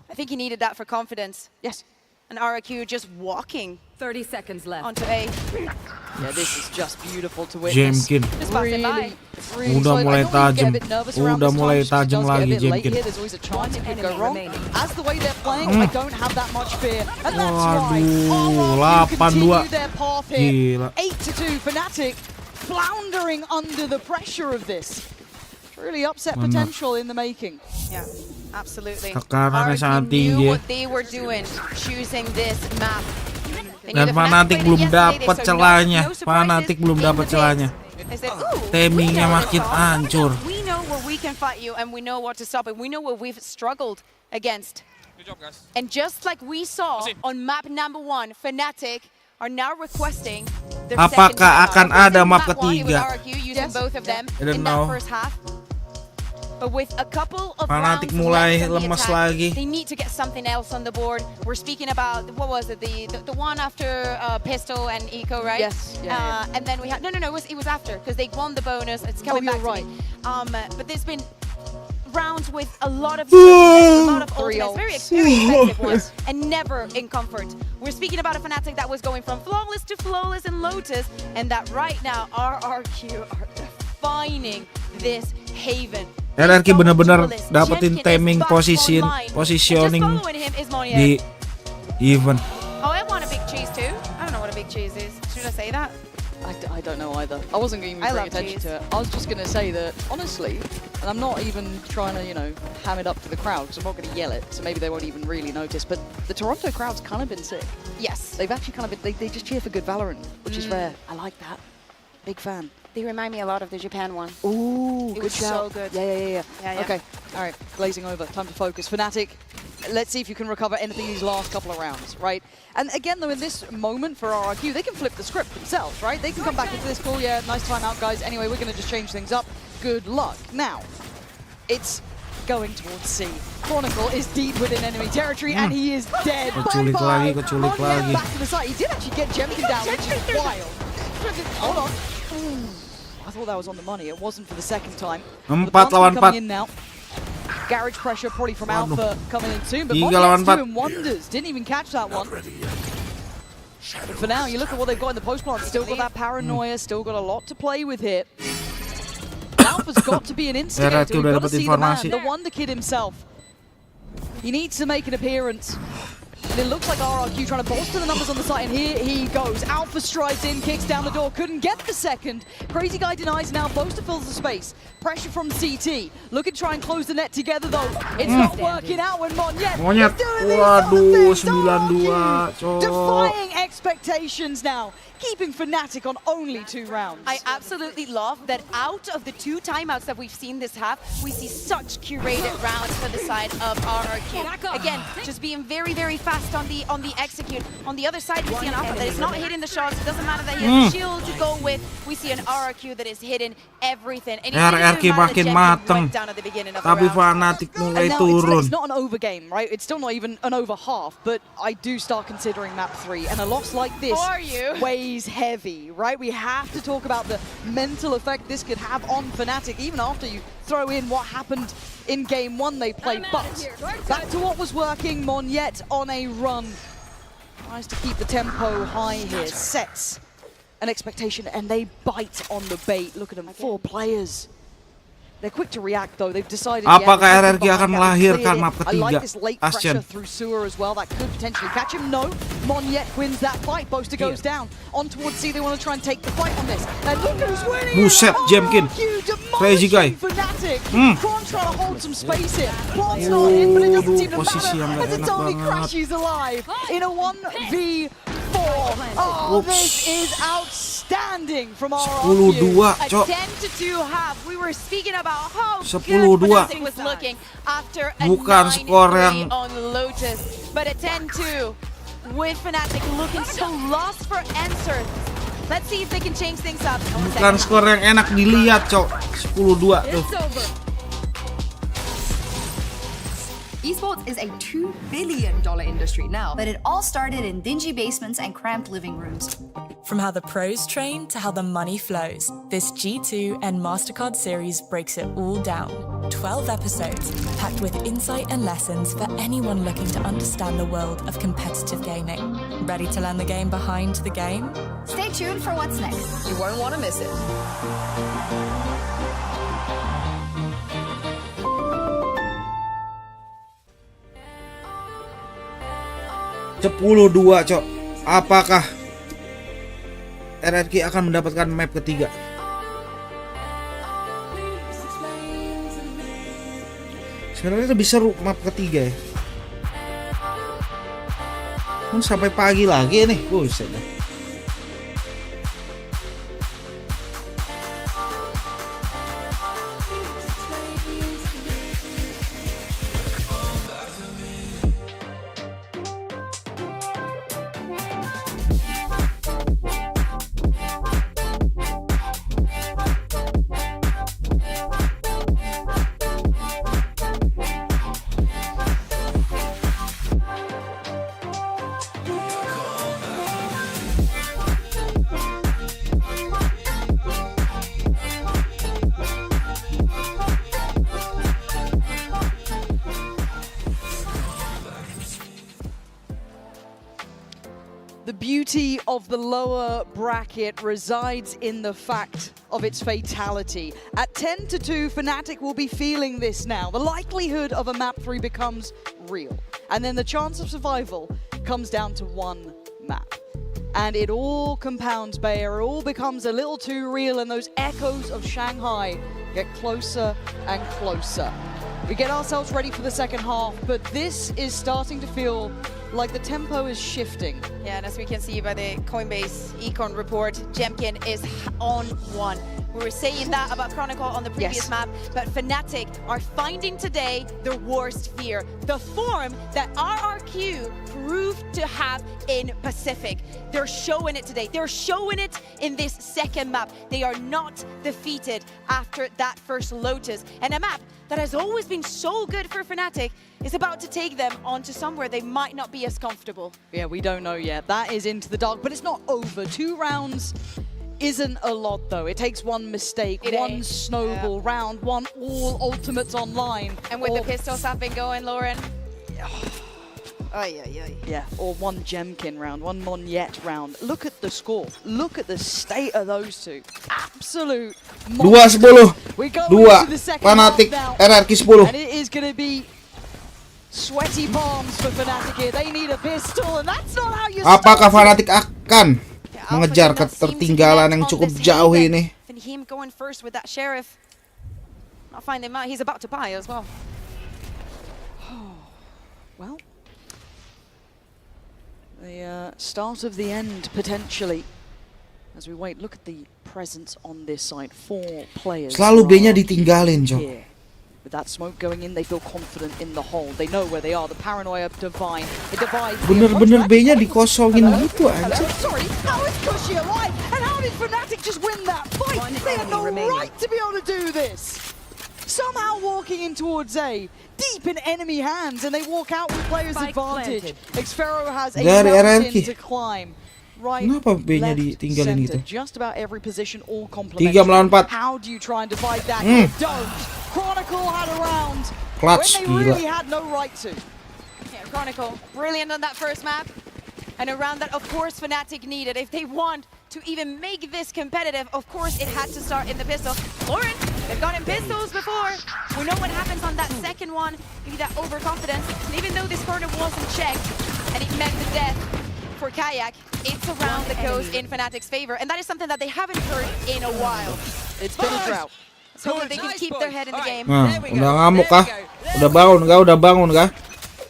I think he needed that for confidence. Yes. And RRQ just walking 30 seconds left. onto A. Yeah, this is just beautiful to witness. Jemkin. Really udah mulai tajam. Udah mulai tajam lagi Jemkin. There's always a chance it could go wrong. As the way they're playing, I don't have that much fear. And that's right. RRQ continue their path here. 8-2 Fnatic floundering under the pressure of this. Really upset potential in the making. Yeah, absolutely. Tekanannya sangat RRQ knew tinggi. what they were doing, choosing this map. Dan Fnatic belum dapat celahnya. Fnatic belum dapat celahnya. Timingnya makin hancur. We know where we can fight you, and we know what to stop, and we know where we've struggled against. Good job, guys. And just like we saw on map number 1, Fnatic are now requesting their Apakah akan ada map ketiga? Using both of them I don't in that know. first half. But with a couple of Fnatic rounds mulai left on the lemas attack, lagi. they need to get something else on the board. We're speaking about, what was it, the one after Pistol and Eco, right? Yes. Yeah. And then we had, no, it was after, because they won the bonus. It's coming back to right. me. But there's been rounds with a lot of ultimates, very expensive ones, and never in comfort. We're speaking about a Fnatic that was going from flawless to flawless in Lotus, and that right now RRQ are defining this haven. RRQ bener-bener dapetin timing positioning di event. Oh, I want a big cheese too. I don't know what a big cheese is. Should I say that? I don't know either. I wasn't even paying attention to it. I was just going to say that, honestly, and I'm not even trying to, ham it up to the crowd, because I'm not going to yell it, so maybe they won't even really notice, but the Toronto crowd's kind of been sick. Yes. They've actually kind of been, they just cheer for good Valorant, which is rare. I like that. Big fan. They remind me a lot of the Japan one. Ooh, it was so good. Yeah. Okay, all right, glazing over. Time to focus. Fnatic, let's see if you can recover anything these last couple of rounds, right? And again, though, in this moment for RRQ, they can flip the script themselves, right? They can come back into this call, yeah, nice timeout, guys. Anyway, we're going to just change things up. Good luck. Now, it's going towards C. Chronicle is deep within enemy territory, and he is dead. Keculik lagi. Back to the side. He did actually get Jemkin down, which is wild. Hold on. I thought that was on the money. It wasn't for the second time. 4 lawan 4. In now. Garage pressure probably from Alpha coming in soon, but 3 lawan 4. doing wonders. Didn't even catch that one. But for now, you look at what they've got in the post plant. Still got that paranoia. Still got a lot to play with here. Alpha's got to be an instigator. We've got to see the man, the Wonder Kid himself. He needs to make an appearance. And it looks like RRQ trying to bolster the numbers on the site, and here he goes. Alpha strides in, kicks down the door, couldn't get the second. Crazy Guy denies now, Boaster fills the space. Pressure from CT. Looking to try and close the net together, though. It's not working out when Monyet is doing these other things. Defying expectations now. Keeping Fnatic on only 2 rounds. I absolutely love that out of the 2 timeouts that we've seen this half, we see such curated rounds for the side of RRQ. Again, just being very, very fast on the execute. On the other side, we see an Alpha that is not hitting the shots. It doesn't matter that he has a shield to go with. We see an RRQ that is hitting everything. And RRQ makin mateng, tapi Fnatic mulai turun. It's not an over game, right? It's still not even an over half, but I do start considering map 3. And a loss like this weighs heavy, right? We have to talk about the mental effect this could have on Fnatic, even after you throw in what happened in game 1 they played. But back to what was working, Monyet on a run. Tries to keep the tempo high here, sets an expectation, and they bite on the bait. Look at them, 4 players. They're quick to react though. They've decided. Apakah RRQ akan melahirkan map ketiga? I like this late pressure Ascian. through sewer as well. That could potentially catch him. No, Monyet wins that fight. Boaster goes down. On towards C. They want to try and take the fight on this. And look who's winning. Buset, Jemkin. Crazy Guy. Fnatic. Kron trying to hold some space here. Plant's not in, but it doesn't seem to matter as it's only Crashy's alive in a 1v4. Oh, this is outstanding from RRQ. 10-2, A 10-2 half. We were speaking about how 10-2. good Fnatic was looking after a Bukan skor 9-3 yang- on Lotus. But a 10-2 with Fnatic looking so lost for answers. Let's see if they can change things up. Bukan skor yang enak dilihat, Cok. 10-2 tuh. Esports is a $2 billion industry now, but it all started in dingy basements and cramped living rooms. From how the pros train to how the money flows, this G2 and MasterCard series breaks it all down. 12 episodes, packed with insight and lessons for anyone looking to understand the world of competitive gaming. Ready to learn the game behind the game? Stay tuned for what's next. You won't want to miss it. 10-2, Cok. Apakah RRQ akan mendapatkan map ketiga? Sebenarnya lebih seru map ketiga ya. Sampai pagi lagi nih. Buset dah. beauty of the lower bracket resides in the fact of its fatality. At 10-2, Fnatic will be feeling this now. The likelihood of a map 3 becomes real. And then the chance of survival comes down to one map. And it all compounds, Bayer. It all becomes a little too real, and those echoes of Shanghai get closer and closer. We get ourselves ready for the second half, but this is starting to feel like the tempo is shifting. Yeah, and as we can see by the Coinbase Econ report, Jemkin is on one. We were saying that about Chronicle on the previous map, but Fnatic are finding today their worst fear. The form that RRQ proved to have in Pacific. They're showing it today. They're showing it in this second map. They are not defeated after that first Lotus. And a map that has always been so good for Fnatic is about to take them onto somewhere they might not be as comfortable. Yeah, we don't know yet. That is into the dark, but it's not over. 2 rounds isn't a lot, though. It takes one mistake, one snowball round, one all ultimates online. And with the pistols have been going, Lauren. Yeah, or one Jemkin round, one Monyet round. Look at the score. Look at the state of those two. Absolute 2-10. We go 2 into the second Fnatic half RRQ now, 10. and it is going to be sweaty palms for Fnatic here. They need a pistol, and that's not how you Apakah start it. Fnatic akan mengejar ketertinggalan yang cukup jauh ini? And him going first with that Sheriff. I'll find him out. He's about to buy as well. Well, the start of the end, potentially. As we wait, look at the presence on this side. 4 players. Selalu B-nya ditinggalin, Jo. Here. With that smoke going in, they feel confident in the hole. They know where they are. The paranoia divine. It divides. Bener-bener B-nya dikosongin gitu anjir. Sorry, how is Cushy alive? And how did Fnatic just win that fight? They had no right to be able to do this. Somehow walking in towards A, deep in enemy hands, and they walk out with players' advantage. Xfero has a mountain to climb. Right, Kenapa B-nya left, ditinggalin center. gitu? Just about every position, all 3 complementary. melawan 4. How do you try and divide that? You don't. Chronicle had a round Clutch, when they gila. really had no right to. Yeah, Chronicle, brilliant on that first map. And a round that, of course, Fnatic needed. If they want to even make this competitive, of course, it had to start in the pistol. Lauren, they've gotten pistols before. We know what happens on that second one. Maybe that overconfidence. And even though this corner wasn't checked, and it meant the death for Kayak, it's a round that goes in Fnatic's favor. And that is something that they haven't heard in a while. It's been a drought. So that they can keep their head in the game. Nah, udah ngamuk kah? Udah bangun kah? Udah bangun kah?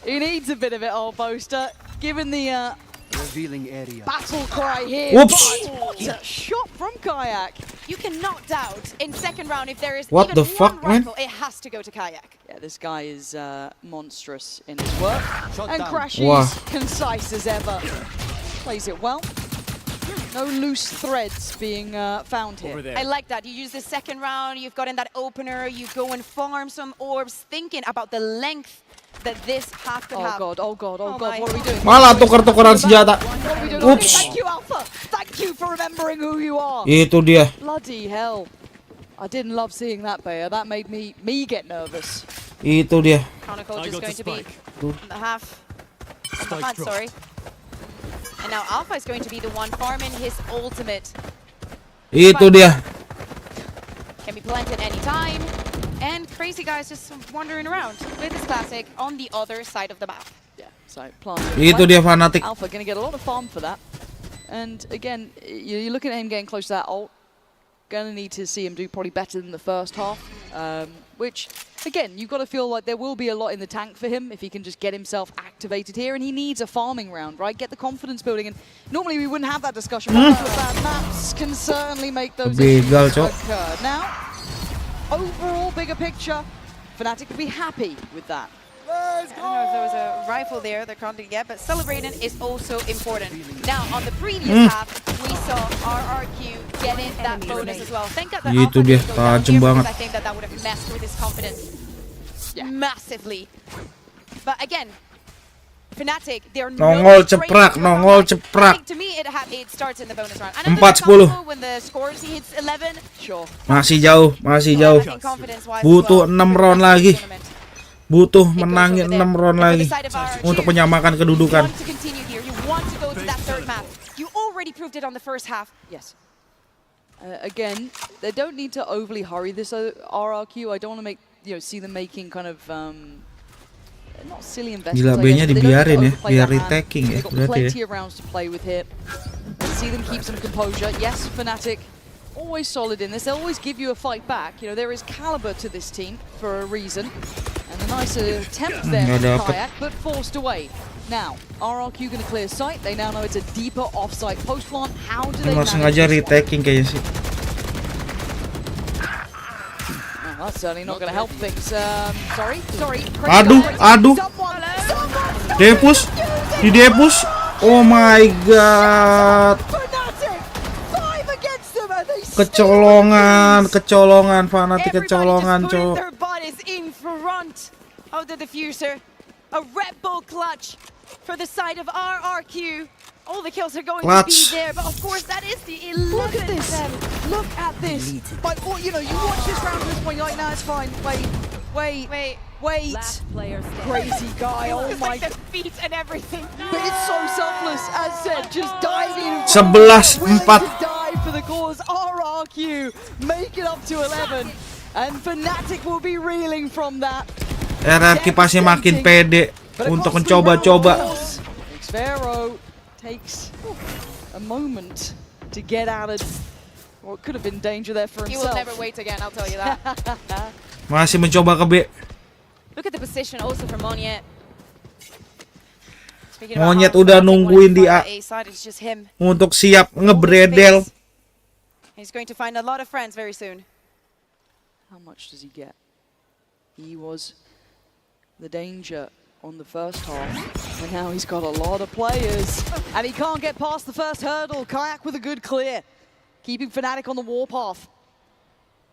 He needs a bit of it, old boaster. Given the Revealing area. battle cry here. Whoops. But what a shot from Kayak. You cannot doubt in second round if there is What even the fuck, one man? rifle, it has to go to Kayak. Yeah, this guy is monstrous in his work. And Crashy's Wow. concise as ever. Plays it well. No loose threads being found here. I like that. You use the second round, you've got in that opener, you go and farm some orbs, thinking about the length that this half could have. Oh god, Oh what my. are we doing? Malah tuker-tukeran senjata. What are we doing? Oops. Thank you, Alpha. Thank you for remembering who you are. Itu dia. Bloody hell. I didn't love seeing that, Bayer. That made me get nervous. Itu dia. Chronicle just going to be on the half. On the front, sorry. And now Alpha is going to be the one farming his ultimate. Itu dia. Can be planted anytime. And Crazy Guy's just wandering around with his classic on the other side of the map. Yeah, so planted. Itu dia Fnatic. Alpha going to get a lot of farm for that. And again, you're looking at him getting close to that ult. Going to need to see him do probably better than the first half. Which, again, you've got to feel like there will be a lot in the tank for him if he can just get himself activated here. And he needs a farming round, right? Get the confidence building. And normally we wouldn't have that discussion. But bad maps can certainly make those issues occur. Now, overall, bigger picture, Fnatic would be happy with that. I don't know if there was a rifle there they're counting yet, but celebrating is also important. Now, on the previous half, we saw RRQ getting that bonus as well. Thank God that Itu Alpha dia, didn't go down tajam here, banget. because I think that would have messed with his confidence massively. But again, Fnatic, they're Nongol ceprak, nongol ceprak. To me, it starts in the bonus round. I know 4-10. when the scores hits 11, sure. Masih jauh, masih jauh. Butuh 6 round lagi. Butuh menangin 6 round lagi untuk menyamakan kedudukan. You want to continue here. You want to go to that third map. You already proved it on the first half. Yes. Again, they don't need to overly hurry this RRQ. I don't want to see them making kind of not silly investments. Gila, B-nya dibiarin ya, biar retaking ya. They've got plenty of rounds to play with here. Let's see them keep some composure. Yes, Fnatic always solid in this. They'll always give you a fight back. There is caliber to this team for a reason. And a nice attempt there from Kayak, but forced away. Now, RRQ going to clear sight. They now know it's a deeper off-site post plant. How do they manage sengaja retaking kayaknya sih. That's certainly not going to help things. Sorry. Aduh. Depus. Di Depus. Oh my god. Kecolongan, Fnatic kecolongan, cowok. Their bodies in front of the diffuser. A Red Bull clutch for the side of RRQ. All the kills are going to be there, but of course that is the 11th. Look at this. Look at this. But you watch this round at this point, you're like, nah, it's fine. Wait. Crazy guy. Oh my god. Like the feet and everything. But it's so selfless. As said, just diving. 11-4. Die for the cause. RRQ make it up to 11. And Fnatic will be reeling from that. RRQ pasti makin pede untuk mencoba-coba. executiverp takes a moment to get out of what could have been danger there for himself. He will never wait again, I'll tell you that. Masih mencoba ke B. Look at the position also for Monyet. Monyet udah nungguin di A untuk siap ngebredel. He's going to find a lot of friends very soon. How much does he get? He was the danger on the first half, and now he's got a lot of players, and he can't get past the first hurdle. Kayak with a good clear, keeping Fnatic on the warpath.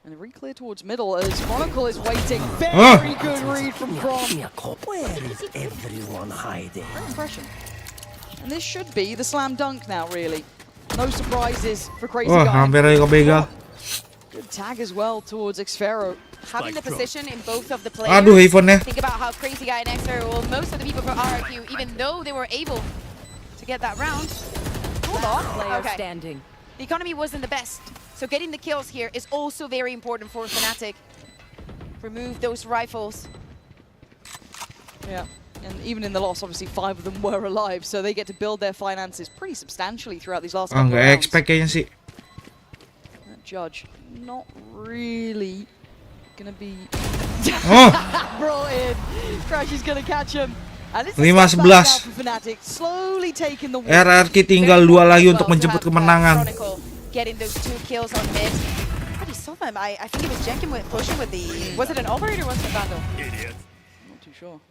And a re-clear towards middle as Chronicle is waiting. Very good read from Chron. Where is everyone hiding? Great impression. And this should be the slam dunk now, really. No surprises for Crazy Guy. Hampir aja kebegal. Good tag as well towards executiverp. Having the position in both of the players. Aduh, iPhone-nya. Think about how Crazy Guy and executiverp, well, most of the people from RRQ, even though they were able to get that round, hold on. Okay. Standing. The economy wasn't the best, so getting the kills here is also very important for Fnatic. Remove those rifles. Yeah, and even in the loss, obviously 5 of them were alive, so they get to build their finances pretty substantially throughout these last couple of rounds. Nggak expect kayaknya sih. That judge not really gonna be brought in. Crash is gonna catch him. 5-11. RRQ tinggal 2 lagi untuk menjemput kemenangan. Getting those 2 kills on mid. But he saw them. I think he was janking with pushing with the. Was it an operator or was it a Vandal? Idiot. Not too sure.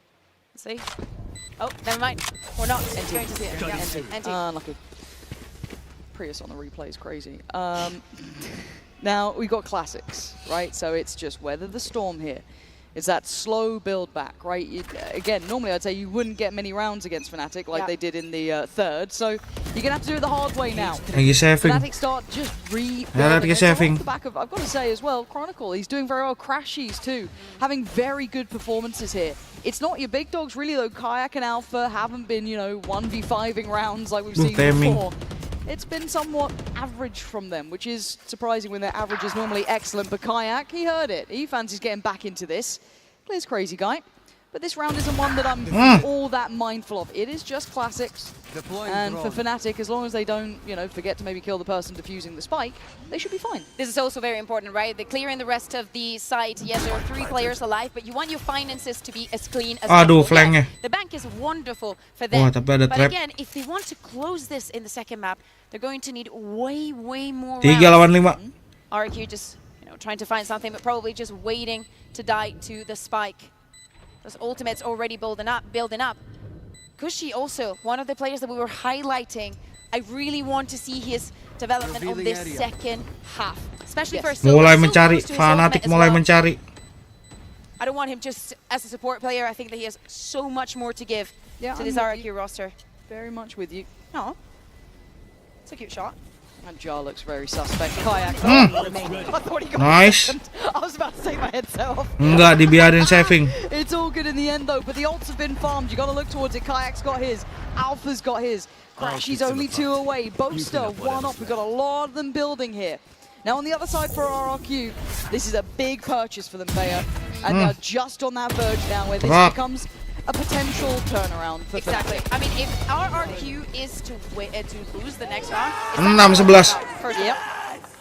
Let's see. Oh, never mind. We're not going to see it. Yeah. Unlucky. Prius on the replay is crazy. Now we got classics, right? So it's just weather the storm here. It's that slow build back, right? Again, normally I'd say you wouldn't get many rounds against Fnatic like they did in the third, so you're gonna have to do it the hard way now. Fnatic start just rebuilding. I've got to say as well, Chronicle, he's doing very well. Crashies too, having very good performances here. It's not your big dogs really though. Kayak and Alpha haven't been, 1v5ing rounds like we've seen before. It's been somewhat average from them, which is surprising when their average is normally excellent. But Kayak, he heard it. He fancies getting back into this. Clears Crazy Guy. But this round isn't one that I'm all that mindful of. It is just classics. And for Fnatic, as long as they don't, forget to maybe kill the person defusing the spike, they should be fine. This is also very important, right? They're clearing the rest of the site. Yes, there are 3 players alive, but you want your finances to be as clean as possible. Yes, the bank is wonderful for them. But again, if they want to close this in the second map, they're going to need way more rounds. RRQ just, trying to find something, but probably just waiting to die to the spike. Those ultimates already building up. Kushi also, one of the players that we were highlighting. I really want to see his development on this second half. Especially for mulai mencari, Fnatic mulai mencari. I don't want him just as a support player. I think that he has so much more to give to this RRQ roster. Very much with you. Oh, it's a cute shot. And Jar looks very suspect. Kayak. I thought he got Nice. I was about to take my headset off. Enggak, dibiarin saving. It's all good in the end though, but the ults have been farmed. You gotta look towards it. Kayak's got his. Alpha's got his. Crashy's only 2 away. Boaster 1 off. We've got a lot of them building here. Now on the other side for RRQ, this is a big purchase for them, Bea. And they're just on that verge now where this becomes a potential turnaround for Exactly. Fnatic. I mean, if RRQ is to lose the next round, 6-11. Yep.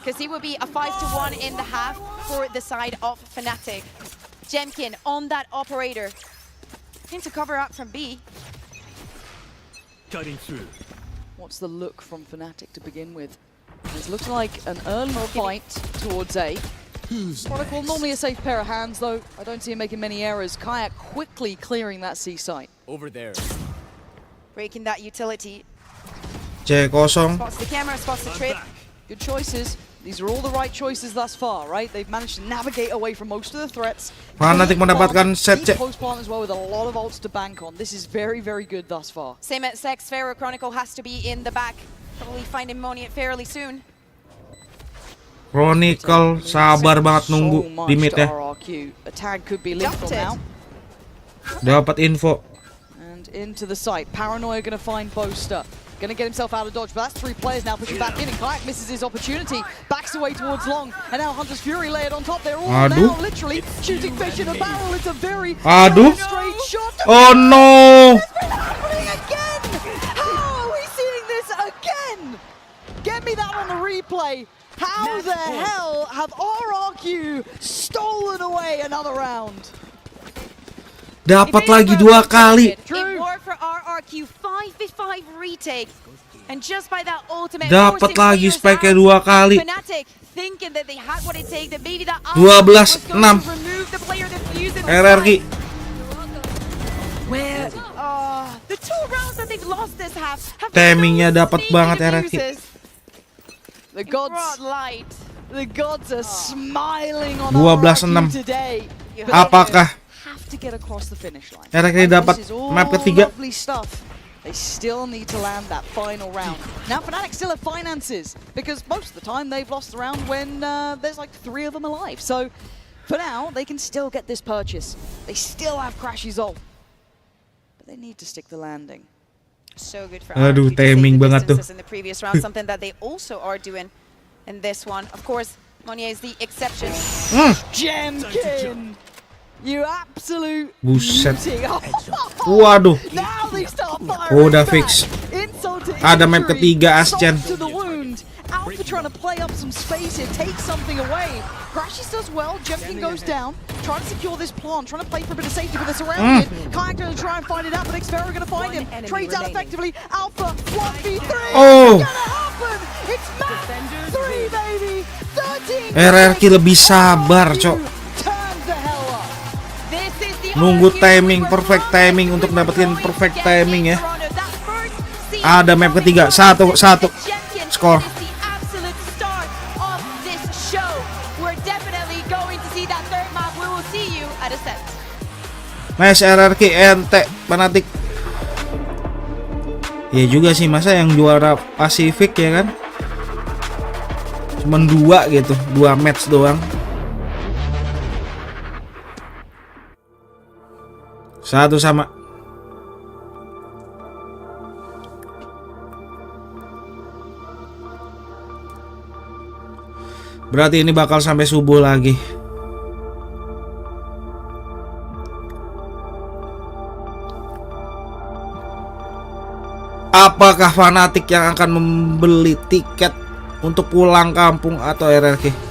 because it would be a 5-1 in the half for the side of Fnatic. Jemkin on that operator. Need to cover up from B. Cutting through. What's the look from Fnatic to begin with? This looks like an early fight towards A. Protocol, normally a safe pair of hands though. I don't see him making many errors. Kayak quickly clearing that C site. Over there. Breaking that utility. C kosong. Spots the camera, spots the trip. Good choices. These are all the right choices thus far, right? They've managed to navigate away from most of the threats. Fnatic mendapatkan set C. Post plant as well with a lot of ults to bank on. This is very, very good thus far. Same at Sex, Pharaoh Chronicle has to be in the back. Probably find him Moni fairly soon. Chronicle sabar banget nunggu di mid ya. A tag could be lethal now. Dapat info. And into the site. Paranoia gonna find Boaster. Gonna get himself out of dodge, but that's 3 players now pushing back in, and Kayak misses his opportunity. Backs away towards Long, and now Hunter's Fury layered on top. They're all now literally shooting fish in a barrel. It's a very straight shot. Oh no! It's been happening again! How are we seeing this again? Get me that on the replay. How the hell have RRQ stolen away another round? Dapat lagi 2 kali. In war for RRQ, 5v5 retake. And just by that ultimate, dapat lagi spec 2 kali. Fnatic thinking that they had what it takes, that maybe that 12-6. RRQ. Where the 2 rounds that they've lost this half have timingnya dapat banget RRQ. The gods are smiling on 12-6. today. Apakah Have to get across the finish line. RRQ dapat map ketiga? Lovely stuff. They still need to land that final round. Now Fnatic still have finances because most of the time they've lost the round when there's like 3 of them alive. So for now they can still get this purchase. They still have Crashy's ult, but they need to stick the landing. So good for Aduh, timing banget tuh. in the previous round, something that they also are doing in this one. Of course, Monier is the exception. Jemkin! You absolute Buset. beauty. Waduh. Now they start firing Udah back. fix. Insult to Ada map injury. ketiga Ascen. Salt to the wound. Alpha trying to play up some space here, take something away. Crashes does well, Jemkin goes down, trying to secure this plant, trying to play for a bit of safety, but they're surrounded. Kayak going to try and find it out, but Xfero going to find him. Trades out effectively. Alpha 1v3. Oh. It's gonna happen. It's map 3, baby. 13. RRQ lebih sabar, cok. Turns the hell up. Nunggu timing, perfect timing untuk dapetin perfect timing ya. Ada map ketiga, 1-1 skor. Nice RRQ, ente, Fnatic. Ya juga sih, masa yang juara Pasifik ya kan? Cuman 2 gitu, 2 match doang. 1 sama. Berarti ini bakal sampai subuh lagi. Apakah Fnatic yang akan membeli tiket untuk pulang kampung atau RRQ?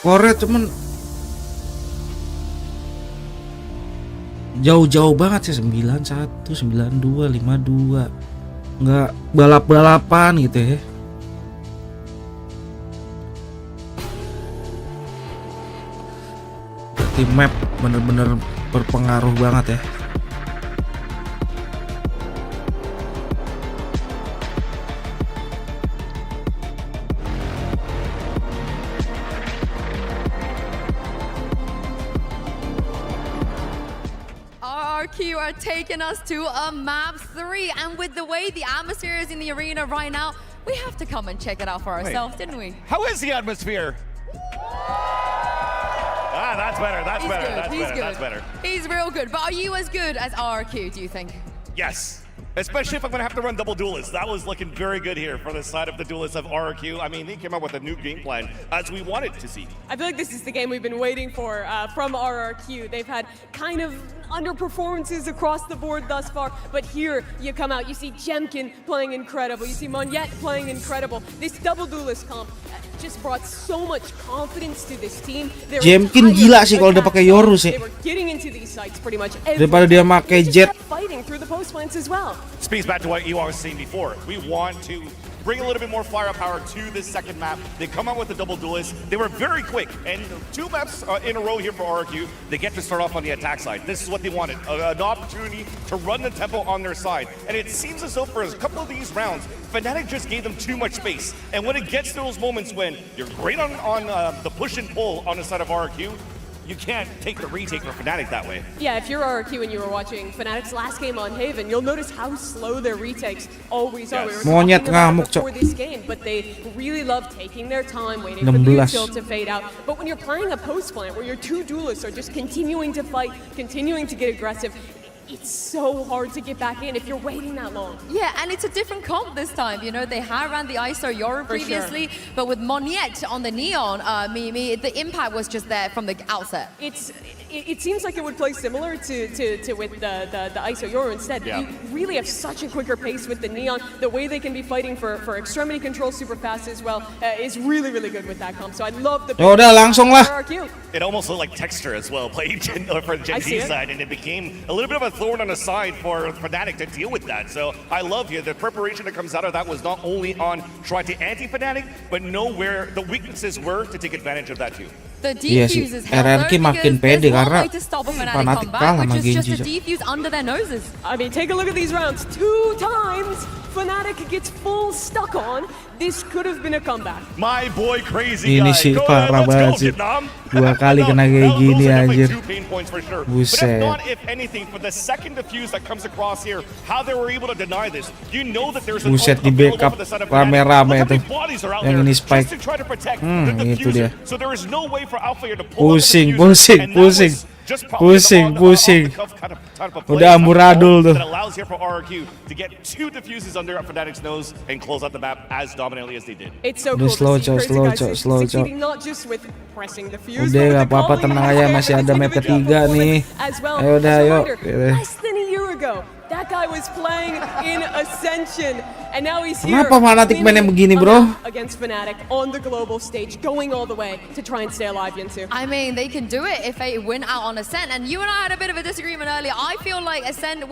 Korea cuman jauh-jauh banget sih, 91, 92, 52. Nggak balap-balapan gitu ya. Berarti map bener-bener berpengaruh banget ya. RRQ are taking us to a map 3, and with the way the atmosphere is in the arena right now, we have to come and check it out for ourselves, didn't we? How is the atmosphere? That's better. That's He's better. good. That's He's better. good. That's better. He's real good. But are you as good as RRQ, do you think? Yes. Especially if I'm going to have to run double duelists. That was looking very good here for the side of the duelists of RRQ. I mean, they came up with a new game plan as we wanted to see. I feel like this is the game we've been waiting for from RRQ. They've had kind of underperformances across the board thus far, but here you come out, you see Jemkin playing incredible, you see Monyet playing incredible. This double duelist comp just brought so much confidence to this team. Jemkin gila sih kalau udah pakai Yoru sih. They were getting into these sites pretty much Daripada dia pakai Jet. fighting through the post plants as well. Speaks back to what you was saying before. We want to bring a little bit more firepower to this second map. They come out with the double duelist. They were very quick, and 2 maps in a row here for RRQ. They get to start off on the attack side. This is what they wanted, an opportunity to run the tempo on their side. And it seems as though for a couple of these rounds, Fnatic just gave them too much space. And when it gets to those moments when you're great on the push and pull on the side of RRQ, you can't take the retake for Fnatic that way. Yeah, if you're RRQ and you were watching Fnatic's last game on Haven, you'll notice how slow their retakes always are. We were Monyet talking about ngamuk, it before Cok. this game, but they really love taking their time, waiting for the 16. util to fade out. But when you're playing a post plant where your 2 duelists are just continuing to fight, continuing to get aggressive, it's so hard to get back in if you're waiting that long. Yeah, and it's a different comp this time. You know, they had ran the ISO Yoru previously, but with Monyet on the Neon, Mimi, the impact was just there from the outset. It seems like it would play similar to with the ISO Yoru instead. Yeah. You really have such a quicker pace with the Neon. The way they can be fighting for extremity control super fast as well is really, really good with that comp. So I love the Udah langsung lah. RRQ. It almost looked like texture as well, playing for the Gen see Z it. side, and it became a little bit of a thorn on the side for Fnatic to deal with that. So I love you. The preparation that comes out of that was not only on trying to anti-Fnatic, but know where the weaknesses were to take advantage of that too. The Iya sih, defuse is held RRQ though, makin because pede there's one karena way to stop a Fnatic Fnatic comeback, kalah which sama is just Genji. a defuse under their noses. I mean, take a look at these rounds. 2 times Fnatic gets full stuck on. This could have been a comeback. My boy Crazy Ini guy. sih Go ahead, parah let's banget go, sih. Vietnam. 2 kali kena kayak Those gini are definitely anjir. 2 pain points for sure. But Buset. if not, if anything, for the second defuse that comes across here, how they were able to deny this, you know that there's an Buset, ult di available backup for the side of rame-rame Fnatic. Look how tuh. many bodies are out Yang there ini Spike. just to try to protect itu the dia. diffuser. So there is no way for Alpha here to pull out the Pusing, diffuser, pusing, and that was pusing. just probably Pusing, the pusing. off-the-cuff kind of a play Udah amburadul tuh. that allows here for RRQ to get 2 diffuses under Fnatic's nose and close out the map as dominantly as they did. It's so Udah cool slow, to see Cok, Crazy slow, guys Cok, slow, Cok. succeeding not just with pressing the fuse, Udah but with gak the apa-apa, calling tenang and aja, the masih ada individual map ketiga performance nih. As well. Ayo dah, As a yuk. reminder, less than a year ago, that guy was playing in Ascension, and now he's here. Kenapa Fnatic mainnya begini, winning bro? a map against Fnatic on the global stage, going all the way to try and stay alive, Yinsu. I mean, they can do it if they win out on Ascent. And you and I had a bit of a disagreement earlier. I feel like Ascent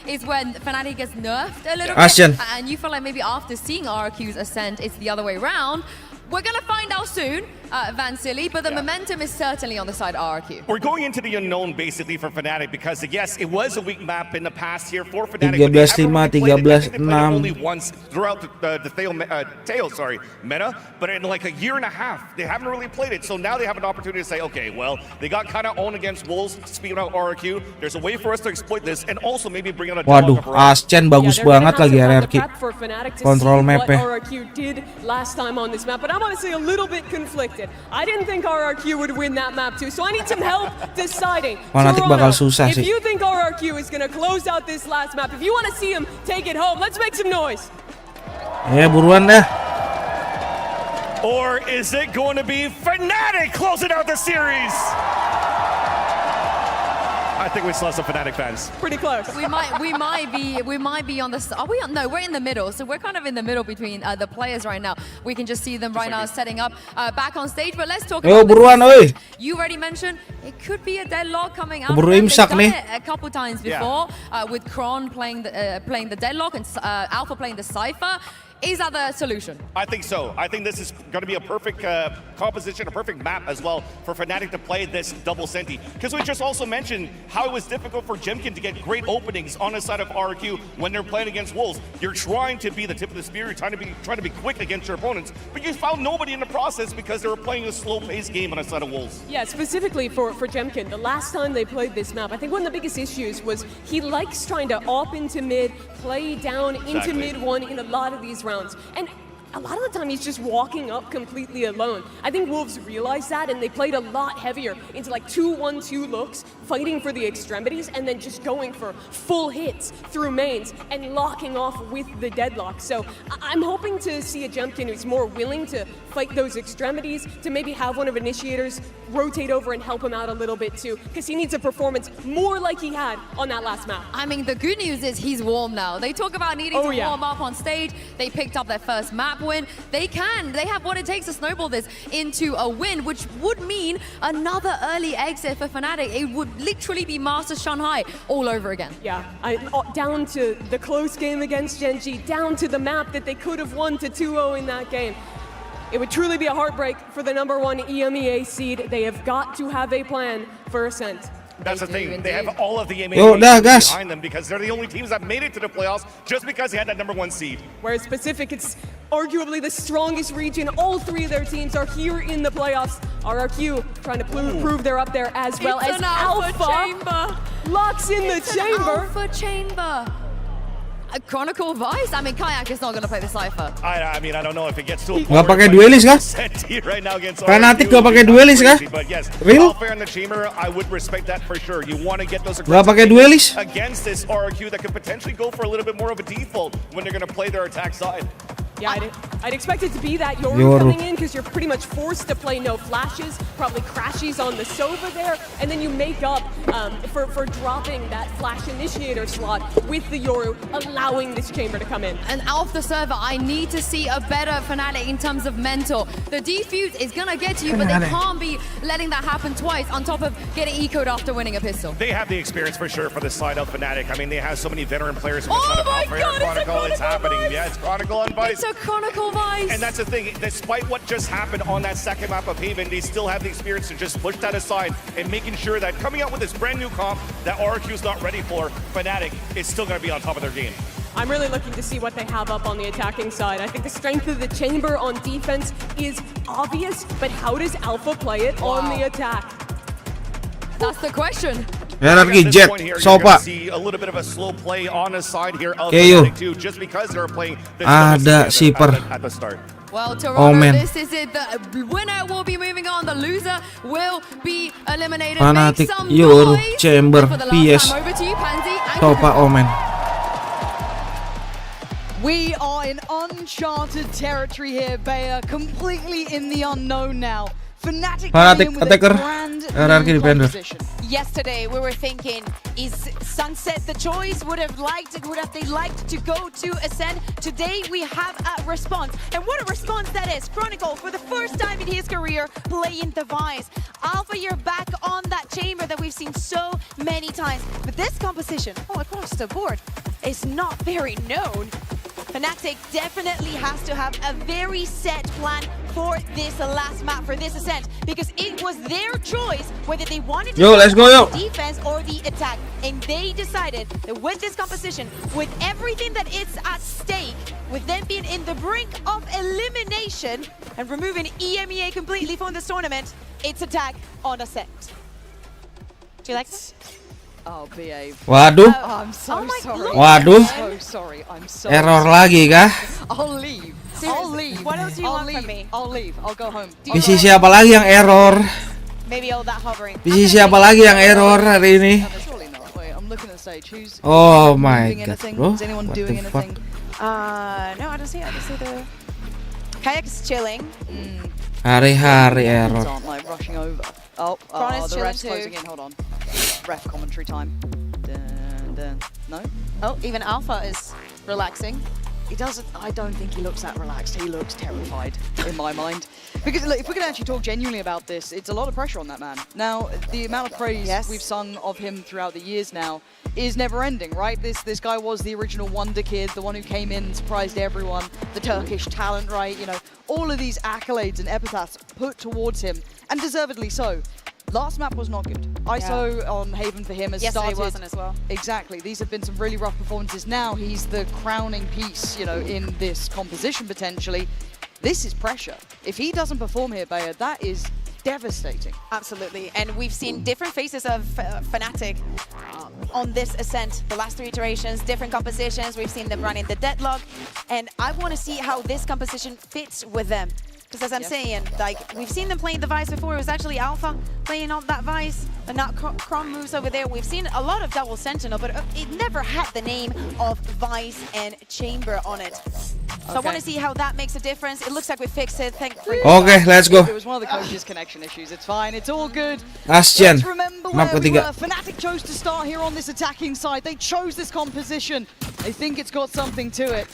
is when Fnatic gets nerfed a little Ashen. bit. And you feel like maybe after seeing RRQ's Ascent, it's the other way around. We're going to find out soon, Van Silly, but the momentum is certainly on the side of RRQ. We're going into the unknown basically for Fnatic because yes, it was a weak map in the past here for Fnatic. 13-5, 13-6. Only once throughout the Teo meta, but in like a year and a half, they haven't really played it. So now they have an opportunity to say, okay, well, they got kind of owned against Wolves. Speaking about RRQ, there's a way for us to exploit this and also maybe bring out a Waduh, Ascen bagus banget lagi RRQ. Kontrol mapnya. RRQ did last time on this map, but I'm honestly a little bit conflicted. I didn't think RRQ would win that map too, so I need some help deciding. Fnatic bakal susah if sih. you think RRQ is going to close out this last map, if you want to see him take it home, let's make some noise. Buruan dah. Or is it going to be Fnatic closing out the series? I I think we still have some Fnatic fans. Pretty close. We might be on the. Are we on? No, we're in the middle. So we're kind of in the middle between the players right now. We can just see them right now setting up back on stage. But let's talk about buruan, oi. You already mentioned it could be a deadlock coming out. Keburu They've imsak done nih. it a couple times before with Kron playing the deadlock and Alpha playing the Cypher. Is that the solution? I think so. I think this is going to be a perfect composition, a perfect map as well for Fnatic to play this double Senti. Because we just also mentioned how it was difficult for Jemkin to get great openings on the side of RQ when they're playing against Wolves. You're trying to be the tip of the spear, you're trying to be quick against your opponents, but you found nobody in the process because they were playing a slow-paced game on the side of Wolves. Yeah, specifically for Jemkin, the last time they played this map, I think one of the biggest issues was he likes trying to op into mid, play down into mid one in a lot of these rounds. And a lot of the time he's just walking up completely alone. I think Wolves realized that and they played a lot heavier into like 2-1-2 looks, fighting for the extremities and then just going for full hits through mains and locking off with the deadlock. So I'm hoping to see a Jemkin who's more willing to fight those extremities, to maybe have one of Initiators rotate over and help him out a little bit too, because he needs a performance more like he had on that last map. I mean, the good news is he's warm now. They talk about needing to warm up on stage. They picked up their first map win. They have what it takes to snowball this into a win, which would mean another early exit for Fnatic. It would literally be Masters Shanghai all over again. Yeah, down to the close game against Gen.G, down to the map that they could have won to 2-0 in that game. It would truly be a heartbreak for the #1 EMEA seed. They have got to have a plan for Ascent. That's the thing. They have all of the EMEA behind them because they're the only teams that made it to the playoffs just because they had that #1 seed. Whereas Pacific, it's arguably the strongest region. All three of their teams are here in the playoffs. RRQ trying to prove they're up there as well as Alpha chamber. Locks in the chamber. Alpha chamber. A Chronicle Vice? I mean, Kayak is not going to play the Cypher. I mean, I don't know if it gets to a point. Gak pakai duelis kah? Right now against Fnatic gak pakai duelis kah? But yes, Real? fair in the chamber, I would respect that for sure. You want to get those Gak pakai duelis? against this RQ that could potentially go for a little bit more of a default when they're going to play their attack side. Yeah, I'd expect it to be that Yoru coming in because you're pretty much forced to play no flashes, probably crashes on the Sova there, and then you make up for dropping that flash initiator slot with the Yoru, allowing this chamber to come in. And off the server, I need to see a better Fnatic in terms of mental. The defuse is going to get to you, but they can't be letting that happen twice on top of getting ecoed after winning a pistol. They have the experience for sure for the side of Fnatic. I mean, they have so many veteran players in the side of my Alpha God, Chronicle. It's happening. Vice. Yeah, it's Chronicle on Vice. It's a Chronicle Vice. And that's the thing, despite what just happened on that second map of Haven, they still have the experience to just push that aside and making sure that coming out with this brand new comp that RQ is not ready for, Fnatic is still going to be on top of their game. I'm really looking to see what they have up on the attacking side. I think the strength of the chamber on defense is obvious, but how does Alpha play it on the attack? That's the question. RRQ Jet, Sopa. KO. Ada Shipper. Well, Toronto, this is it. The winner will be moving on. The loser will be eliminated. Fnatic, Make some Yoru, noise. Chamber, For the last PS, time, over to you, Pansy. And Sopa, Omen. We are in uncharted territory here, Bayer, completely in the unknown now. Fnatic attacker, RRQ defender. Yesterday we were thinking, is Sunset the choice? Would they liked to go to Ascend? Today we have a response, and what a response that is. Chronicle, for the first time in his career, playing the Vice. Alpha, you're back on that chamber that we've seen so many times, but this composition, across the board, is not very known. Fnatic definitely has to have a very set plan for this last map, for this Ascent, because it was their choice whether they wanted to let's go, the defense or the attack, and they decided that with this composition, with everything that is at stake, with them being in the brink of elimination and removing EMEA completely from this tournament, it's attack on Ascent. Do you like this? Oh, BA. Waduh. Oh, I'm so sorry. Waduh. I'm so sorry. I'm so Error sorry. lagi kah? I'll leave. I'll leave. What else do you want from me? I'll leave. I'll go home. PC siapa lagi yang error? Maybe all that hovering. PC siapa lagi yang error hari ini? Surely not. Wait, I'm looking at the stage. Who's Oh my doing god, anything? bro. Is anyone What doing the fuck? anything? No, I don't see it. I just see the Kayak's chilling. Hari-hari error. Aren't like rushing over. Oh, Kron is the ref's chilling closing too. in. Hold on. ref commentary time. Dun, dun. No? Oh, even Alpha is relaxing. He doesn't. I don't think he looks that relaxed. He looks terrified, in my mind. Because look, if we can actually talk genuinely about this, it's a lot of pressure on that man. Now, the amount of praise we've sung of him throughout the years now is never ending, right? This guy was the original wonder kid, the one who came in and surprised everyone, the Turkish talent, right? You know, all of these accolades and epithets put towards him, and deservedly so. Last map was not good. ISO on Haven for him has started. Wasn't as well. Exactly. These have been some really rough performances. Now he's the crowning piece, you know, in this composition potentially. This is pressure. If he doesn't perform here, Bayer, that is devastating. Absolutely. And we've seen different faces of Fnatic on this ascent. The last 3 iterations, different compositions. We've seen them running the deadlock. And I want to see how this composition fits with them. Because as I'm saying, like, we've seen them playing the Vice before. It was actually Alpha playing on that Vice, but not Crom moves over there. We've seen a lot of double Sentinel, but it never had the name of Vice and Chamber on it. So I want to see how that makes a difference. It looks like we fixed it. Okay, let's go. It was one of the coach's connection issues. It's fine. It's all good. Asjen. Let's remember where we were. Fnatic chose to start here on this attacking side. They chose this composition. They think it's got something to it.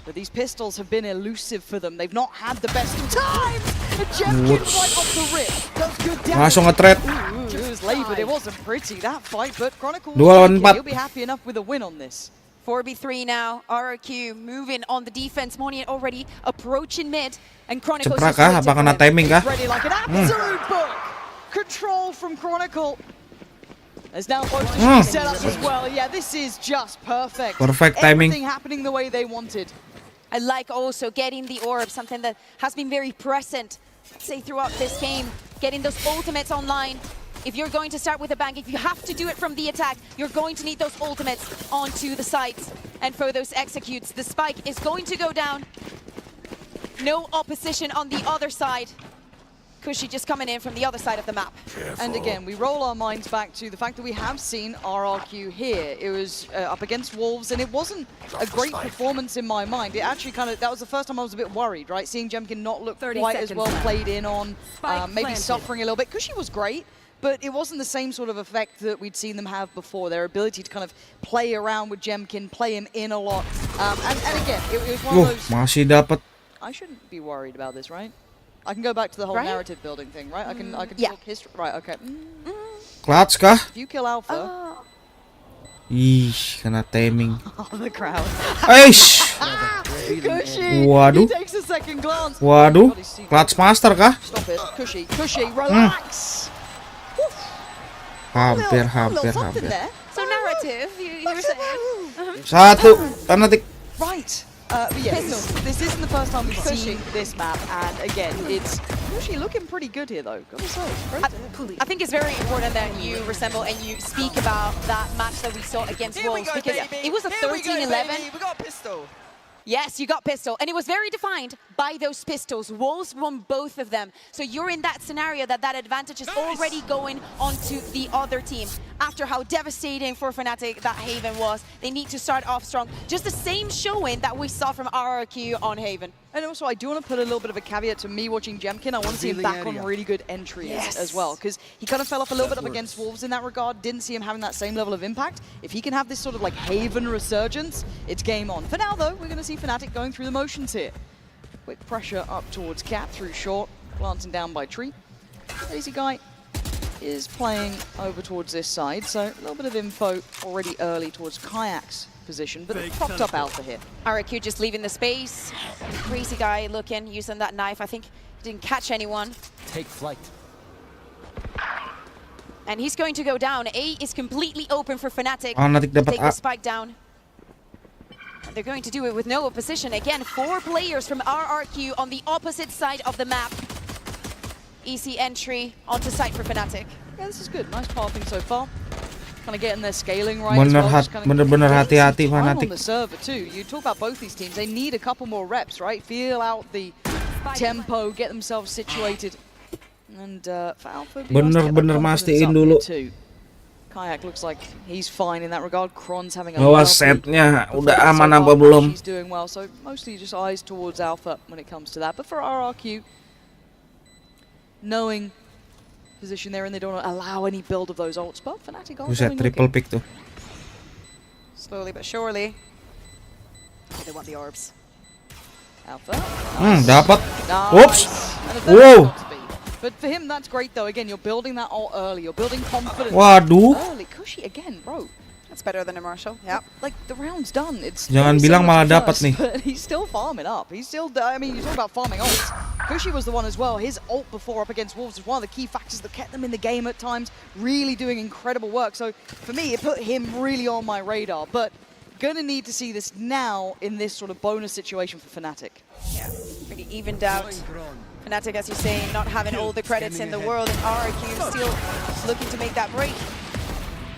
But these pistols have been elusive for them. They've not had the best of times. A Jemkin right off the rip. Does good damage. Langsung nge-trade. It was late, but it wasn't pretty, that fight. But Chronicle, 2 lawan 4. he'll be happy enough with a win on this. 4v3 now. RRQ moving on the defense. Monian already approaching mid. And Chronicle Ceprak kah? Apa kena timing kah? Ready like an absolute book. Control from Chronicle. There's now both the set up as well. Yeah, this is just perfect. Perfect timing. Everything happening the way they wanted. I like also getting the orb, something that has been very present, say, throughout this game. Getting those ultimates online. If you're going to start with a bang, if you have to do it from the attack, you're going to need those ultimates onto the sites. And for those executes, the spike is going to go down. No opposition on the other side. Kushi just coming in from the other side of the map. Careful. And again, we roll our minds back to the fact that we have seen RRQ here. It was up against Wolves, and it wasn't a great performance in my mind. It actually that was the first time I was a bit worried, right? Seeing Jemkin not look quite as well played in on, maybe suffering a little bit. Kushi was great, but it wasn't the same sort of effect that we'd seen them have before. Their ability to kind of play around with Jemkin, play him in a lot. And again, it was one of those... Masih dapat. I shouldn't be worried about this, right? I can go back to the whole narrative building thing, right? I can talk history. Right, okay. Clutch kah? If you kill Alpha... Ih, kena timing. Oh, the crowd. Eish! Kushi! Waduh. He takes a second glance. Waduh. Clutch master kah? Stop it. Kushi, relax! Hampir. So narrative, you were saying. Satu. Fnatic. Right. Yes, this isn't the first time we've seen this map, and again, it's Kushi looking pretty good here, though. Gotta say, I think it's very important that you resemble and you speak about that match that we saw against Wolves, because it was a 13-11. We got pistol. Yes, you got pistol, and it was very defined by those pistols. Wolves won both of them. So you're in that scenario that advantage is already going onto the other team. After how devastating for Fnatic that Haven was, they need to start off strong. Just the same showing that we saw from RRQ on Haven. And also, I do want to put a little bit of a caveat to me watching Jemkin. I want to see him back on really good entries as well, because he kind of fell off a little bit up against Wolves in that regard. Didn't see him having that same level of impact. If he can have this sort of like Haven resurgence, it's game on. For now, though, we're going to see Fnatic going through the motions here. Quick pressure up towards Cap through short, glancing down by Tree. Lazy Guy is playing over towards this side, so a little bit of info already early towards Kayak's position, but popped up Alpha here. RRQ just leaving the space. Crazy Guy looking, using that knife. I think he didn't catch anyone. Take flight. And he's going to go down. A is completely open for Fnatic. Fnatic dapat Take the spike down. And they're going to do it with no opposition. Again, 4 players from RRQ on the opposite side of the map. Easy entry onto site for Fnatic. Yeah, this is good. Nice pathing so far. Kind of getting their scaling right. Bener-bener hati-hati Fnatic. Fnatic. On the server too. You talk about both these teams. They need a couple more reps, right? Feel out the tempo, get themselves situated. And for Alpha, bener-bener mastiin dulu. Kayak looks like he's fine in that regard. Kron's having a Bahwa setnya udah aman apa belum? She's doing well, so mostly just eyes towards Alpha when it comes to that. But for RRQ, knowing position there, and they don't allow any build of those ults. But Fnatic are Buset, going triple looking. pick tuh. Slowly but surely. They want the orbs. Alpha. Dapat. Nice. Oops. And it's Whoa. not to be. But for him, that's great though. Again, you're building that ult early. You're building confidence. Waduh. Early. Cushy again, bro. That's better than a Marshall. Yeah. Like the round's done. It's Jangan very bilang similar malah to dapat first, nih. But he's still farming up. He's still. I mean, you talk about farming ults. Cushy was the one as well. His ult before up against Wolves was one of the key factors that kept them in the game at times. Really doing incredible work. So for me, it put him really on my radar. But gonna need to see this now in this sort of bonus situation for Fnatic. Yeah, pretty evened out. Fnatic, as you say, not having all the credits in the world, and RRQ still looking to make that break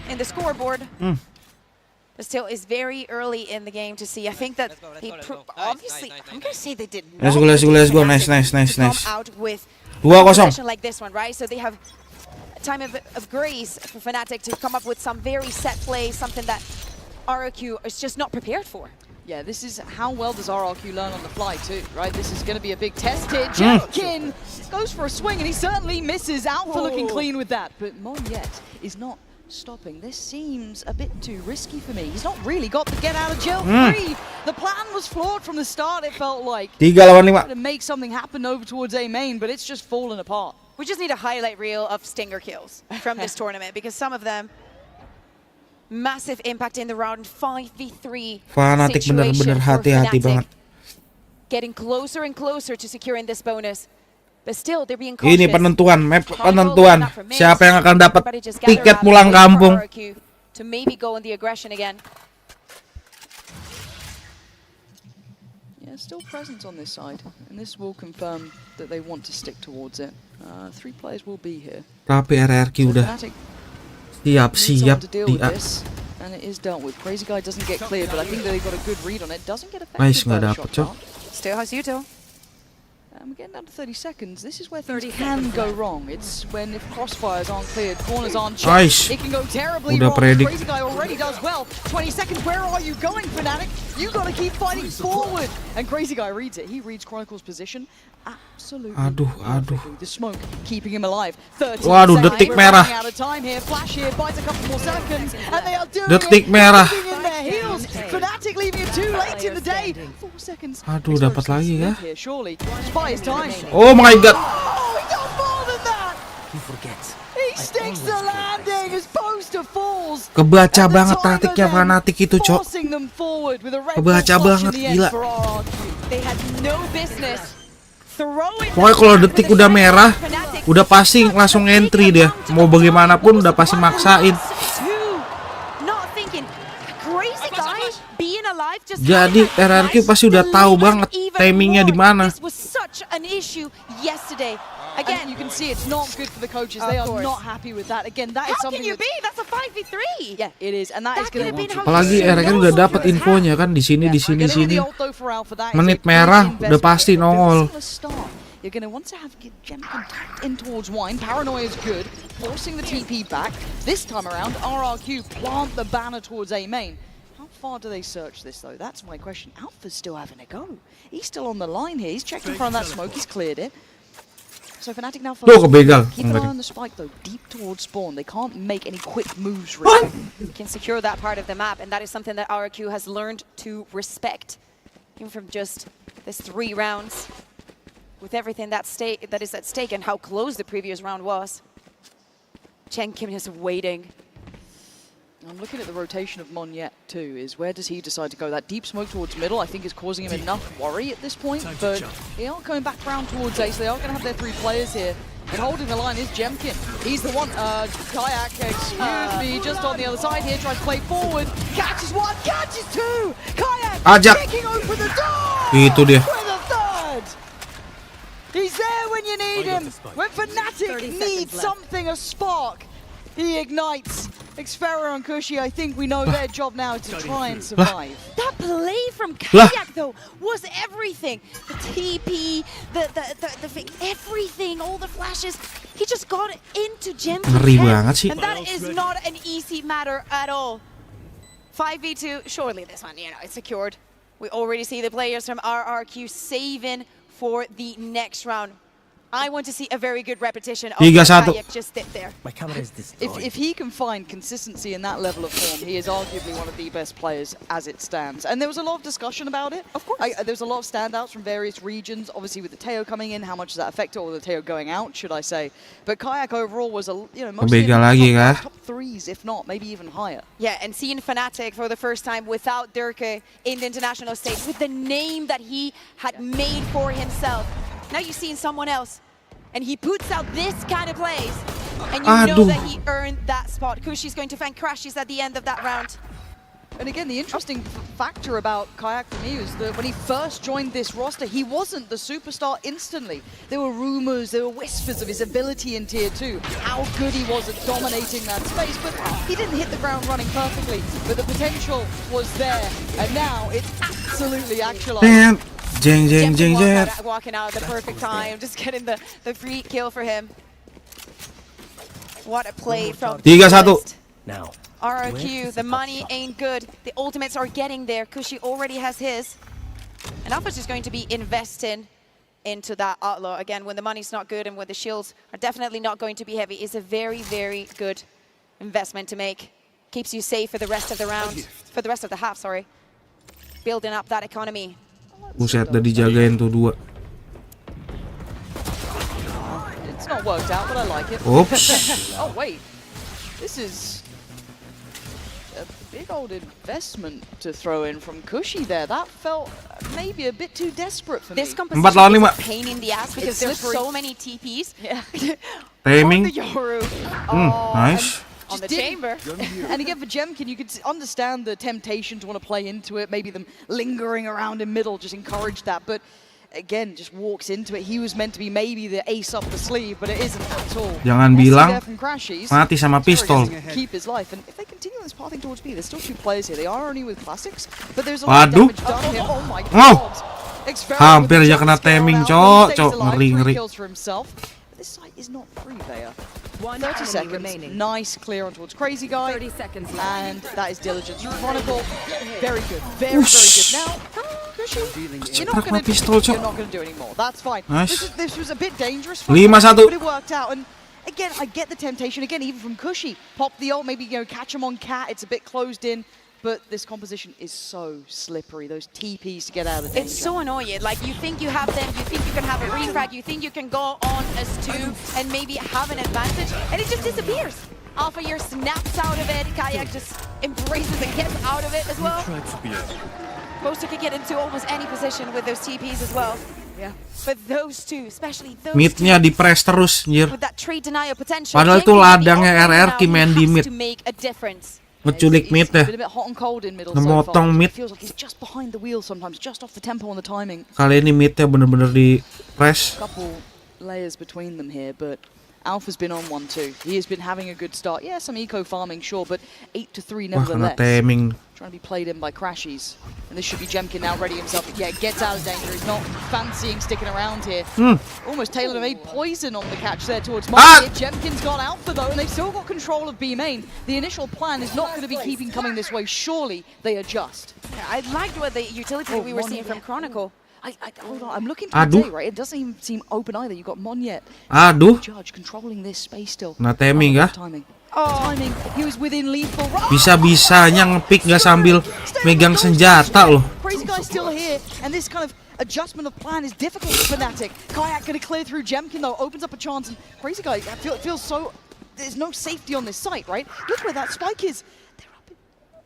in the scoreboard. But still, it's very early in the game to see. I think that they obviously, I'm gonna say they did not. Let's go. Nice. Come out with 2-0. position like this one, right? So they have a time of grace for Fnatic to come up with some very set plays, something that RRQ is just not prepared for. Yeah, this is how well does RRQ learn on the fly too, right? This is going to be a big test here. Jemkin goes for a swing, and he certainly misses. Alpha looking clean with that, but Monyet is not stopping. This seems a bit too risky for me. He's not really got the get out of jail free. The plan was flawed from the start, it felt like. 3 lawan 5. To make something happen over towards A main, but it's just fallen apart. We just need a highlight reel of Stinger kills from this tournament, because some of them massive impact in the round 5v3 Fnatic bener-bener hati-hati banget. Getting closer and closer to securing this bonus. But still, they're being cautious. Ini penentuan, map penentuan. Siapa yang akan dapat tiket pulang kampung? To maybe go in the aggression again. Yeah, still presence on this side, and this will confirm that they want to stick towards it. 3 players will be here. Tapi RRQ udah siap to deal with this, and it is dealt with. Crazy Guy doesn't get cleared, but I think that they got a good read on it. Doesn't get affected Nice, by nggak the dapet, shot Cok. count. Still has Yuto. We're getting down to 30 seconds. This is where things can go wrong. It's when if crossfires aren't cleared, corners aren't checked, Nice. it can go terribly Udah wrong. predict. Crazy Guy already does well. 20 seconds, where are you going, Fnatic? You gotta keep fighting forward. And Crazy Guy reads it. He reads Chronicle's position. Absolutely. Aduh. perfectly. The smoke keeping him alive. 13 Waduh, seconds. detik We're merah. running out of time here. Flash here, buys a couple more seconds, and they are doing Detik it. merah. Everything in their heels. Fnatic leaving it too late in the day. 4 seconds. Aduh, dapat lagi ya. Here, surely. Spy his time. Oh my god. Oh, he does more than that. He forgets. He sticks the landing as Poster falls. Kebaca banget taktiknya Fnatic itu, Cok. Forcing them forward with a red Kebaca ball flush in banget, the end gila. for RRQ. They had no business throwing. Pokoknya kalau detik udah merah, udah pasti langsung entry dia. Mau bagaimanapun udah pasti maksain. Jadi RRQ pasti udah tahu banget timingnya di mana. Again, you can see it's not good for the coaches. They are not happy with that. Again, that is something. How can you be? That's a 5v3. Yeah, it is, and that is going to be. Apalagi RRQ udah dapat infonya kan di sini. Menit merah udah pasti nongol. You're going to want to have Jemkin tucked in towards Wine. Paranoia is good, forcing the TP back. This time around, RRQ plant the banner towards A main. How far do they search this though? That's my question. Alpha's still having a go. He's still on the line here. He's checked in front of that smoke. He's cleared it. So Fnatic now Tuh kebegal. keep an eye on the spike though, deep towards spawn. They can't make any quick moves really. Can secure that part of the map, and that is something that RRQ has learned to respect, even from just this 3 rounds, with everything that is at stake and how close the previous round was. Chen Kim is waiting. I'm looking at the rotation of Monyet too, is where does he decide to go? That deep smoke towards middle I think is causing him enough worry at this point, but they are coming back round towards A, so they are going to have their 3 players here. And holding the line is Jemkin. He's the one, Kayak, excuse me, just on the other side here, tries to play forward, catches 1, catches 2! Kayak Ajak. kicking open the door! Itu dia. With a third! He's there when you need him! When Fnatic needs something, a spark, he ignites. Xferra and Cushy, I think we know their job now is to try and survive. That play from Kayak though was everything. The TP, the everything, all the flashes. He just got into Jemkin's Ngeri head, banget sih. and that is not an easy matter at all. 5v2, surely this one, it's secured. We already see the players from RRQ saving for the next round. I want to see a very good repetition of 3-1. Kayak just sit there. My camera is destroyed. If he can find consistency in that level of form, he is arguably one of the best players as it stands. And there was a lot of discussion about it. Of course. There was a lot of standouts from various regions. Obviously, with the Teo coming in, how much does that affect it, or the Teo going out, should I say? But Kayak overall was mostly in the top threes, if not maybe even higher. Yeah, and seeing Fnatic for the first time without Dirke in the international stage, with the name that he had made for himself. Now you're seeing someone else, and he puts out this kind of plays, and you know that he earned that spot. Kushi's going to find Crashes at the end of that round. And again, the interesting factor about Kayak for me was that when he first joined this roster, he wasn't the superstar instantly. There were rumors, there were whispers of his ability in Tier 2, how good he was at dominating that space, but he didn't hit the ground running perfectly. But the potential was there, and now it's absolutely actualized. Walking out at the perfect time, just getting the free kill for him. What a play from 3-1. Now. RRQ, the money ain't good. The ultimates are getting there. Kushi already has his. And Alpha's just going to be investing into that Outlaw. Again, when the money's not good and when the shields are definitely not going to be heavy, it's a very, very good investment to make. Keeps you safe for the rest of the round, for the rest of the half, sorry. Building up that economy. Buset, udah dijagain tuh 2. It's not worked out, but I like it. Oops. Oh, wait. This is a big old investment to throw in from Kushi there. That felt maybe a bit too desperate for me. This composition is a pain in the ass because there's so many TPs. Yeah. Timing. On the Yoru. Nice. On the chamber. And again, for Jemkin, you could understand the temptation to want to play into it. Maybe them lingering around in middle just encouraged that. But again, just walks into it. He was meant to be maybe the ace up the sleeve, but it isn't at all. Jangan bilang mati sama pistol. Keep his life. And if they continue this pathing towards B, there's still 2 players here. They are only with classics, but there's a lot of damage done here. Oh my god. Hampir aja kena timing, cok. Ngeri. This site is not free there. 30 seconds, remaining. Nice clear on towards Crazy Guy. 30 seconds left. And that is diligence from Chronicle. Very good, very good. Now, Kushi, you're not going to do any more. That's fine. Nice. This was a bit dangerous for 5-1. but it worked out. And again, I get the temptation, again, even from Kushi. Pop the ult, maybe catch him on Cat. It's a bit closed in. But this composition is so slippery. Those TPs to get out of danger. It's so annoying. Like, you think you have them, you think you can have a refrag, you think you can go on as 2 and maybe have an advantage, and it just disappears. Alpha Year snaps out of it. Kayak just embraces and gets out of it as well. Poster can get into almost any position with those TPs as well. Yeah. But those 2, especially those Midnya di press terus, anjir. with that trade denial potential. Padahal tuh ladangnya RRQ main di mid. To make a difference. Ngeculik mid deh. Memotong mid. Feels like he's just behind the wheel sometimes, just off the tempo and the timing. Kali ini midnya bener-bener di press. Couple layers between them here, but Alpha's been on 1-2. He has been having a good start. Yeah, some eco farming, sure, but 8-3 nevertheless. Wah, kena timing. Trying to be played in by Crashies. And this should be Jemkin now ready himself. Yeah, gets out of danger. He's not fancying sticking around here. Almost tailor-made poison on the catch there towards Mark. Jemkin's gone out for though, and they've still got control of B main. The initial plan is not going to be keeping coming this way. Surely they adjust. Yeah, I liked what the utility we were seeing from Chronicle. Hold on, I'm looking to play, right? It doesn't even seem open either. You've got Monyet. Judge controlling this space still. Nah, timing ya. Timing. He was within lethal. Bisa-bisanya nge-pick nggak sambil megang senjata loh. Crazy Guy's still here, and this kind of adjustment of plan is difficult for Fnatic. Kayak gonna clear through Jemkin though, opens up a chance, and Crazy Guy feels so. There's no safety on this site, right? Look where that spike is. They're up in,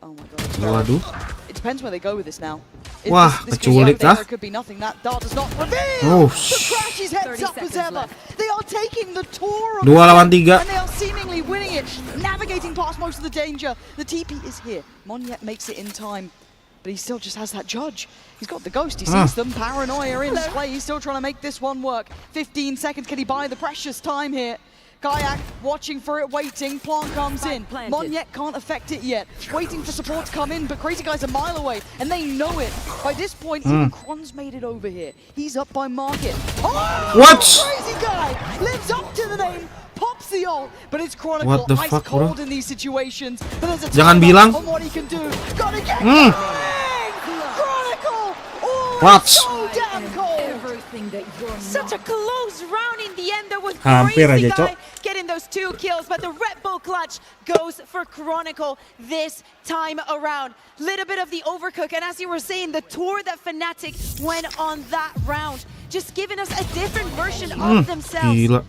oh my god. Waduh. It depends where they go with this now. Wah, keculik kah? There could be nothing. That dart does not reveal. The Crashies heads up as ever. They are taking the tour of 2 lawan 3. and they are seemingly winning it, navigating past most of the danger. The TP is here. Monyet makes it in time, but he still just has that judge. He's got the ghost. He sees them. Paranoia in play. He's still trying to make this one work. 15 seconds. Can he buy the precious time here? Kayak watching for it, waiting. Plant comes in. Monyet can't affect it yet. Waiting for support to come in, but Crazy Guy's a mile away, and they know it. By this point, even Kron's made it over here. He's up by Market. Oh! What? Crazy Guy lives up to the name. Pops the ult, but it's Chronicle. What the ice fuck, cold bro? in these situations. But there's a Jangan bilang. on what he can do. Gotta get Chronicle. Oh, What? so damn cold. Such a close round in the end. There was Hampir Crazy aja, Cok. Guy getting those 2 kills, but the Red Bull clutch goes for Chronicle this time around. Little bit of the overcook, and as you were saying, the tour that Fnatic went on that round, just giving us a different version of themselves Gila.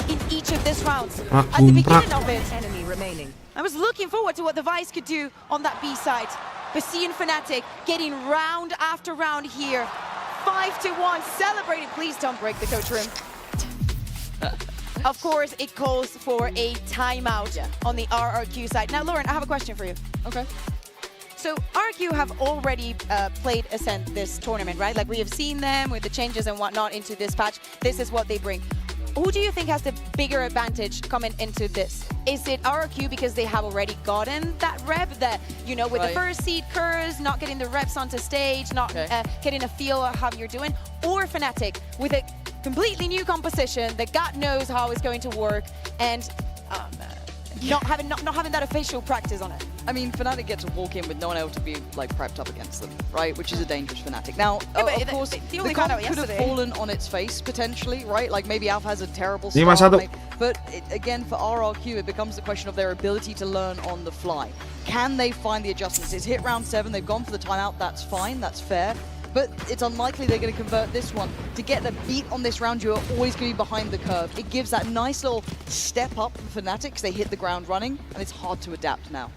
in each of these rounds. Prak, At the gumprak. beginning of it, Enemy remaining. I was looking forward to what the Vice could do on that B side, but seeing Fnatic getting round after round here, 5-1, celebrating. Please don't break the coach room. Of course, it calls for a timeout on the RRQ side. Now, Lauren, I have a question for you. Okay. So RRQ have already played Ascent this tournament, right? Like, we have seen them with the changes and whatnot into this patch. This is what they bring. Who do you think has the bigger advantage coming into this? Is it RRQ because they have already gotten that rep, that, you know, with the first seed curse, not getting the reps onto stage, not getting a feel of how you're doing? Or Fnatic with a completely new composition that God knows how it's going to work, and not having that official practice on it? I mean, Fnatic get to walk in with no one able to be like prepped up against them, right? Which is a dangerous Fnatic. Now, of course, the comp could have fallen on its face potentially, right? Like maybe Alpha has a terrible start, but again, for RRQ, it becomes the question of their ability to learn on the fly. Can they find the adjustments? It's hit round 7, they've gone for the timeout, that's fine, that's fair. But it's unlikely they're going to convert this one. To get the beat on this round, you're always going to be behind the curve. It gives that nice little step up for Fnatic because they hit the ground running, and it's hard to adapt now.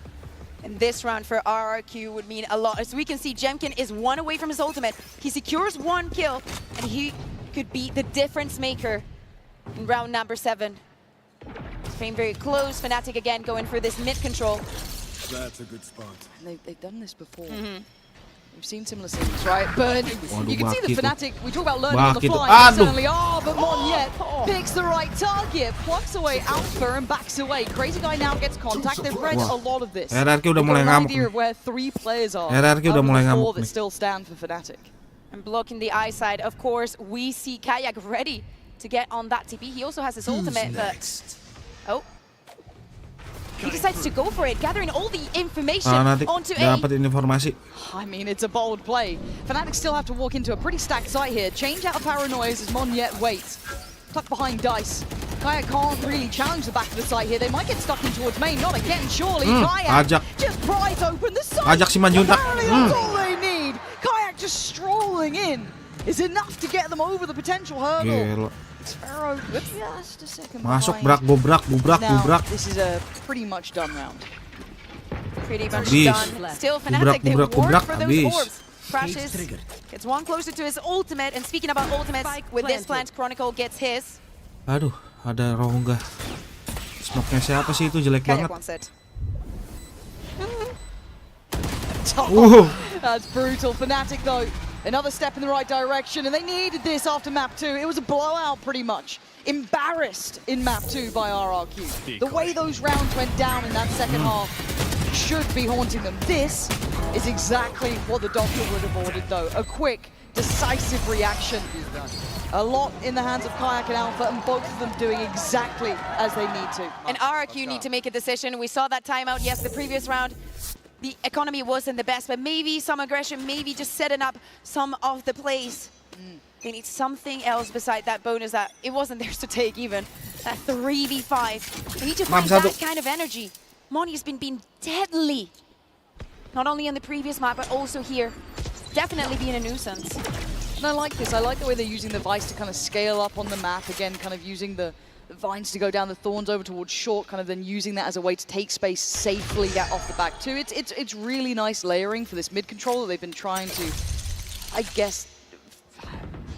And this round for RRQ would mean a lot. As we can see, Jemkin is 1 away from his ultimate. He secures 1 kill, and he could be the difference maker in round number 7. It's playing very close. Fnatic again going for this mid control. That's a good spot. And they've done this before. We've seen similar scenes, right? But you can see the Fnatic, we talk about learning on the fly, certainly are, but Monyet picks the right target, plucks away Alpha and backs away. Crazy Guy now gets contact, they've read a lot of this. RRQ udah mulai ngamuk. Idea of where 3 players are, RRQ udah mulai ngamuk that still stand for Fnatic. And blocking the eye side, of course, we see Kayak ready to get on that TP. He also has his ultimate, but... Oh. He decides to go for it, gathering all the information onto A. Dapat informasi. I mean, it's a bold play. Fnatic still have to walk into a pretty stacked site here. Change out of Paranoias as Monyet waits. Tucked behind Dice. Kayak can't really challenge the back of the site here. They might get stuck in towards main. Not again, surely. Kayak just pries open the site. Ajak si Manjuntak. Apparently that's all they need. Kayak just strolling in is enough to get them over the potential hurdle. Gila. Sparrow just a second Masuk behind. bubrak. Now, this is a pretty much done round. Pretty much done. Still Fnatic, they work for those orbs. Crashes, gets 1 closer to his ultimate, and speaking about ultimates, with this plant, Chronicle gets his. Aduh, ada Rongga. Smoke-nya siapa sih itu, jelek banget. That's brutal. Fnatic though, another step in the right direction, and they needed this after map 2. It was a blowout pretty much. Embarrassed in map 2 by RRQ. The way those rounds went down in that second half should be haunting them. This is exactly what the Doctor would have ordered though. A quick, decisive reaction. A lot in the hands of Kayak and Alpha, and both of them doing exactly as they need to. And RRQ need to make a decision. We saw that timeout, yes, the previous round. The economy wasn't the best, but maybe some aggression, maybe just setting up some of the plays. They need something else beside that bonus that it wasn't theirs to take even. That 3v5. They need to find that kind of energy. Moni has been deadly. Not only on the previous map, but also here. Definitely being a nuisance. And I like this. I like the way they're using the Vice to kind of scale up on the map. Again, kind of using the Vines to go down the Thorns over towards short, kind of then using that as a way to take space safely off the back too. It's really nice layering for this mid control that they've been trying to, I guess,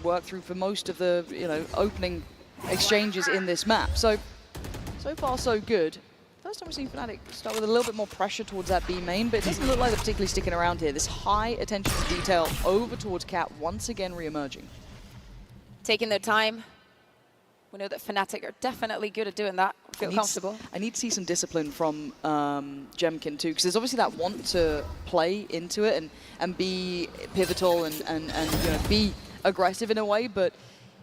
work through for most of the, you know, opening exchanges in this map. So far so good. First time we've seen Fnatic start with a little bit more pressure towards that B main, but it doesn't look like they're particularly sticking around here. This high attention to detail over towards Cat once again re-emerging. Taking their time. We know that Fnatic are definitely good at doing that. Feel comfortable. I need to see some discipline from Jemkin too, because there's obviously that want to play into it and be pivotal and you know, be aggressive in a way, but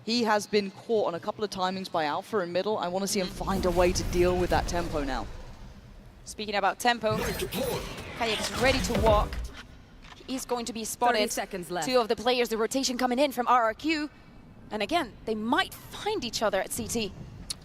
he has been caught on a couple of timings by Alpha in middle. I want to see him find a way to deal with that tempo now. Speaking about tempo, Kayak is ready to walk. He's going to be spotted. 30 seconds left. 2 of the players, the rotation coming in from RRQ. And again, they might find each other at CT.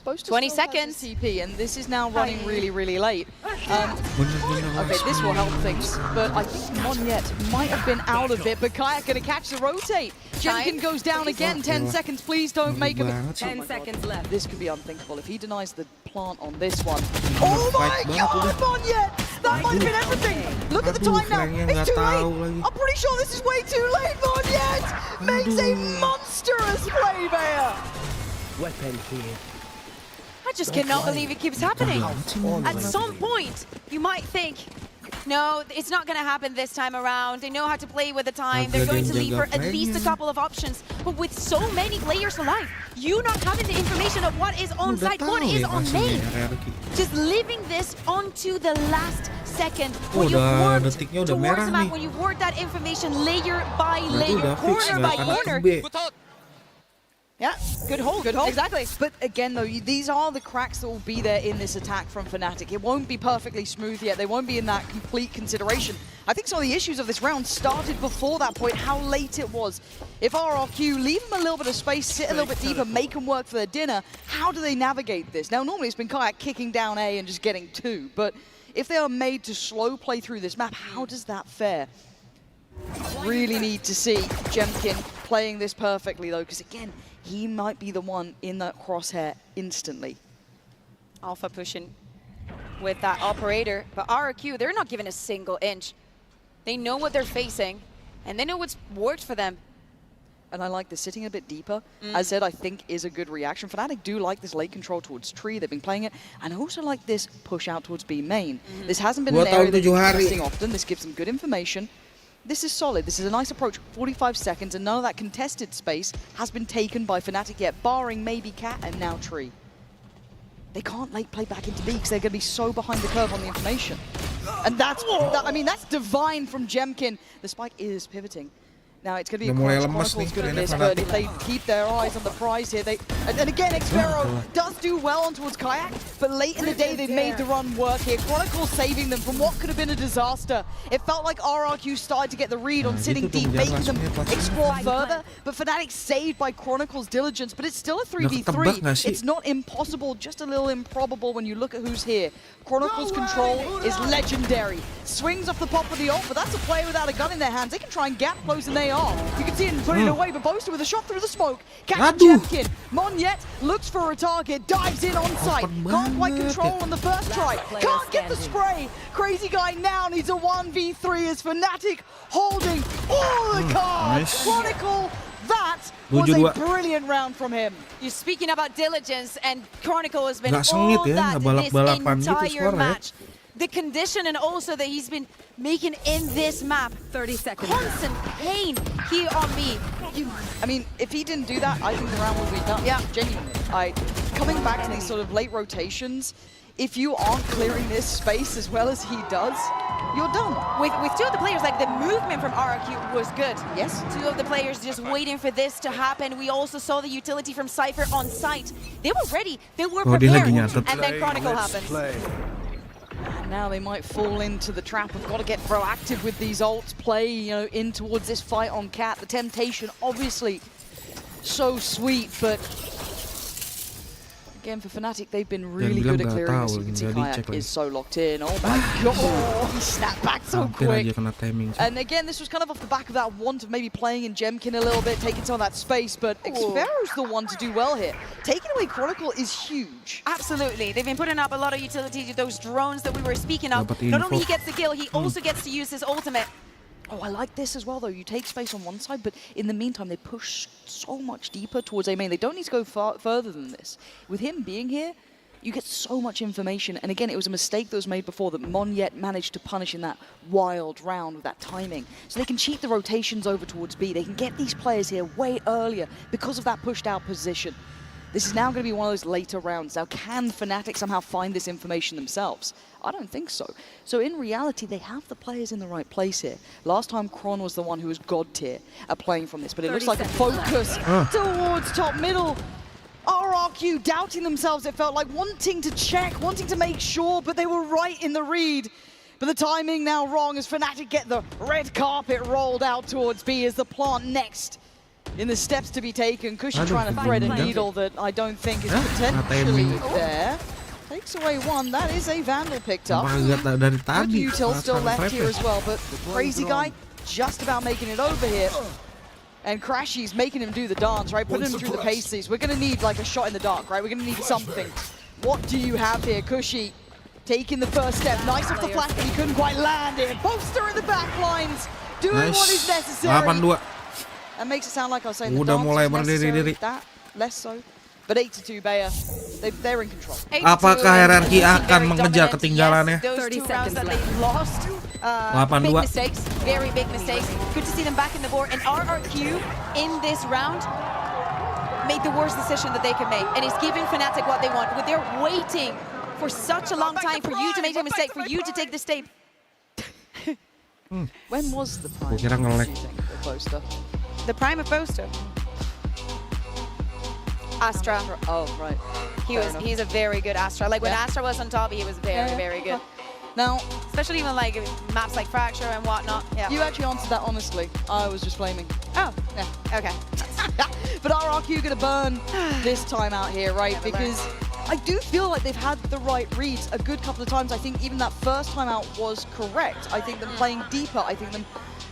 20 seconds. TP, and this is now running really, really late. Okay, this will help things, but I think Monyet might have been out of it, but Kayak going to catch the rotate. Jemkin goes down again. 10 seconds, please don't make him. 10 seconds left. This could be unthinkable if he denies the plant on this one. Oh my god, Monyet! That might have been everything. Look at the time now. It's too late. I'm pretty sure this is way too late. Monyet makes a monstrous play there. Weapon here. I just cannot believe it keeps happening. At some point, you might think, no, it's not going to happen this time around. They know how to play with the time. They're going to leave for at least a couple of options. But with so many players alive, you not having the information of what is on site, what is on main, just leaving this onto the last second. When you worked towards the map, when you worked that information layer by layer, corner by corner. Yeah, good hold, good hold. Exactly. But again, though, these are the cracks that will be there in this attack from Fnatic. It won't be perfectly smooth yet. They won't be in that complete consideration. I think some of the issues of this round started before that point, how late it was. If RRQ, leave them a little bit of space, sit a little bit deeper, make them work for their dinner, how do they navigate this? Now, normally it's been Kayak kicking down A and just getting 2, but if they are made to slow play through this map, how does that fare? Really need to see Jemkin playing this perfectly, though, because again, he might be the one in that crosshair instantly. Alpha pushing with that operator, but RRQ, they're not giving a single inch. They know what they're facing, and they know what's worked for them. And I like this, sitting a bit deeper, as I said, I think is a good reaction. Fnatic do like this late control towards tree, they've been playing it, and I also like this push out towards B main. This hasn't been an area they've been testing often, this gives them good information. This is solid. This is a nice approach. 45 seconds, and none of that contested space has been taken by Fnatic yet, barring maybe Cat and now Tree. They can't late play back into B because they're going to be so behind the curve on the information. And that's, I mean, that's divine from Jemkin. The spike is pivoting. Now it's going to be a Chronicles good at this, but if they keep their eyes on the prize here, and again, Xvero does do well on towards Kayak, but late in the day they've made the run work here. Chronicles saving them from what could have been a disaster. It felt like RRQ started to get the read on sitting deep, making them explore further, but Fnatic saved by Chronicles' diligence, but it's still a 3v3. It's not impossible, just a little improbable when you look at who's here. Chronicles' control is legendary. Swings off the pop of the ult, but that's a player without a gun in their hands. They can try and gap close, and they are. You can see it and put it away, but Boaster with a shot through the smoke. Catches Jemkin. Monyet looks for a target, dives in on site. Can't quite control on the first try. Can't get the spray. Crazy Guy now needs a 1v3 as Fnatic holding all the cards. Chronicle, that was a brilliant round from him. You're speaking about diligence, and Chronicle has been all that this entire match. The condition and also that he's been making in this map. 30 seconds. Constant pain here on me. I mean, if he didn't do that, I think the round would be done. Yeah, genuinely. Coming back to these sort of late rotations, if you aren't clearing this space as well as he does, you're done. With two of the players, like the movement from RRQ was good. Yes. Two of the players just waiting for this to happen. We also saw the utility from Cypher on site. They were ready, they were prepared, and then Chronicle happens. And now they might fall into the trap of got to get proactive with these ults, play, you know, in towards this fight on Cat. The temptation, obviously, so sweet, but again, for Fnatic, they've been really good at clearing this. You can see Kayak is so locked in. Oh my god, he snapped back so quick. And again, this was kind of off the back of that want of maybe playing in Jemkin a little bit, taking some of that space, but Xvero's the one to do well here. Taking away Chronicle is huge. Absolutely. They've been putting up a lot of utility to those drones that we were speaking of. Not only he gets the kill, he also gets to use his ultimate. Oh, I like this as well, though. You take space on one side, but in the meantime, they push so much deeper towards A main. They don't need to go further than this. With him being here, you get so much information. And again, it was a mistake that was made before that Monyet managed to punish in that wild round with that timing. So they can cheat the rotations over towards B. They can get these players here way earlier because of that pushed out position. This is now going to be one of those later rounds. Now, can Fnatic somehow find this information themselves? I don't think so. So in reality, they have the players in the right place here. Last time, Kron was the one who was god tier at playing from this, but it looks like a focus towards top middle. RRQ doubting themselves, it felt like, wanting to check, wanting to make sure, but they were right in the read. But the timing now wrong as Fnatic get the red carpet rolled out towards B as the plant next. in the steps to be taken. Kushi Aduh, trying to thread a ketinggalan. needle that I don't think is Hah? potentially Timing. there. Takes away one. That is a Vandal picked up. Apa dari Good tadi? util still Sekarang left here Pepe. as well, but Crazy Guy just about making it over here. And Crashy's making him do the dance, right? Putting him through the paces. We're going to need like a shot in the dark, right? We're going to need something. What do you have here? Kushi taking the first step. Nice off the flash, but he couldn't quite land it. Poster in the back lines, doing what is necessary. 8-2. That makes it sound like I was saying the Udah dance mulai was necessary. berdiri-diri. That, less so. But 8-2 Bayer, they're in control. Apakah hierarki akan mengejar ketinggalannya? 30 seconds that they lost. 8-2. Big mistakes, very big mistakes. Good to see them back in the board. And RRQ in this round made the worst decision that they could make. And it's giving Fnatic what they want. They're waiting for such a long time for you to make a mistake, for you to take the step. When was the prime? Gua kira nge-lag. The poster. The prime of Poster. Astra. Oh, right. He's a very good Astra. Like when Yeah. Astra was on top, he was very good. Now, Especially even like maps like Fracture and whatnot. Yeah. you actually answered that honestly. I was just flaming. Oh, Yeah. okay. But RRQ gonna burn this time out here, right? Never Because I do feel like they've had the right reads a good couple of times. I think even that first time out was correct. I think them playing deeper, I think them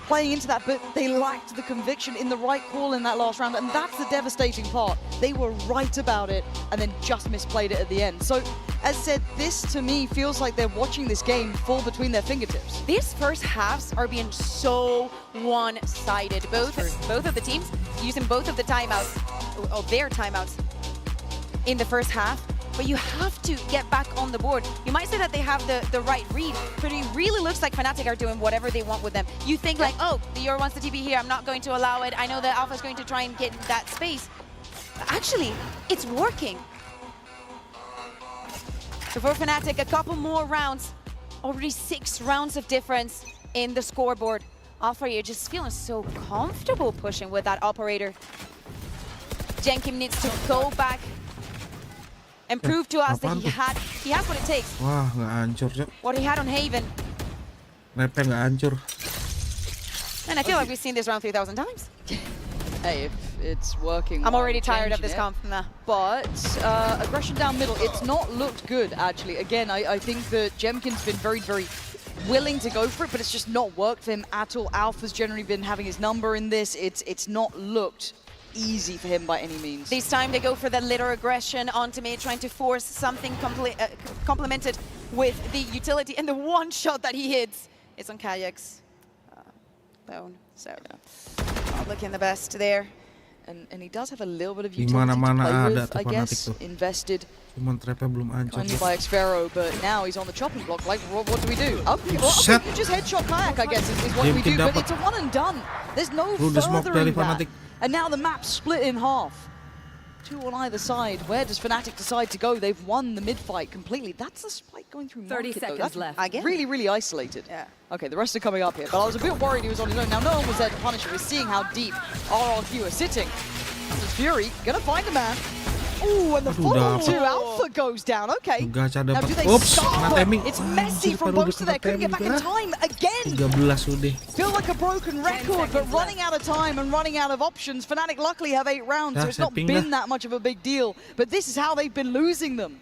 playing into that, but they lacked the conviction in the right call in that last round, and that's the devastating part. They were right about it and then just misplayed it at the end. So, as said, this to me feels like they're watching this game fall between their fingertips. These first halves are being so one-sided. Both of the teams using both of the timeouts, or their timeouts, in the first half. But you have to get back on the board. You might say that they have the right read, but it really looks like Fnatic are doing whatever they want with them. You think like, oh, the Euro wants the TP here, I'm not going to allow it. I know that Alpha's going to try and get that space. But actually, it's working. So for Fnatic, a couple more rounds. Already 6 rounds of difference in the scoreboard. Alpha, you're just feeling so comfortable pushing with that operator. Jenkim needs to go back and prove to us that he has what it takes. Wah, nggak hancur, Cok. What he had on Haven. Repnya nggak hancur. And I feel like we've seen this round 3,000 times. Hey, if it's working. I'm already tired of changing this it. comp. Nah. But aggression down middle, it's not looked good, actually. Again, I think that Jemkin's been very willing to go for it, but it's just not worked for him at all. Alpha's generally been having his number in this. It's not looked easy for him by any means. This time they go for the litter aggression onto mid, trying to force something complemented with the utility, and the one shot that he hits is on Kayak's bone. So not looking the best there. And he does have a little bit of Di utility to mana-mana play ada with, tuh I Fnatic guess. tuh. Invested Cuman trapnya belum hancur. only by Xfero, but now he's on the chopping block. Like, what do we do? Okay, well, Set. you just headshot Kayak, I guess, is what we Mungkin do. But dapat. it's a one and done. There's no Udah smoke dari furthering that. Fnatic. And now the map's split in half. 2 on either side. Where does Fnatic decide to go? They've won the mid-fight completely. That's the spike going through 30 market, though. seconds That's left. Again? really isolated. Yeah. Okay, the rest are coming up here. But I was a bit worried he was on his own. Now, no one was there to punish him. We're seeing how deep RRQ are sitting. This is Fury gonna find a man. Ooh, and the Aduh, follow dapat. to Alpha goes down. Okay. Gacha Now, dapat. do they Ups, stop? kena timing. It's messy Anjir, from baru both of kena there. Couldn't get back in timing. time again. 13 udah. Feel like a broken record, but running out of time and running out of options. Fnatic luckily have 8 rounds, so Dah, it's not setting been dah. that much of a big deal. But this is how they've been losing them.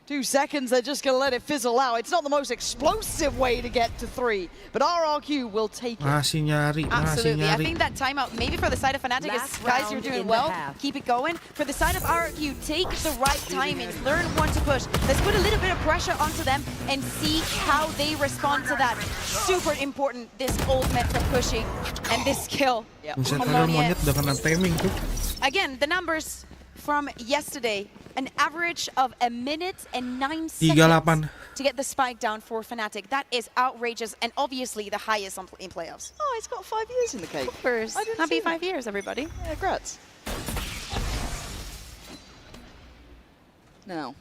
2 seconds, they're just going to let it fizzle out. It's not the most explosive way to get to 3, but RRQ will take it. Masih nyari, masih Absolutely. I nyari. think that timeout, maybe for the side of Fnatic, is Last guys, you're round doing in the well, half. keep it going. For the side of RRQ, take the right timings, learn when to push. Let's put a little bit of pressure onto them and see how they respond to that. Super important, this ultimate from Kushi and this skill. Buset, from padahal Monier. monyet udah kena timing tuh. Again, the numbers from yesterday, an average of 1 minute and 9 38. seconds to get the spike down for Fnatic. That is outrageous and obviously the highest in playoffs. Oh, it's got 5 years in the cake. First, I didn't happy see that. 5 years, everybody. Yeah, congrats. Now,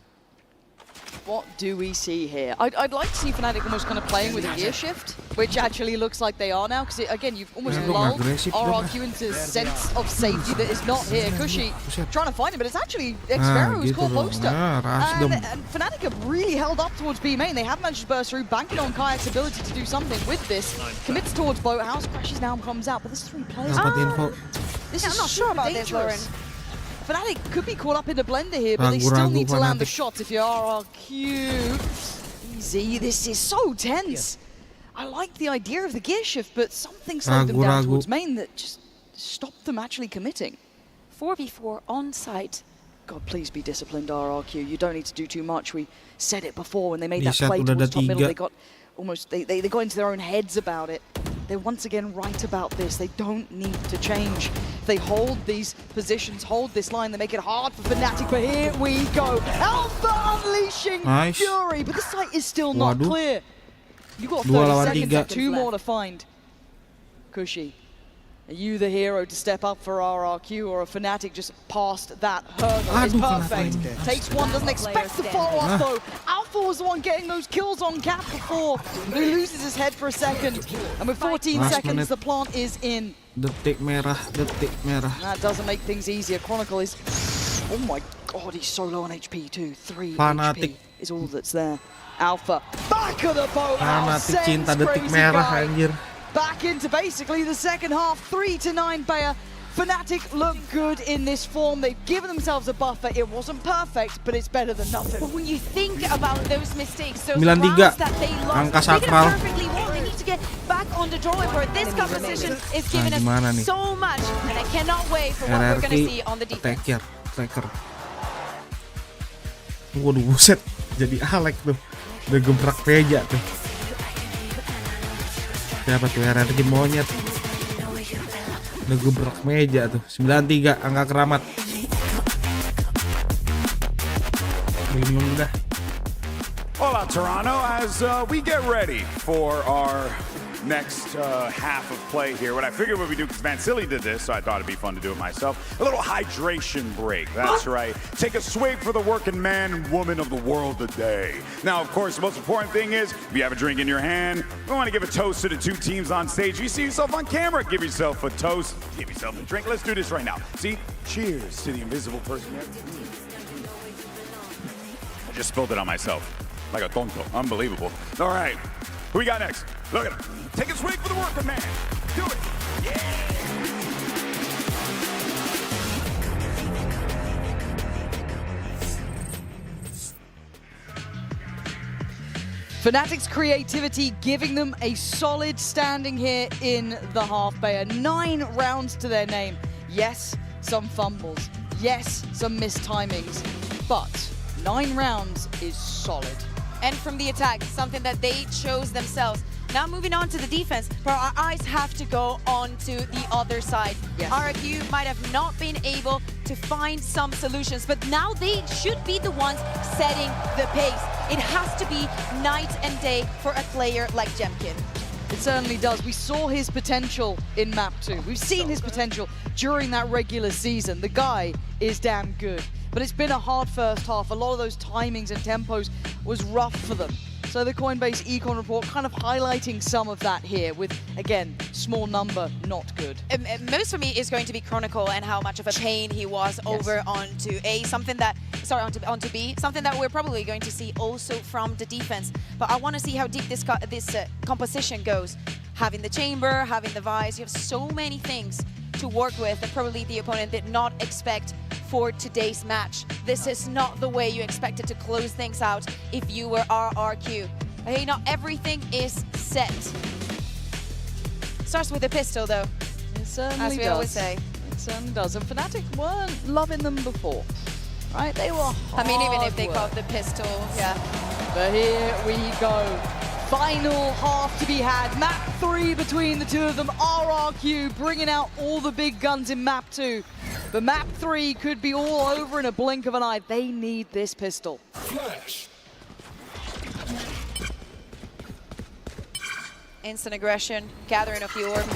what do we see here? I'd like to see Fnatic almost kind of playing with a gear shift, which actually looks like they are now, because again, you've almost Yeah, look lulled aggressive, look. RRQ into a sense of safety that is not here. Kushi Buset. trying to find him, but it's actually Xfero who's gitu caught loh. Poster. Nah, Rasdom. And Fnatic have really held up towards B main. They have managed to burst through, banking on Kayak's ability to do something with this. Commits towards Boathouse, crashes now and comes out, but there's 3 players. Dapat info. This Yeah, is I'm not sure super about this, Lauren. dangerous. Fnatic could be caught up in the blender here, but they still need to land the shots if you're RRQ. Easy. This is so tense. I like the idea of the gear shift, but something slowed them down towards main that just stopped them actually committing. 4v4 on site. God, please be disciplined, RRQ. You don't need to do too much. We said it before when they made that play towards top middle. They got almost they got into their own heads about it. They're once again right about this. They don't need to change. They hold these positions, hold this line. They make it hard for Fnatic, but here we go. Alpha unleashing Fury, but the site is still not clear. You got 30 seconds, 2 more to find. Kushi, are you the hero to step up for RRQ, or a Fnatic just passed that hurdle? It's perfect. Takes one, doesn't expect the follow-up though. Alpha was the one getting those kills on Cap before. He loses his head for a second. And with 14 seconds, the plant is in. Detik merah, detik merah. That doesn't make things easier. Chronicle is... Oh my god, he's so low on HP too. 3 HP is all that's there. Alpha, back of the boat. Fnatic cinta detik merah, anjir. Back into basically the second half, 3-9 Bayer. Fnatic look good in this form. They've given themselves a buffer. It wasn't perfect, but it's better than nothing. But when you think about those mistakes, those 9-3, rounds that they lost, angka they did sakral. it perfectly well. They need to get back on the drawing board. This composition is giving us so much, and I cannot wait for what we're going to see on the defense. Tracker. Waduh, buset. Jadi Alek tuh. Udah gebrak meja tuh. Siapa tuh RRQ monyet? Udah gebrak meja tuh. 93 angka keramat. Bingung udah. Hola Toronto, as we get ready for our next half of play here. What I figured what we do, because Vansili did this, so I thought it'd be fun to do it myself. A little hydration break, that's right. Take a swig for the working man and woman of the world today. Now, of course, the most important thing is, if you have a drink in your hand, we want to give a toast to the 2 teams on stage. You see yourself on camera, give yourself a toast, give yourself a drink. Let's do this right now. See? Cheers to the invisible person. I just spilled it on myself. Like a tonto. Unbelievable. All right. Who we got next? Look at him. Take a swing for the working man. Do it. Yeah. Fnatic's creativity giving them a solid standing here in the half. Bayer. 9 rounds to their name. Yes, some fumbles. Yes, some missed timings. But 9 rounds is solid. And from the attack, something that they chose themselves. Now moving on to the defense, but our eyes have to go on to the other side. Yes. RRQ might have not been able to find some solutions, but now they should be the ones setting the pace. It has to be night and day for a player like Jemkin. It certainly does. We saw his potential in Map 2. We've seen his potential during that regular season. The guy is damn good. But it's been a hard first half. A lot of those timings and tempos was rough for them. So the Coinbase Econ report kind of highlighting some of that here with, again, small number, not good. Most for me is going to be Chronicle and how much of a pain he was over onto A, something that, sorry, onto B, something that we're probably going to see also from the defense. But I want to see how deep this composition goes. Having the chamber, having the Vice, you have so many things to work with that probably the opponent did not expect for today's match. This is not the way you expected to close things out if you were RRQ. Hey, not everything is set. Starts with a pistol though. It certainly as we always say. It certainly does. And Fnatic weren't loving them before, right? They were hard I mean, even if they work. caught the pistol, yeah. But here we go. Final half to be had. Map 3 between the 2 of them. RRQ bringing out all the big guns in Map 2. But Map 3 could be all over in a blink of an eye. They need this pistol. Flash. Instant aggression, gathering of the orb.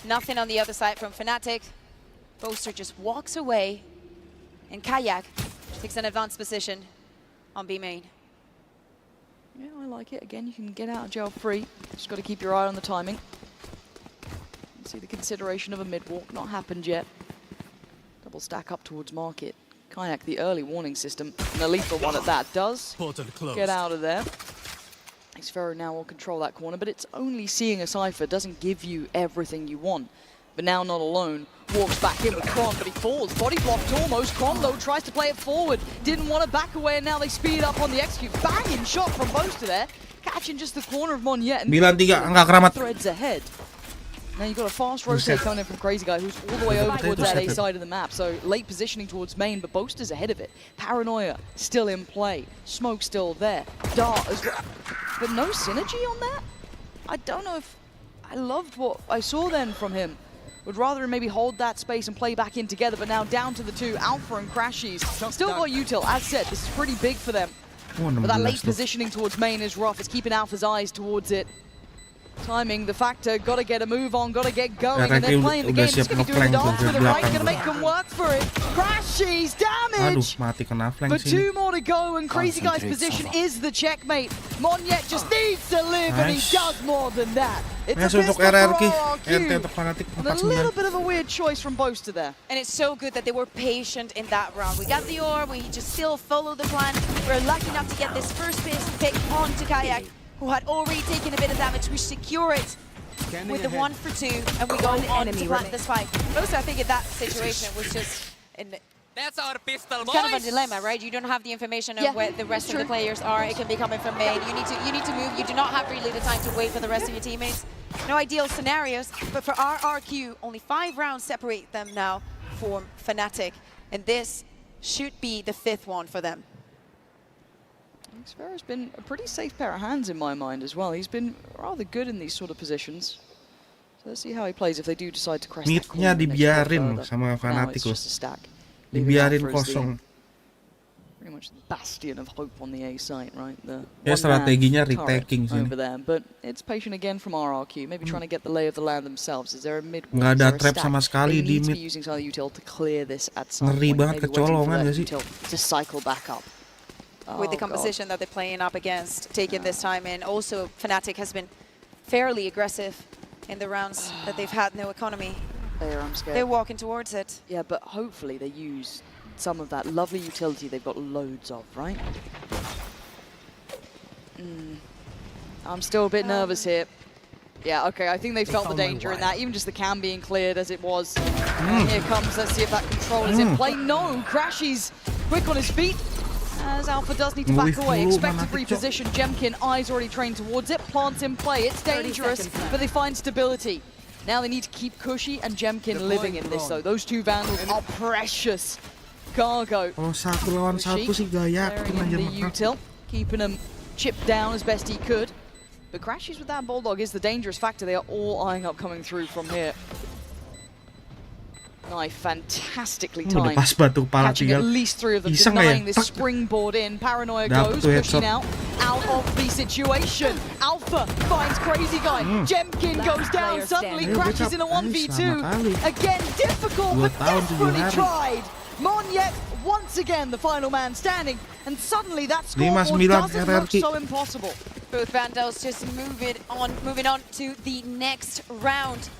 Nothing on the other side from Fnatic. Boaster just walks away. And Kayak takes an advanced position on B main. Yeah, I like it. Again, you can get out of jail free. Just got to keep your eye on the timing. See the consideration of a mid-walk, not happened yet. Double stack up towards market. Kayak, the early warning system, and a lethal one at that, does get out of there. Xferro now will control that corner, but it's only seeing a Cypher doesn't give you everything you want. but now not alone. Walks back in with Kron, but he falls. Body blocked almost. Kron, though, tries to play it forward. Didn't want to back away, and now they speed up on the execute. Banging shot from Boaster there. Catching just the corner of Monyet. 9-3, angka keramat. Threads ahead. Now you've got a fast rotate coming in from Crazy Guy, who's all the way over towards that A side of the map. So late positioning towards main, but Boaster's ahead of it. Paranoia still in play. Smoke still there. Dart as well. But no synergy on that? I don't know if I loved what I saw then from him. Would rather maybe hold that space and play back in together, but now down to the two, Alpha and Crashies. Still got util, as said, this is pretty big for them. But that late positioning towards main is rough. It's keeping Alpha's eyes towards it. Timing, the factor, gotta get a move on, gotta get going, and they're playing the game. It's gonna be doing the dance with it, right? Gonna make them work for it. Crashies, damage! But 2 more to go, and Crazy Guy's position is the checkmate. Monyet just needs to live, and he does more than that. It's a pistol for RRQ, and a little bit of a weird choice from Boaster there. And it's so good that they were patient in that round. We got the orb, we just still follow the plan. We're lucky enough to get this first pick onto Kayak, who had already taken a bit of damage. We secure it with the 1 for 2, and we go on to plant this fight. Boaster, I think in that situation, was just... That's our pistol, it's kind of a dilemma, right? You don't have the information of where the rest of the players are. It can be coming from main. You need to move. You do not have really the time to wait for the rest of your teammates. No ideal scenarios, but for RRQ, only 5 rounds separate them now for Fnatic, and this should be the 5th one for them. Xvera's been a pretty safe pair of hands in my mind as well. He's been rather good in these sort of positions. So let's see how he plays if they do decide to crest that corner. Mid-nya dibiarin sama Fnaticus. Dibiarin kosong. Pretty much the bastion of hope on the A site, right? The strateginya retaking sini. Over there, but it's patient again from RRQ. Maybe trying to get the lay of the land themselves. Is there a mid? Nggak ada trap sama sekali di mid. Using some util to clear this at some Ngeri point. banget kecolongan gak sih? To cycle back up. With the composition that they're playing up against, taking this time in. Also, Fnatic has been fairly aggressive in the rounds that they've had. No economy. I'm scared. They're walking towards it. Yeah, but hopefully they use some of that lovely utility they've got loads of, right? I'm still a bit nervous here. Yeah, okay, I think they felt the danger in that, even just the cam being cleared as it was. Here comes, let's see if that control is in play. No, Crashies quick on his feet. As Alpha does need to back away. Expected reposition. Jemkin, eyes already trained towards it. Plant in play. It's dangerous, but they find stability. Now they need to keep Cushy and Jemkin living in this, though. Those 2 Vandals are precious cargo. Oh, 1 lawan 1 sih gak yakin aja the util, keeping him chipped down as best he could. But Crashies with that Bulldog is the dangerous factor. They are all eyeing up coming through from here. Knife fantastically timed. Catching at least 3 of them, denying this springboard in. Paranoia goes, pushing out of the situation. Alpha finds Crazy Guy. Jemkin goes down, suddenly crashes in a 1v2. Again, difficult, but desperately tried. Monyet, once again, the final man standing. And suddenly that scoreboard doesn't look so impossible. Both Vandals just moving on to the next round.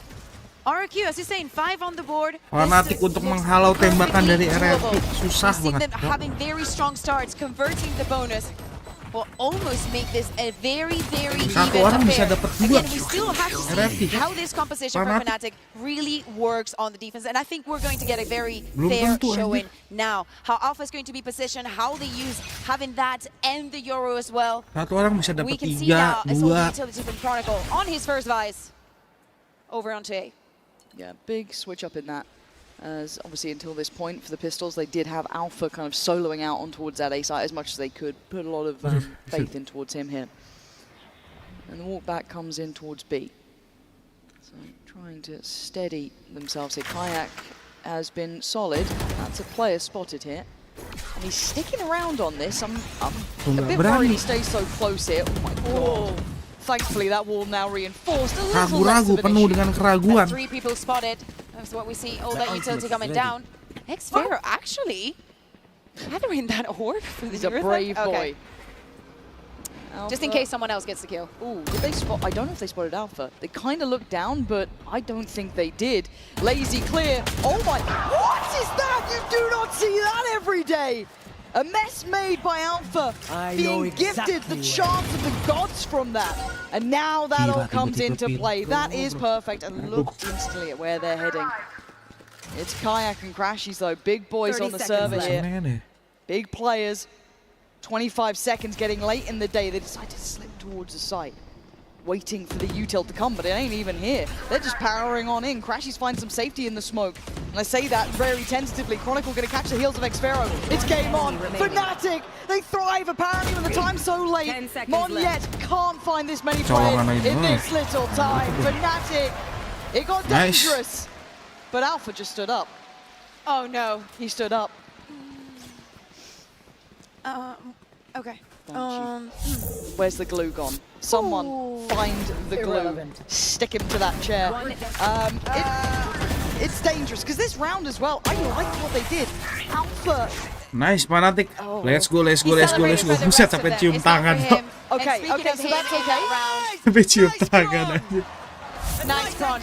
RRQ, as you're saying, 5 on the board. Fnatic untuk menghalau tembakan dari RRQ susah banget. Having very strong starts, converting the bonus will almost make this a very, very even affair. Again, we still have to see how this composition for Fnatic really works on the defense, and I think we're going to get a very fair showing now. How Alpha is going to be positioned, how they use having that and the Euro as well. We can see now as well the utility from Chronicle on his first Vice over onto A. Yeah, big switch up in that. As obviously until this point for the Pistols, they did have Alpha kind of soloing out on towards that A site as much as they could. Put a lot of faith in towards him here. And the walk back comes in towards B. So trying to steady themselves here. Kayak has been solid. That's a player spotted here. And he's sticking around on this. I'm a bit worried he stays so close here. Oh my god. Thankfully, that wall now reinforced. A little less of an issue. 3 people spotted. That's what we see. All that utility coming down. Xvera actually gathering that orb for the He's a brave boy. Just in case someone else gets the kill. Ooh, did they spot? I don't know if they spotted Alpha. They kind of looked down, but I don't think they did. Lazy clear. Oh my! What is that? You do not see that every day. A mess made by Alpha, being gifted the chance of the gods from that. And now that all comes into play. That is perfect. And look instantly at where they're heading. It's Kayak and Crashies though. Big boys on the server here. Big players. 25 seconds getting late in the day. They decide to slip towards the site. Waiting for the util to come, but it ain't even here. They're just powering on in. Crashies find some safety in the smoke. And I say that very tentatively. Chronicle gonna catch the heels of Xfero. It's game on. Fnatic, they thrive apparently when the time's so late. Monyet can't find this many players in this little time. Fnatic, it got dangerous. But Alpha just stood up. Oh no. He stood up. Okay. Where's the glue gone? Someone find the glue. Stick him to that chair. It's dangerous because this round as well, I like what they did. Alpha. Nice, Fnatic. Let's go. Buset, sampai cium tangan. Okay, so that's okay. Sampai cium tangan aja. Nice Tron.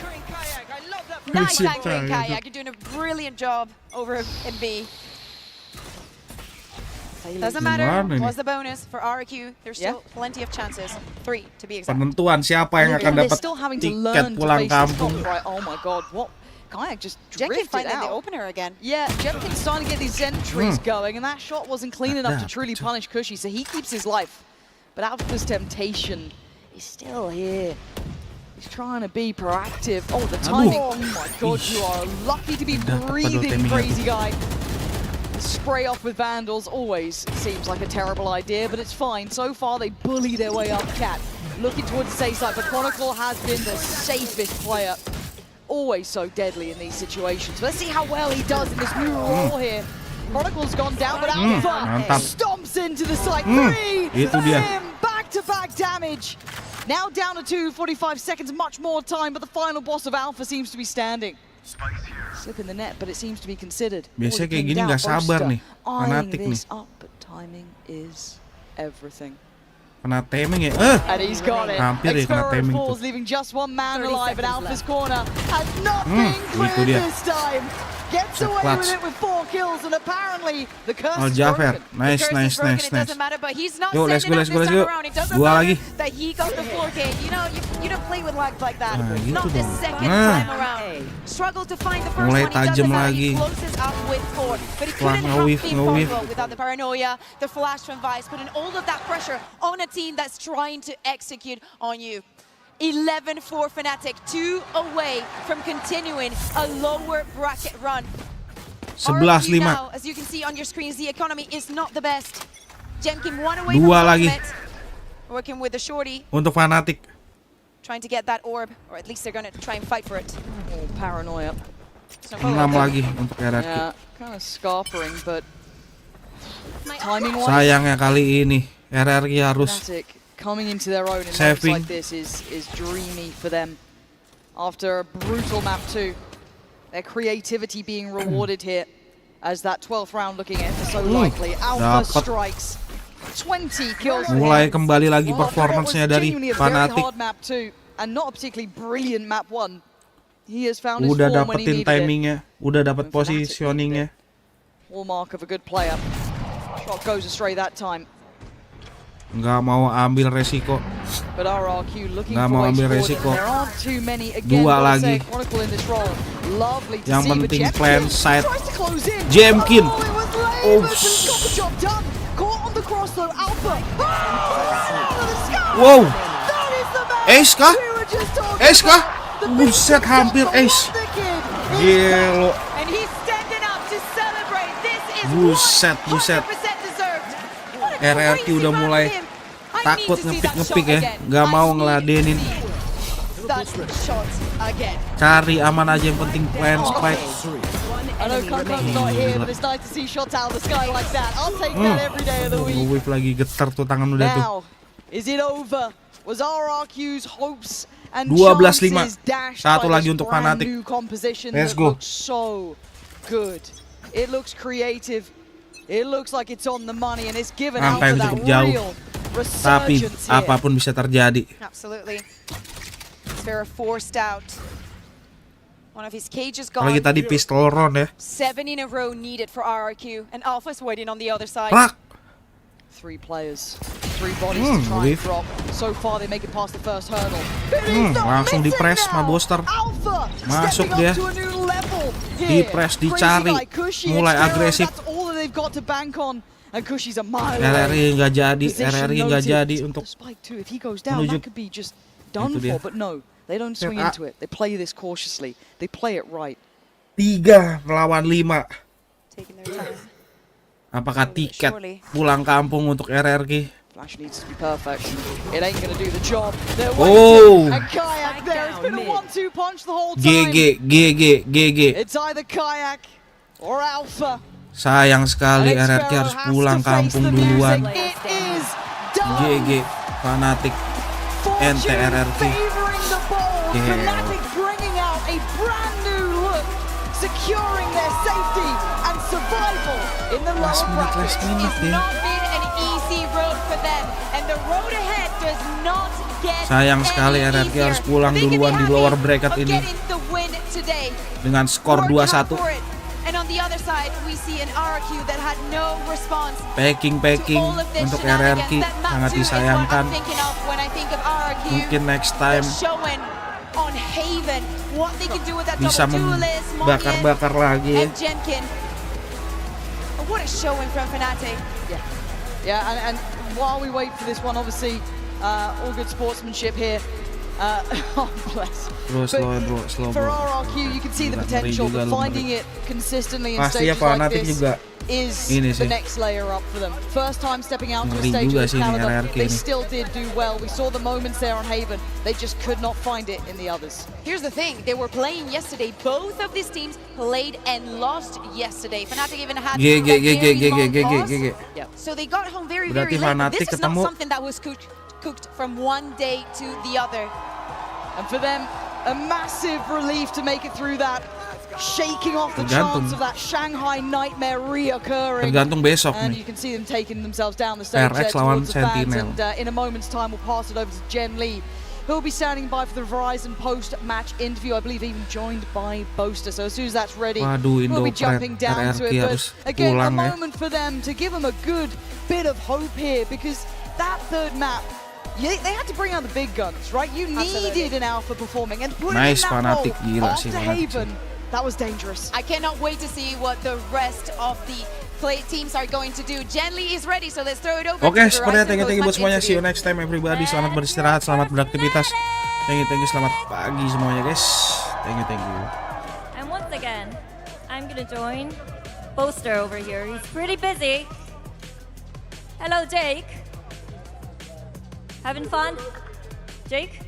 Nice anchoring Kayak. You're doing a brilliant job over in B. Doesn't matter. What's the bonus for RQ? There's still plenty of chances. 3 to be exact. Penentuan siapa yang akan dapat tiket pulang kampung. Oh my god, what? Kayak just Jemkin drifted finding the out. opener again. Yeah, Jemkin's starting to get these entries going, and that shot wasn't clean enough to truly punish Cushy, so he keeps his life. But Alpha's temptation is still here. He's trying to be proactive. Oh, the timing. Oh my god, you are lucky to be breathing, crazy guy. Spray off with Vandals always seems like a terrible idea, but it's fine. So far, they bully their way up Cat. Looking towards the safe side, but Chronicle has been the safest player. Always so deadly in these situations. Let's see how well he does in this new role here. Chronicle's gone down, but Alpha stomps into the site. 3 for him! Back-to-back damage. Now down to 2, 45 seconds, much more time, but the final boss of Alpha seems to be standing. Slip in the net, but it seems to be considered. Biasanya kayak gini nggak sabar nih, Fnatic nih. But timing is everything. Kena timing ya, And he's got it. Hampir ya kena timing tuh. Leaving just one man alive at Alpha's corner. Has not been cleared this time. Gets away with it with 4 kills, and apparently the curse is broken. Nice. It doesn't matter, but he's not Yo, let's go. It doesn't matter that he got the 4K. You know, you don't play with lags like that. Not the second time around. Struggled to find the first one. He does it now. He closes up with 4. But it couldn't have been possible without the paranoia, the flash from Vice, putting all of that pressure on a team that's trying to execute on you. 11 for Fnatic, 2 away from continuing a lower bracket run. 11-5. Now, as you can see on your screens, the economy is not the best. Jemkin 1 away Dua from lagi. ultimate. Working with the shorty. Untuk Fnatic. Trying to get that orb, or at least they're going to try and fight for it. Oh, paranoia. 6 lagi untuk RRQ. Yeah, kind of scarpering, but timing-wise. Sayangnya kali ini RRQ harus Fnatic coming into their own in maps like this is dreamy for them. After a brutal map 2, their creativity being rewarded here as that 12th round looking ever so likely. Alpha strikes 20 kills. Mulai kembali lagi performance-nya dari Fnatic. Hard map 2 and not a particularly brilliant map 1. He has found his Udah form when he dapetin needed timingnya, udah dapat it. positioningnya. Hallmark of a good player. Shot goes astray that time. Nggak mau ambil resiko. But RRQ looking Nggak mau ambil resiko. There aren't too many again. Dua lagi. Chronicle in this role. Lovely to Yang see, penting but plan side. tries to close in. Jemkin. Oh, it was late, but he's got the job done. Caught on the cross though, Alpha. Wow. That is the man Ace kah? we were just talking Ace kah? about. The Buset, hampir ace. Gelo. And he's standing up to celebrate. This is Buset. 100% deserved. RRQ udah mulai takut ngepik ya, nggak mau ngeladenin. Cari aman aja, yang penting plan spike. I know Coco's not here, but it's nice to see shots out of the sky like that. I'll take that every day of the week. Wave lagi getar tuh tangan udah tuh. Now, is it over? Was RRQ's hopes and 12-5. chances dashed Satu by lagi this untuk brand Fnatic. new composition Let's that go. looks so good? It looks creative. It looks like it's on the money, and it's given out Angka yang that cukup jauh. real Tapi resurgence here. apapun bisa terjadi. Absolutely. They're forced out. One of his cages Apalagi gone. tadi pistol round ya. 7 in a row needed for RRQ, and Alpha's waiting on the other side. Rak. 3 players, 3 bodies to try and drop. So far they make it past the first hurdle. Langsung di press sama Booster. Alpha Masuk dia. stepping up to a new level Di here. press, Crazy dicari. guy, Kushi, Mulai it's agresif. That's all that they've got to bank on. And Kushi's a mile RRI away. nggak jadi, Position RRI nggak noted. jadi untuk The spike too. If he goes down, menuju- that could be just done Itu dia. for. But no, they don't swing Ah. into it. They play this cautiously. They play it right. 3 melawan 5. Taking their time. Apakah tiket pulang kampung untuk RRQ? Flash needs to be perfect. It ain't gonna do the job. They're Oh. waiting. And Kayak there. It's been a 1-2 punch the whole time. GG. It's either Kayak or Alpha. Sayang sekali RRQ harus pulang kampung duluan. It is done. GG Fanatic ente RRQ. Favoring the ball. Yeah. Fnatic bringing out a brand new look, securing their safety and survival in the lower brackets. It's not been an easy road for them, and the road ahead does not get Sayang sekali any RRQ harus easier. pulang They can be duluan di happy lower bracket of ini getting the win today. dengan skor Work hard 2-1. for it. And on the other side, we see an RRQ that had no response Packing to all of this untuk shenanigans. RRQ That map sangat 2 is what disayangkan. I'm thinking of when I think of RRQ. Mungkin next time They're showing on Haven what they can do with that bisa double duelist, membakar-bakar lagi. and Jenkin. What a showing from Fnatic. Yeah, and while we wait for this one, obviously, all good sportsmanship here. Oh, bless. Bro, slow For bro. RRQ, you can see the Ngeri potential, juga but lu, finding it consistently in Pasti ya stages like Fnatic this juga is ini the sih. next layer up for them. First time stepping out to a Ngeri stage juga of this sih ini caliber, RRQ they ini. still did do well. We saw the moments there on Haven. They just could not find it in the others. Here's the thing, they were playing yesterday. Both of these teams played and lost yesterday. Fnatic even had GG. Yep. So they got home very, Berarti very late. Fnatic This is not ketemu- something that was cooked from one day to the other. And for them, a massive relief to make it through that, shaking off the Tergantung. chance of that Shanghai nightmare reoccurring. Tergantung besok And nih. you can see them taking themselves down the stage RX there lawan towards the fans. Sentinel. And in a moment's time, we'll pass it over to Jen Lee, who'll be standing by for the Verizon post-match interview. I believe even joined by Boaster. So as soon as that's ready, Waduh, we'll be Indo jumping down to RRQ it. But harus again, a pulang ya. moment for them to give them a good bit of hope here, because that third map, they had to bring out the big guns, right? You needed an Alpha performing, and putting Nice in that Fnatic, role gila sih after Fnatic Haven, that was dangerous. I cannot wait to see what the rest of the play teams are going to do. Jen Lee is ready, so let's throw it over Oke, to the sepertinya Verizon thank you buat post-match semuanya. See you interview. next time everybody. Selamat beristirahat, selamat beraktivitas. Thank you, selamat pagi semuanya guys. Thank you. And once again, I'm gonna join Boaster over here. He's pretty busy. Hello, Jake. Having fun? Jake?